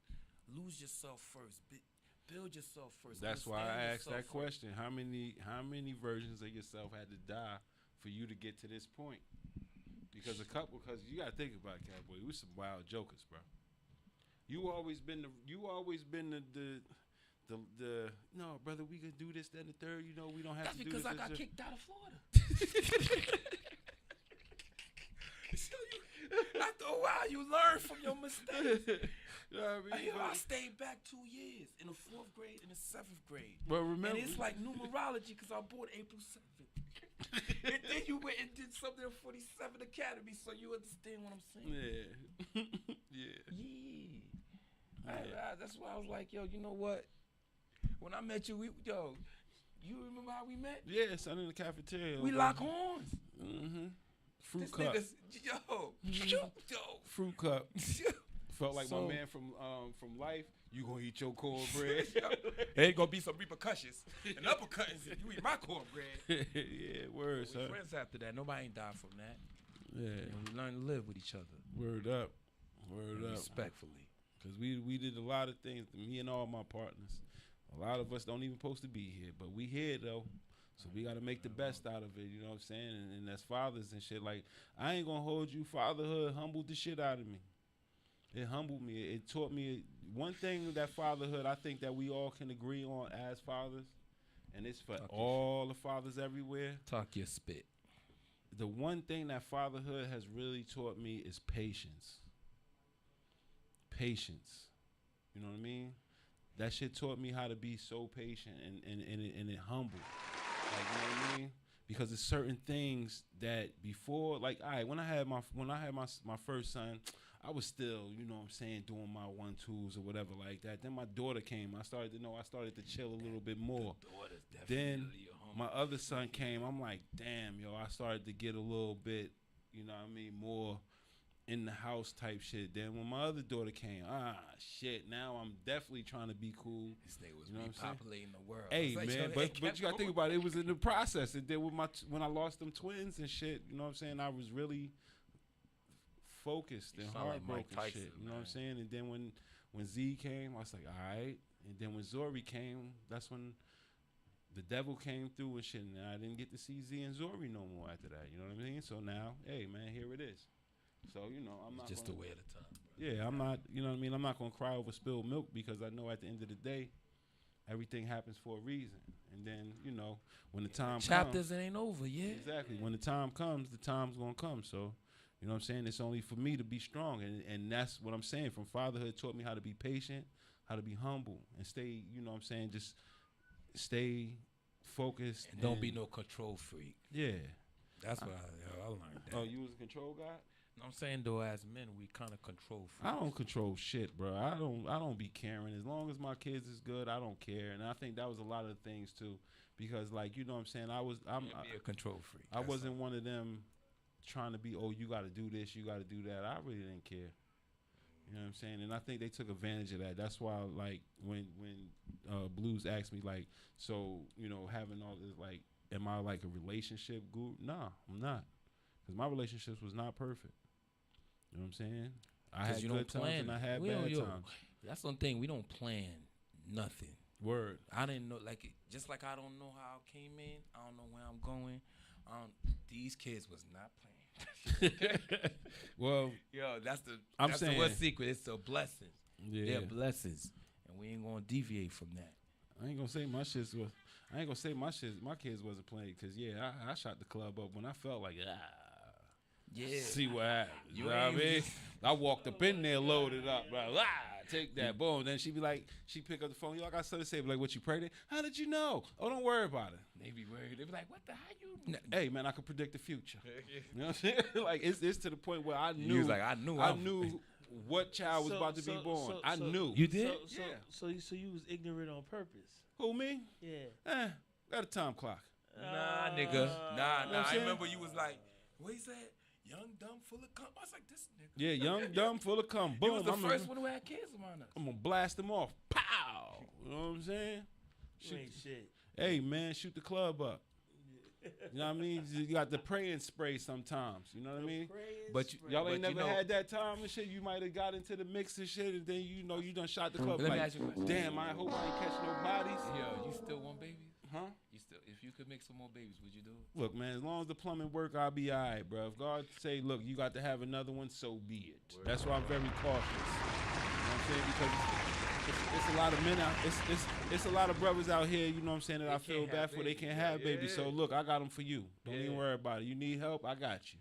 Lose yourself first. Build yourself first. That's why I asked that first. question. How many versions of yourself had to die for you to get to this point? Because you gotta think about it, Cowboy. We some wild jokers, bro. You always been the no, brother, we could do this, then the third, you know, we don't have That's to do this. because I got kicked out of Florida. So after a while, you learn from your mistakes. You know what I mean? I stayed back 2 years in the 4th grade and the 7th grade. Well, remember, and it's like numerology because I was born April 7th. And then you went and did something at 47 Academy, so you understand what I'm saying? Yeah. Yeah. That's why I was like, yo, you know what? When I met you, you remember how we met? Yeah, son, in the cafeteria. We lock horns. Mm-hmm. Fruit This cup. Yo. Fruit cup. Felt like my man from Life. You gonna eat your cornbread? There ain't gonna be some repercussions and uppercuts if you eat my cornbread. Yeah, word, We son. friends after that. Nobody ain't died from that. Yeah, And we learn to live with each other. word up, word up. Respectfully. Cause we did a lot of things. Me and all my partners. A lot of us don't even supposed to be here, but we here though. So we got to make the best out of it, you know what I'm saying? And that's fathers and shit. Like, I ain't going to hold you. Fatherhood humbled the shit out of me. It humbled me. It taught me one thing that fatherhood, I think that we all can agree on as fathers, and it's for all the fathers everywhere. Talk your spit. The one thing that fatherhood has really taught me is patience. Patience. You know what I mean? That shit taught me how to be so patient and it humbled. Like, you know what I mean? Because there's certain things that before, like, all right, when I had my first son, I was still, you know what I'm saying, doing my 1-2s or whatever like that. Then my daughter came. I started to chill a little bit more. Then my other son came. I'm like, damn, yo, I started to get a little bit, you know what I mean, more in the house type shit. Then when my other daughter came, shit, now I'm definitely trying to be cool. This nigga was you know repopulating the world. Hey, Like, man, but you gotta think about it. It was in the process. And then when I lost them twins and shit, you know what I'm saying, I was really focused and heartbroken like shit. You know what I'm saying? And then when Z came, I was like, all right. And then when Zori came, that's when the devil came through and shit, and I didn't get to see Z and Zori no more after that. You know what I mean? So now, hey man, here it is. So I'm not just the way of the time. Bro. Yeah, I'm not. You know what I mean? I'm not gonna cry over spilled milk because I know at the end of the day, everything happens for a reason. And then when the time chapters ain't over yet. Exactly. When the time comes, the time's gonna come. So. You know what I'm saying? It's only for me to be strong. And that's what I'm saying. From fatherhood taught me how to be patient, how to be humble, and stay, just stay focused. And don't be no control freak. Yeah. That's what I learned that. Oh, you was a control guy? No, I'm saying, though, as men, we kind of control freaks. I don't control shit, bro. I don't be caring. As long as my kids is good, I don't care. And I think that was a lot of the things, too. Because, like, you know what I'm saying? I'm be a control freak. I wasn't one of them trying to be, you got to do this, you got to do that. I really didn't care. You know what I'm saying? And I think they took advantage of that. That's why, like, when Blues asked me, like, so, having all this, like, am I, like, a relationship guru? Nah, I'm not. Because my relationships was not perfect. You know what I'm saying? I had good times and I had bad times. That's one thing. We don't plan nothing. Word. I didn't know, like, just like I don't know how I came in. I don't know where I'm going. These kids was not playing. Well, that's the one secret. It's the blessings. Yeah, they're blessings, and we ain't gonna deviate from that. I ain't gonna say my kids wasn't playing because I shot the club up when I felt like see what happens. You know what I mean? I walked up in there loaded up, like take that, boom. Then she be like, she pick up the phone. I got something to say, like, what you prayed it? How did you know? Oh, don't worry about it. They be worried. They be like, what the hell you? Hey man, I can predict the future. You know what I'm saying? Like it's to the point where I knew. You was like, I knew what child was about to be born. I knew. You did? So you was ignorant on purpose. Who, me? Yeah. Got a time clock. Nah, nigga. Nah. I remember you was like, what he said? Young, dumb, full of cum. I was like, this nigga. Yeah, young, dumb, full of cum. Boom. You was the first one who had kids around us. I'm going to blast them off. Pow! You know what I'm saying? You ain't shit. Hey, man, shoot the club up. You know what I mean? You got the praying spray sometimes. You know what I mean? But y'all ain't never had that time and shit. You might have got into the mix and shit, and then you done shot the club. Let me like, ask you a question. Damn, I hope I ain't catch no bodies. Yo, you still want babies? Huh? If you could make some more babies, would you do it? Look, man, as long as the plumbing work, I'll be all right, bro. If God say, look, you got to have another one, so be it. Word. That's why I'm very cautious. You know what I'm saying? Because it's a lot of men out. It's a lot of brothers out here. You know what I'm saying? That I feel bad for. They can't have babies. So look, I got them for you. Don't even worry about it. You need help? I got you.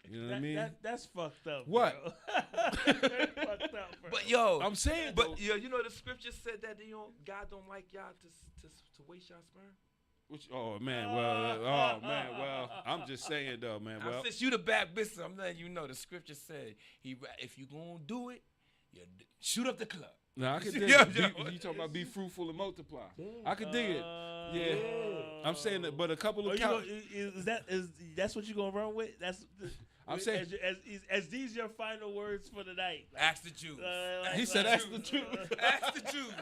You know what I mean? That's fucked up. What? That's fucked up, bro. But yo, I'm saying, but yo, you know the scripture said that God don't like y'all to waste y'all sperm. Oh man, well, I'm just saying though, man. Well, since you the bad business, I'm letting you know the scripture said if you gonna do it, you shoot up the club. No, I can dig it. You talking about be fruitful and multiply? I can dig it. Yeah, I'm saying that, but a couple of that's what you gonna run with? I'm saying as these your final words for the night. Like, ask the Jews. He said, "Ask the Jews." Ask the Jews.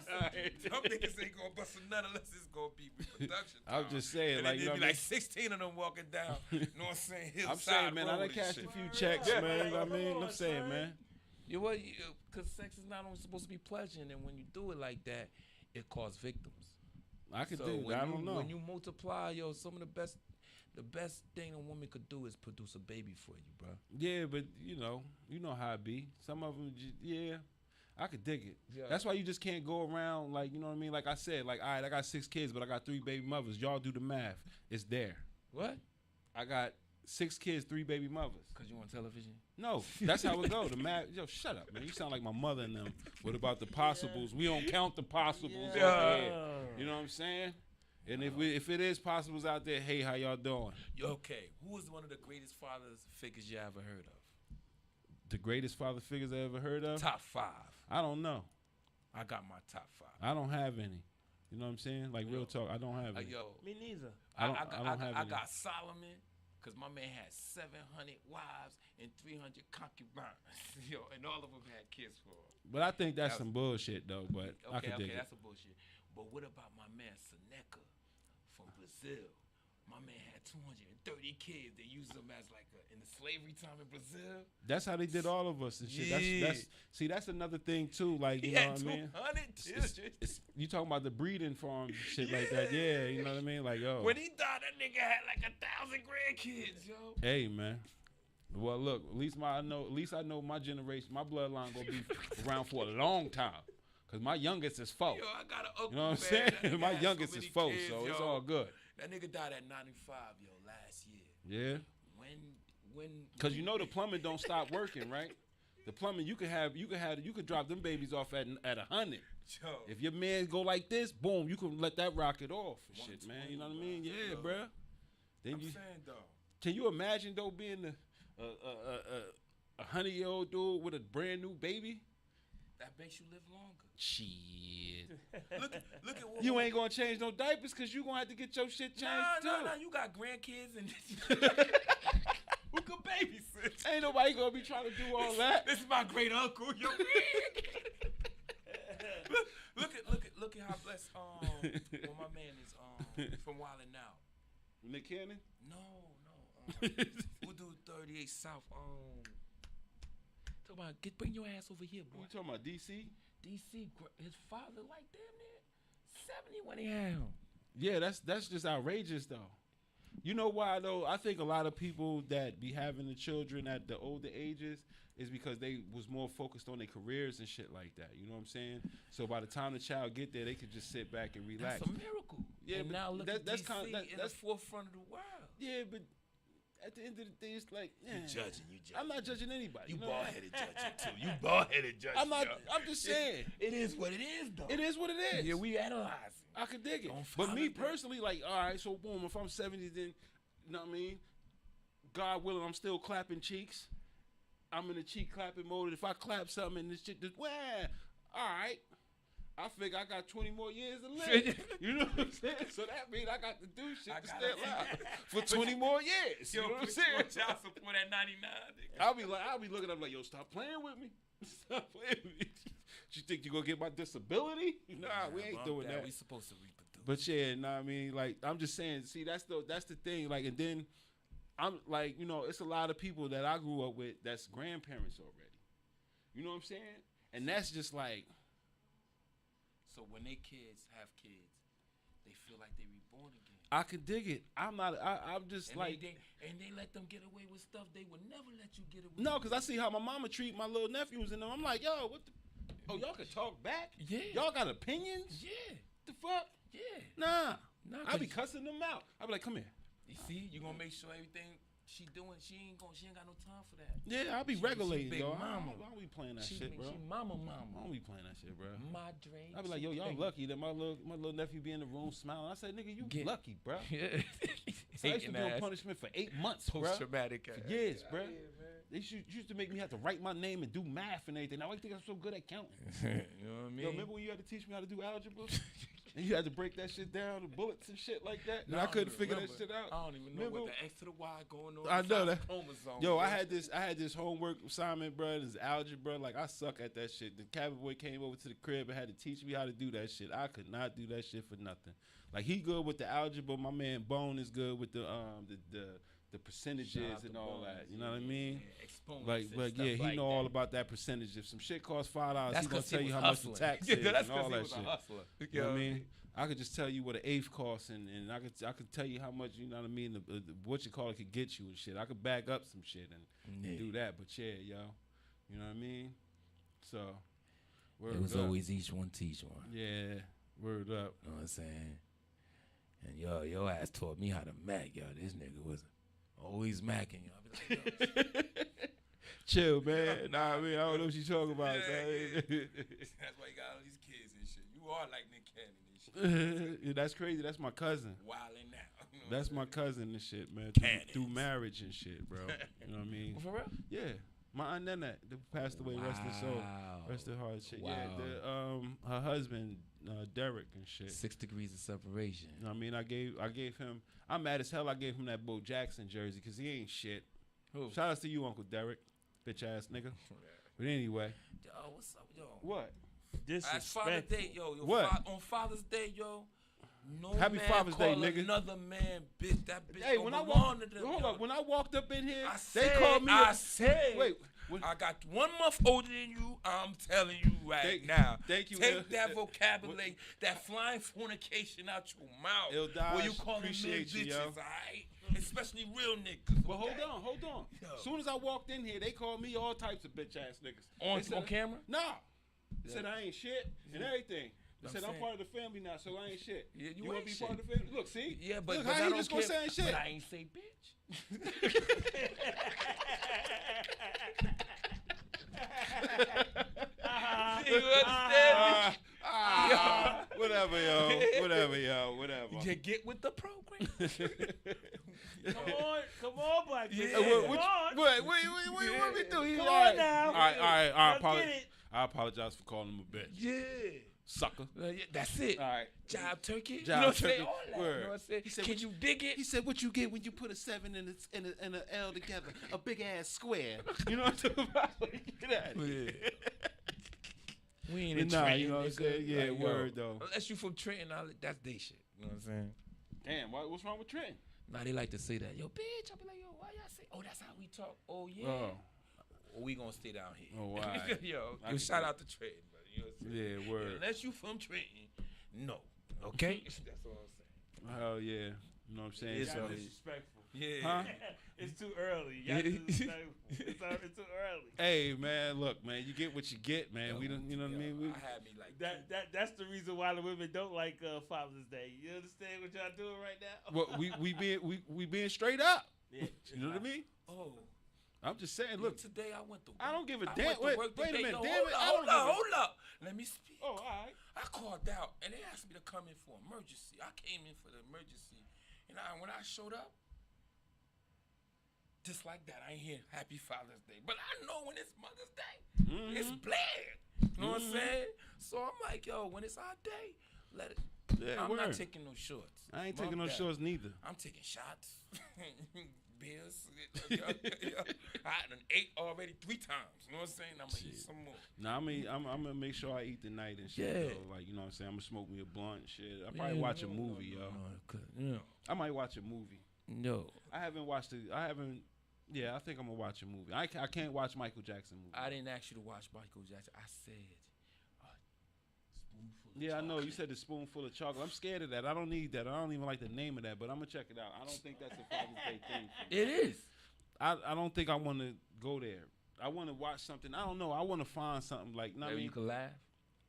Some niggas ain't gonna bust a nut unless it's gonna be production time. I'm just saying, and like, you know, be like 16 of them walking down. You know what I'm saying? I'm saying, man, I done cashed a few checks, man. You know what I mean? I'm saying, man. Because sex is not only supposed to be pleasure, and when you do it like that, it causes victims. I could do that. I don't know. When you multiply, some of the best thing a woman could do is produce a baby for you, bro. Yeah, but you know how it be. Some of them, I could dig it. Yeah. That's why you just can't go around like, you know what I mean? Like I said, like, all right, I got 6 kids, but I got 3 baby mothers. Y'all do the math. It's there. What? I got 6 kids, 3 baby mothers. Because you on television? No, that's how it go. The math. Yo, shut up, man. You sound like my mother and them. What about the possibles? We don't count the possibles over here. You know what I'm saying? And if it is possibles out there, hey, how y'all doing? Okay, who is one of the greatest father figures you ever heard of? The greatest father figures I ever heard of? Top 5. I don't know. I got my top 5. I don't have any. You know what I'm saying? Like, real talk, I don't have any. Me neither. I don't have any. I got Solomon, because my man had 700 wives and 300 concubines. And all of them had kids for him. But I think that's some bullshit, though. But I could dig it. That's some bullshit. But what about my man Seneca from Brazil? My man had 230 kids. They used them as like in the slavery time in Brazil. That's how they did all of us and shit. Yeah. That's another thing too. Like, you He know had what I mean? 200 children. You talking about the breeding farms and shit like that? Yeah, you know what I mean? Like, yo. When he died, that nigga had like 1,000 grandkids, yo. Hey, man. Well, look, at least I know my generation, my bloodline gonna be around for a long time. Cause my youngest is 4. Yo, I got an uncle. You know what I'm man. saying? My Had youngest so is many 4, kids, so yo. it's all good. That nigga died at 95, yo, last year. Yeah. Cause you know the plumbing don't stop working, right? The plumbing you could drop them babies off at 100. Yo. If your man go like this, boom, you can let that rocket off and shit, man. You know what I mean? Yeah, bruh. Then I'm you saying though. can you imagine though being a 100-year-old dude with a brand new baby? That makes you live longer. Shit. Look at what You ain't gonna change no diapers because you gonna have to get your shit changed too. No, you got grandkids and who can babysit? Ain't nobody gonna be trying to do all that. This is my great uncle. Yo. look at how blessed well, my man is from Wildin' Out. Nick Cannon? No. We'll do 38 South. Talk about bring your ass over here, boy. You talking about DC? DC, his father like damn near 70 when he had him. Yeah, that's just outrageous though. You know why though? I think a lot of people that be having the children at the older ages is because they was more focused on their careers and shit like that. You know what I'm saying? So by the time the child get there, they could just sit back and relax. That's a miracle. Yeah, and but now look at that's DC kind of in the forefront of the world. Yeah, but at the end of the day, it's like You judging. I'm not judging anybody. You know? bald-headed judging too. You bald-headed judging. I'm not. yo. I'm just saying. It is what it is, though. It is what it is. Yeah, we analyze it. I could dig it. Don't But follow me that. personally, like, all right, so boom, if I'm 70, then, you know what I mean? God willing, I'm still clapping cheeks. I'm in the cheek clapping mode. If I clap something and this shit just, well, all right. I figure I got 20 more years to live. You know what I'm saying? So that means I got to do shit to stay alive for 20 more years. You know what I'm saying? Child support at 99. I'll be looking up like, yo, stop playing with me. Stop playing with me. You think you gonna get my disability? Nah, we ain't doing that. We supposed to reproduce. But yeah, nah, I mean, like, I'm just saying, see, that's the thing. Like, and then I'm like, you know, it's a lot of people that I grew up with that's grandparents already. You know what I'm saying? And that's just like. So when they kids have kids, they feel like they reborn again. I can dig it. I'm just And like. they let them get away with stuff they would never let you get away No, with. because I see how my mama treat my little nephews and them. I'm like, yo, what the. Oh, y'all can talk back? Yeah. Y'all got opinions? Yeah. The fuck? Yeah. Nah. I be 'cause cussing them out. I be like, come here. you see, you gonna make sure everything she doing, she ain't got no time for that. Yeah, I'll be She regulating, big yo. mama. I don't be playing that She shit, bro. mama. I don't be playing that shit, bro. Madre. I be like, yo, y'all lucky that my little nephew be in the room smiling. I said, nigga, you lucky, bro. Yeah. So I used to do a punishment for 8 months, bro. Post-traumatic. For years, bro. They used to make me have to write my name and do math and everything. Now I think I'm so good at counting. You know what I mean? Yo, remember when you had to teach me how to do algebra? And you had to break that shit down, the bullets and shit like that? And I couldn't figure that shit out. I don't even know Remember? what the X to the Y going on. I know that. Chromosome, Yo, bro. I had this homework assignment, bro. This algebra. Like, I suck at that shit. The cabin boy came over to the crib and had to teach me how to do that shit. I could not do that shit for nothing. Like, he good with the algebra. My man Bone is good with the percentages and all that. You know what I mean? Like, but yeah, he know all about that percentage. If some shit costs $5, he gonna tell you how much the tax is and all that shit. You know what I mean? I could just tell you what an eighth costs, and I could tell you how much, you know what I mean, the what you call it could get you and shit. I could back up some shit and do that. But yeah, yo, you know what I mean? So It was always each one teach one. Yeah, word up. You know what I'm saying? And your ass taught me how to Mac, yo. This nigga was always macking, yo. I be like, yo. Chill, man. Nah, I mean, I don't know what you talking about. That's why you got all these kids and shit. You are like Nick Cannon and shit. Yeah, that's crazy. That's my cousin. Wildin' now. You know That's my cousin and shit, man. Through marriage and shit, bro. You know what I mean? For real? Yeah. My aunt Nana, that passed away, rest her soul. Rest her heart, shit. Wow. Yeah, her husband, Derek and shit. 6 degrees of separation. You know what I mean? I gave him, I'm mad as hell I gave him that Bo Jackson jersey because he ain't shit. Who? Shout out to you, Uncle Derek. Bitch ass nigga. But anyway. Yo, what's up, yo? What? As Father's Day, yo. What? On Father's Day, yo, No Happy man Father's Day, call nigga. Another man, bitch. That bitch. Hey, don't when I belong walked, to them, hold yo. up, when I walked up in here, I they said, called me. I said, wait, when, I got 1 month older than you. I'm telling you right now. Thank you. Take that vocabulary, that flying fornication out your mouth. Ill Dodge, Where you calling men appreciate you, bitches, yo. alright? Especially real niggas. But okay? hold on. Yo. As soon as I walked in here, they called me all types of bitch ass niggas. On They said, camera? Nah. They said I ain't shit and everything. They said I'm saying. part of the family now, so I ain't shit. Yeah, you want ain't to be shit. part of the family? Look, see? Yeah, but, Look, but how I you don't just care. gonna say I ain't shit? But I ain't say bitch. You understand? Whatever, yo. You get with the program. Come on, black bitch. What we do? Come on now. All right. Let's get it. I apologize for calling him a bitch. Yeah. Sucker. Yeah, that's it. All right. Job turkey. Job you know what I'm turkey. saying? All that. Word. You know what I'm saying? He said, Can you dig it? He said, what you get when you put a 7 and an L together? A big ass square. You know what I'm talking about? Get out of here. We ain't in Nah, Trenton, you know what I'm nigga. saying? Yeah, Like, word, though. Unless you from Trenton, that's they shit. You know what I'm saying? Damn, what's wrong with Trent? Now they like to say that. Yo, bitch. I'll be like, yo, why y'all say? Oh, that's how we talk. Oh, yeah. Oh. We gonna stay down here. Oh, why? Yo, I yo, can shout see. out to Trenton, brother. You know what I'm saying? Yeah, word. Unless you from Trenton, no. Okay? That's all I'm saying. Hell yeah. You know what I'm saying? It's Y'all so- disrespectful. Yeah. Huh? It's too early. Y'all disrespectful. It's too early. Hey, man, look, man, you get what you get, man. We don't, you know what I mean? We, I had me like That's the reason why the women don't like Father's Day. You understand what y'all doing right now? well, we being straight up. Yeah. You know what I mean? Oh. I'm just saying, look, Today I went to work. I don't give a I damn. went to work Wait a today. minute, No, damn it. I hold don't give a- hold up. Let me speak. Oh, all right. I called out and they asked me to come in for emergency. I came in for the emergency, and when I showed up, just like that, I ain't hear Happy Father's Day, but I know when it's Mother's Day, it's bland. You know what I'm saying? So I'm like, yo, when it's our day, let it. Yeah, I'm not word. taking no shorts. I ain't Fuck taking no that. shorts neither. I'm taking shots, beers. I done ate already 3 times. You know what I'm saying? I'm gonna eat some more. Nah, I'm gonna make sure I eat tonight and shit. Yeah. Though. Like, you know what I'm saying? I'm gonna smoke me a blunt and shit. I probably watch a movie, yo. No. I might watch a movie. No. I haven't. Yeah, I think I'm gonna watch a movie. I can't watch Michael Jackson movies. I didn't ask you to watch Michael Jackson. I said spoonful of Yeah, I know. You chocolate. said the spoonful of chocolate. I'm scared of that. I don't need that. I don't even like the name of that, but I'm gonna check it out. I don't think that's a Father's Day thing. For me. It is. I don't think I want to go there. I want to watch something. I don't know. I want to find something like. Know what I Maybe mean, you can laugh.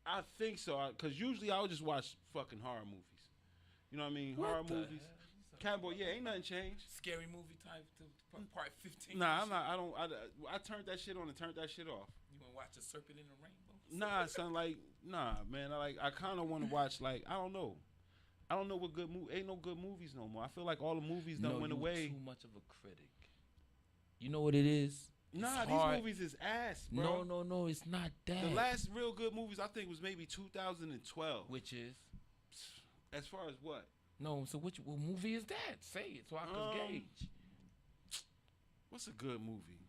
I think so. Cause usually I'll just watch fucking horror movies. You know what I mean? What horror the movies. Cowboy, yeah, ain't nothing changed. Scary movie type to part 15. Nah, I'm not. I don't. I turned that shit on and turned that shit off. You want to watch A Serpent in the Rainbow? Nah, son, like, nah, man. I kind of want to watch, like, I don't know what good movie. Ain't no good movies no more. I feel like all the movies done went away. Too much of a critic. You know what it is? Nah, It's these hard. movies is ass, bro. No, it's not that. The last real good movies I think was maybe 2012. Which is? As far as what? No, so what movie is that? Say it so I can gauge. What's a good movie?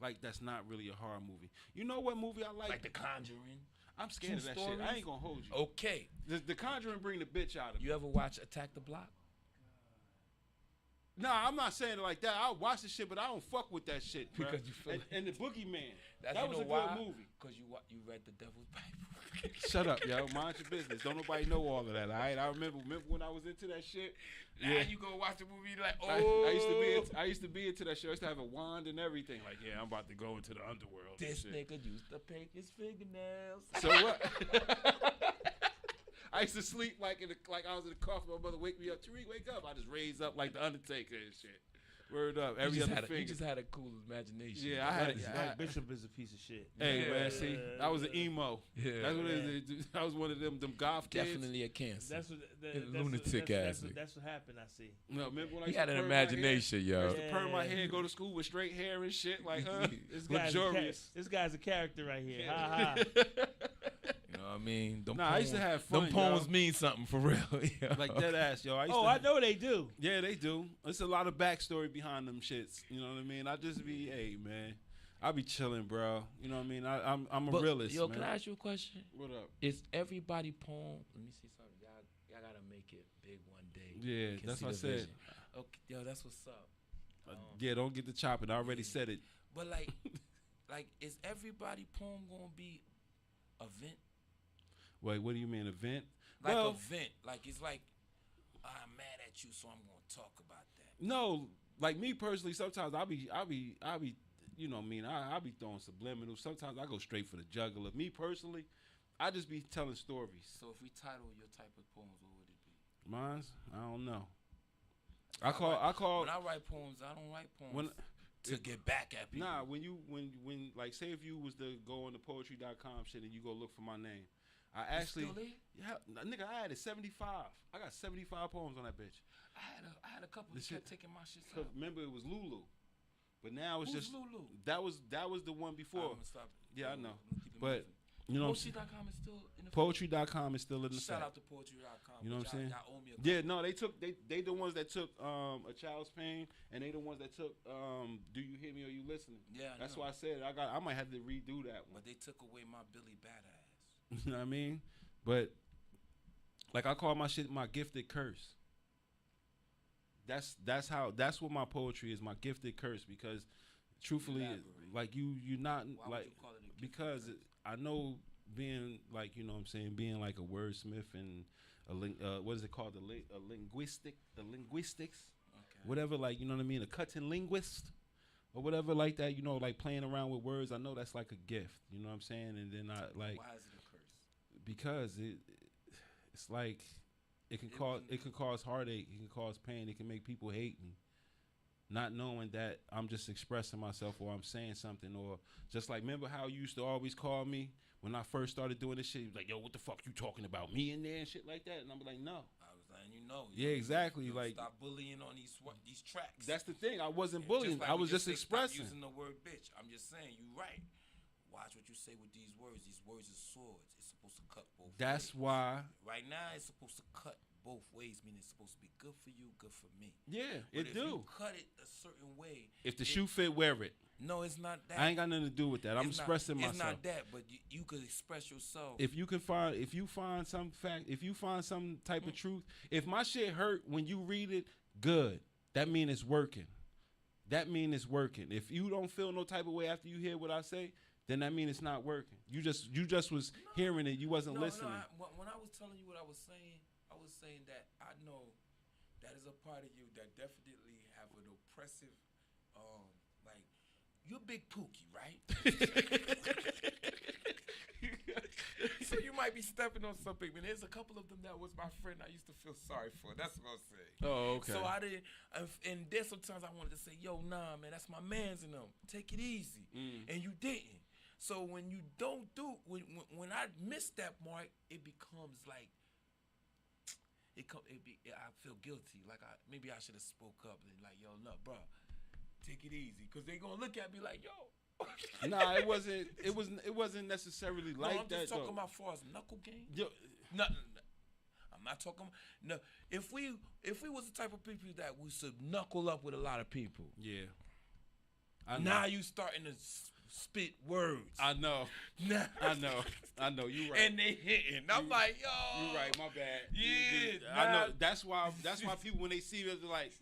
Like that's not really a horror movie. You know what movie I like? Like The Conjuring. I'm scared of that shit. I ain't gonna hold you. Okay. The Conjuring bring the bitch out of me. You ever watch Attack the Block? Nah, I'm not saying it like that. I'll watch the shit, but I don't fuck with that shit, bro. Because you feel and the Boogeyman. That's That you was know a why? good movie. Because you read the Devil's Bible. Shut up, yo. Mind your business. Don't nobody know all of that, all right? I remember when I was into that shit. Now Yeah. you go watch the movie like, oh. I used to be into that shit. I used to have a wand and everything. Like, yeah, I'm about to go into the underworld. and This shit. nigga used to paint his fingernails. So what? I used to sleep like I was in the coffin. My mother wake me up. Tariq, wake up. I just raise up like the Undertaker and shit. Word up. Every other finger. You just had a cool imagination. Yeah, I had. Black Bishop is a piece of shit. Hey Yeah. man, see, I was an emo. Yeah. That's what it is. I was one of them goth kids. Definitely a cancer. That's what lunatic ass nigga. That's what happened. I see. No, remember when I He used had to an perm my hair? imagination, I yo. used to perm my hair, go to school with straight hair and shit. Like, This guy's luxurious. this guy's a character right here. Ha ha. You know what I mean? Them Nah, I used to have Them fun, poems yo. mean something for real. yo. Like dead ass, yo. Oh, I know they do. Yeah, they do. There's a lot of backstory behind them shits. You know what I mean? I just be, hey man, I be chilling, bro. You know what I mean? I'm a But, realist, yo, man. can I ask you a question? What up? Is everybody poem? Let me see something. Y'all gotta make it big one day. Yeah, You can that's see what I the said. vision. Okay, yo, that's what's up. Yeah, don't get the chopping. I already said it. But like, is everybody poem gonna be event? Wait, what do you mean event? Like well, event, like it's like I'm mad at you, so I'm gonna talk about that. no, like me personally, sometimes I'll be, you know what I mean? I'll be throwing subliminals. Sometimes I go straight for the jugular. Me personally, I just be telling stories. So if we title your type of poems, what would it be? Mine's, I don't know. When I I write poems, I don't write poems to get back at people. Nah, when like say if you was to go on the poetry.com shit and you go look for my name, I actually still there? yeah, nigga, I had it 75. I got 75 poems on that bitch. I had a couple that kept taking my shit. Cause remember it was Lulu, but now it's Who's just Lulu? That was the one before. Stop. Yeah, I know, Keep it but moving. you know, Poetry.com is still in the poetry.com is still in the Shout fact. out to poetry.com. You know what I'm saying? Y'all owe me a Yeah, no, they the ones that took A Child's Pain, and they the ones that took Do You Hear Me or You Listening? Yeah, that's why I said I might have to redo that one. But they took away my Billy Badass. You know what I mean? But like I call my shit my gifted curse. That's what my poetry is, my gifted curse, because truthfully, like you're not Why like would you call it a gifted because curse? I know being like, you know what I'm saying, being like a wordsmith and what is it called, a linguistics, Okay. whatever, like, you know what I mean, a cutting linguist or whatever like that, you know, like playing around with words. I know that's like a gift, you know what I'm saying? And then I like, why is it a curse? because it's like it can cause heartache, it can cause pain, it can make people hate me, not knowing that I'm just expressing myself or I'm saying something. Or just like, remember how you used to always call me when I first started doing this shit? You was like, yo, what the fuck you talking about, me in there and shit like that? And I'm like, no. I was letting you know. Yeah, exactly. Like, stop bullying on these tracks. That's the thing. I wasn't bullying. Like I was just say, expressing. Stop using the word bitch. I'm just saying, you right. Watch what you say with these words. These words are swords. It's supposed to cut both ways. That's why. Right now, it's supposed to cut both ways, meaning it's supposed to be good for you, good for me. Yeah, but it if do. You cut it a certain way. If the shoe fit, wear it. No, it's not that. I ain't got nothing to do with that. I'm expressing myself. It's not that, but you could express yourself. If you find some fact, if you find some type of truth, if my shit hurt when you read it, good. That mean it's working. If you don't feel no type of way after you hear what I say, then that mean it's not working. You just was hearing it. You wasn't listening. When I was telling you what I was saying that I know that is a part of you that definitely have an oppressive, like, you're Big Pookie, right? So you might be stepping on something. I mean, there's a couple of them that was my friend I used to feel sorry for. That's what I'm saying. Oh, okay. So I didn't, and then sometimes I wanted to say, yo, nah, man, that's my mans in them. Take it easy. And you didn't. So when you don't when I miss that mark, it becomes like, I feel guilty. Like maybe I should have spoke up and like, yo, no, bro, take it easy, because they gonna look at me like, yo. Nah, it wasn't necessarily like I'm just that. talking though. about far as knuckle game. Yo, No, I'm not talking. No, if we was the type of people that we should knuckle up with a lot of people. Yeah. Now you starting to spit words. I know. Nah. I know. You right. And they hitting. I'm like, yo. You right. My bad. Yeah. I know. That's why people, when they see us, they're like,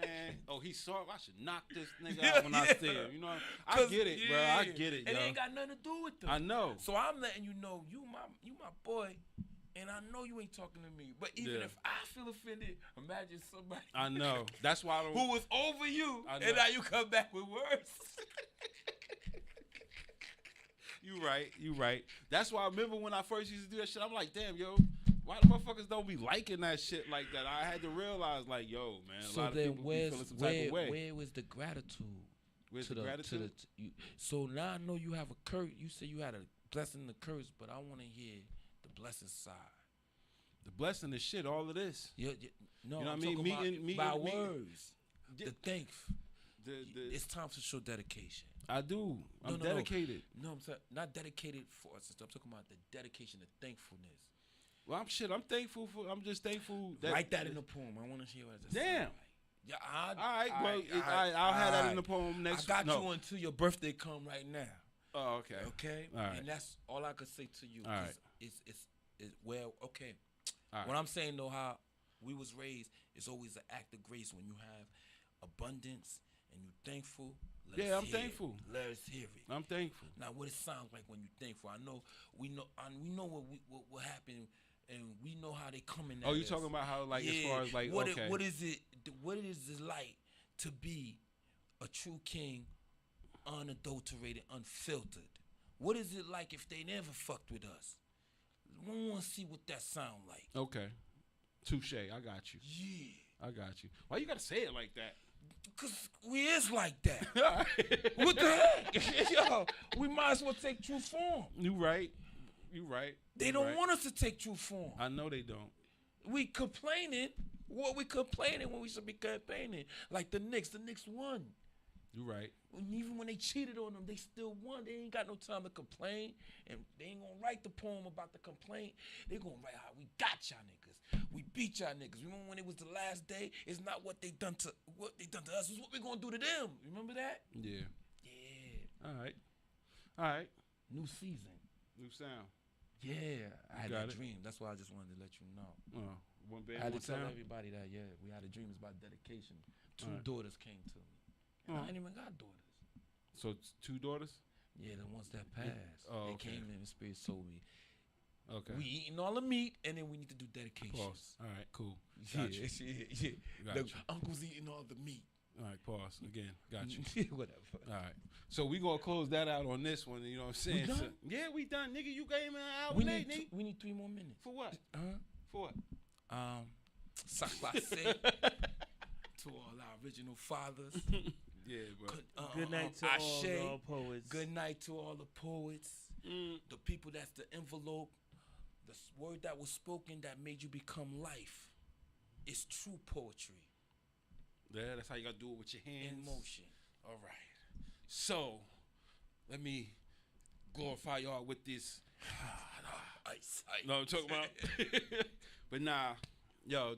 man, oh, he's soft. I should knock this nigga out when I see him. You know, I get it, bro. I get it, and yo. it ain't got nothing to do with them. I know. So I'm letting you know, you my boy, and I know you ain't talking to me. But even if I feel offended, imagine somebody. I know. That's why I don't. Who was over you, and now you come back with words. You right. That's why I remember when I first used to do that shit, I'm like, damn, yo, why the motherfuckers don't be liking that shit like that? I had to realize, like, yo, man, a lot of people be feeling some type of way. Where was the gratitude? Where's the gratitude? So now I know you have a curse. You say you had a blessing and a curse, but I want to hear the blessing side. The blessing is shit, all of this. No, you know what I I'm mean? Meeting by words. The thanks. It's time to show dedication. I do. I'm dedicated. No, I'm sorry, not dedicated for us. I'm talking about the dedication, the thankfulness. Well, I'm thankful for. I'm just thankful. Write that in the poem. I want to hear what it says. Damn. Yeah. All right. Well, I'll have that in the poem next. I got you until your birthday come right now. Oh, okay. Okay. All right. And that's all I could say to you. All right. It's well, okay. All right. What I'm saying though, how we was raised, it's always an act of grace when you have abundance and you thankful. Yeah, I'm thankful. Let us hear it. I'm thankful. Now, what it sounds like when you thankful, we know what happened, and we know how they coming. Oh, you talking about how like as far as like what okay. what is it like to be a true king, unadulterated, unfiltered? What is it like if they never fucked with us? We want to see what that sound like. Okay, touche. I got you. Yeah, I got you. Why you gotta say it like that? Cause we is like that. What the heck? Yo, we might as well take true form. You right. You right. They don't want us to take true form. I know they don't. We complaining. What we complaining when we should be campaigning? Like the Knicks won. You right. Even when they cheated on them, they still won. They ain't got no time to complain, and they ain't gonna write the poem about the complaint. They gonna write how we got y'all niggas. We beat y'all niggas. Remember when it was the last day? It's not what they done to us. It's what we gonna do to them. Remember that? Yeah. Yeah. All right. All right. New season. New sound. Yeah. I had got a it. dream. That's why I just wanted to let you know. One band, I had one to tell sound. everybody that, we had a dream. It's about dedication. Two All right. daughters came to me. And I ain't even got daughters. So it's 2 daughters? Yeah, the ones that passed. Oh, they okay. came in the spirit told me. Okay. We eating all the meat, and then we need to do dedications. Pause. All right, cool. Yeah, Got you. yeah. Got The you. uncle's eating all the meat. All right, pause. Again, got you. Whatever. All right. So we going to close that out on this one, you know what I'm saying? We done? So, yeah, we done. Nigga, you gave me an hour We late, need, nigga. we need 3 more minutes. For what? For what? Sacrifice to all our original fathers. Yeah, bro. Good night to all poets. Good night to all the poets. The people that's the envelope. The word that was spoken that made you become life. It's true poetry. Yeah, that's how you got to do it with your hands. In motion. All right. So, let me glorify y'all with this. Ice. No, I'm talking about. But nah, yo,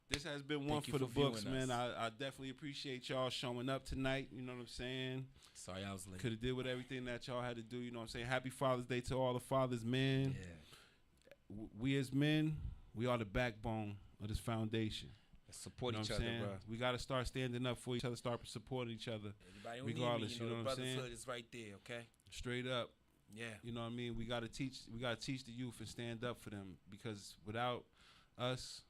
this has been one Thank you for the for viewing books, man. us. I definitely appreciate y'all showing up tonight. You know what I'm saying? Sorry, I was late. Could have did with everything that y'all had to do. You know what I'm saying? Happy Father's Day to all the fathers, man. Yeah. We as men, we are the backbone of this foundation. Let's support You know each what other, I'm saying? bro. We got to start standing up for each other, start supporting each other. Everybody who regardless, need me, you know the what I'm saying? brotherhood is right there, okay? Straight up. Yeah. You know what I mean? We got to teach the youth and stand up for them, because without us,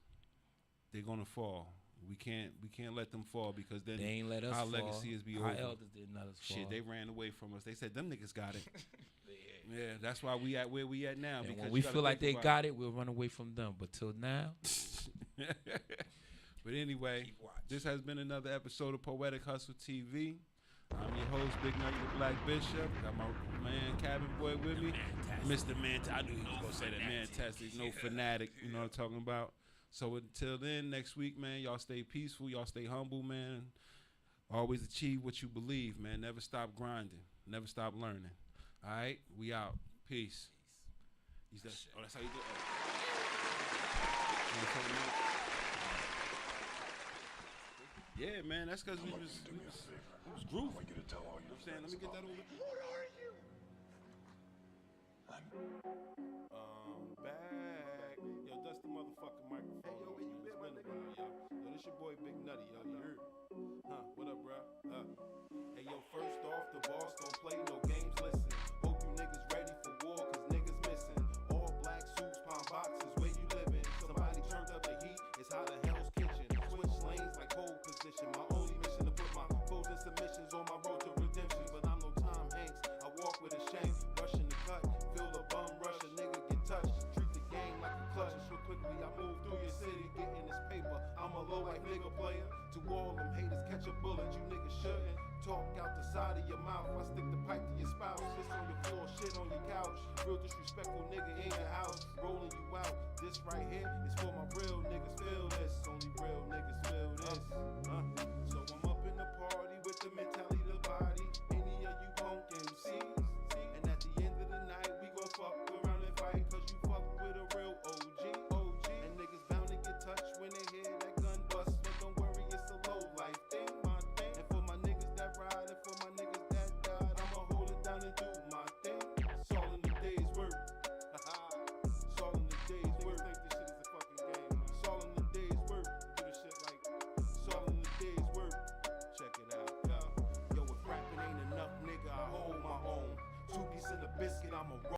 they're going to fall. We can't let them fall, because then They ain't let us our fall. legacy is be Our over. elders didn't let us fall. Shit, they ran away from us. They said them niggas got it. Yeah, that's why we at where we at now. And Because when you we gotta feel like think they about got it, we'll run away from them. But till now, But anyway, keep watch. this has been another episode of Poetic Hustle TV. I'm your host, Big Nutty the Black Bishop. Got my man Cabin Boy with me. Mr. Man, I knew he was going to say that. Mantastic, no fanatic. You know what I'm talking about? So until then, next week, man, y'all stay peaceful. Y'all stay humble, man. Always achieve what you believe, man. Never stop grinding. Never stop learning. All right? We out. Peace. That's how you do it. You wanna tell them that? Yeah, man, that's because we was grooving. You know what I'm saying? Let me get that over. What are you? Back. Yo, dust the motherfucking microphone. Hey, yo, where you been, my nigga? Yo, this your boy Big Nutty, yo. You heard? What up, bro? Hey, yo, first off, the boss don't play no games. Listen, hope you niggas ready for war, cause niggas missing. All black suits, palm boxes, where you living? Somebody turned up the heat, it's how the hell's kitchen. Switch lanes like pole position. My only mission to put my foes in submissions on my road to redemption. But I'm no Tom Hanks, I walk with a shame. Rushing the cut, feel a bum rush, a nigga get touched. Treat the game like a clutch. So quickly I move through your city, getting this paper. I'm a low life nigga player. To all them haters, catch a bullet, you niggas shouldn't. Talk out the side of your mouth, I stick the pipe to your spouse. Piss on your floor, shit on your couch. Real disrespectful nigga in your house, rolling you out. This right here is for my real niggas, feel this. Only real niggas feel this. So I'm up in the party with the mentality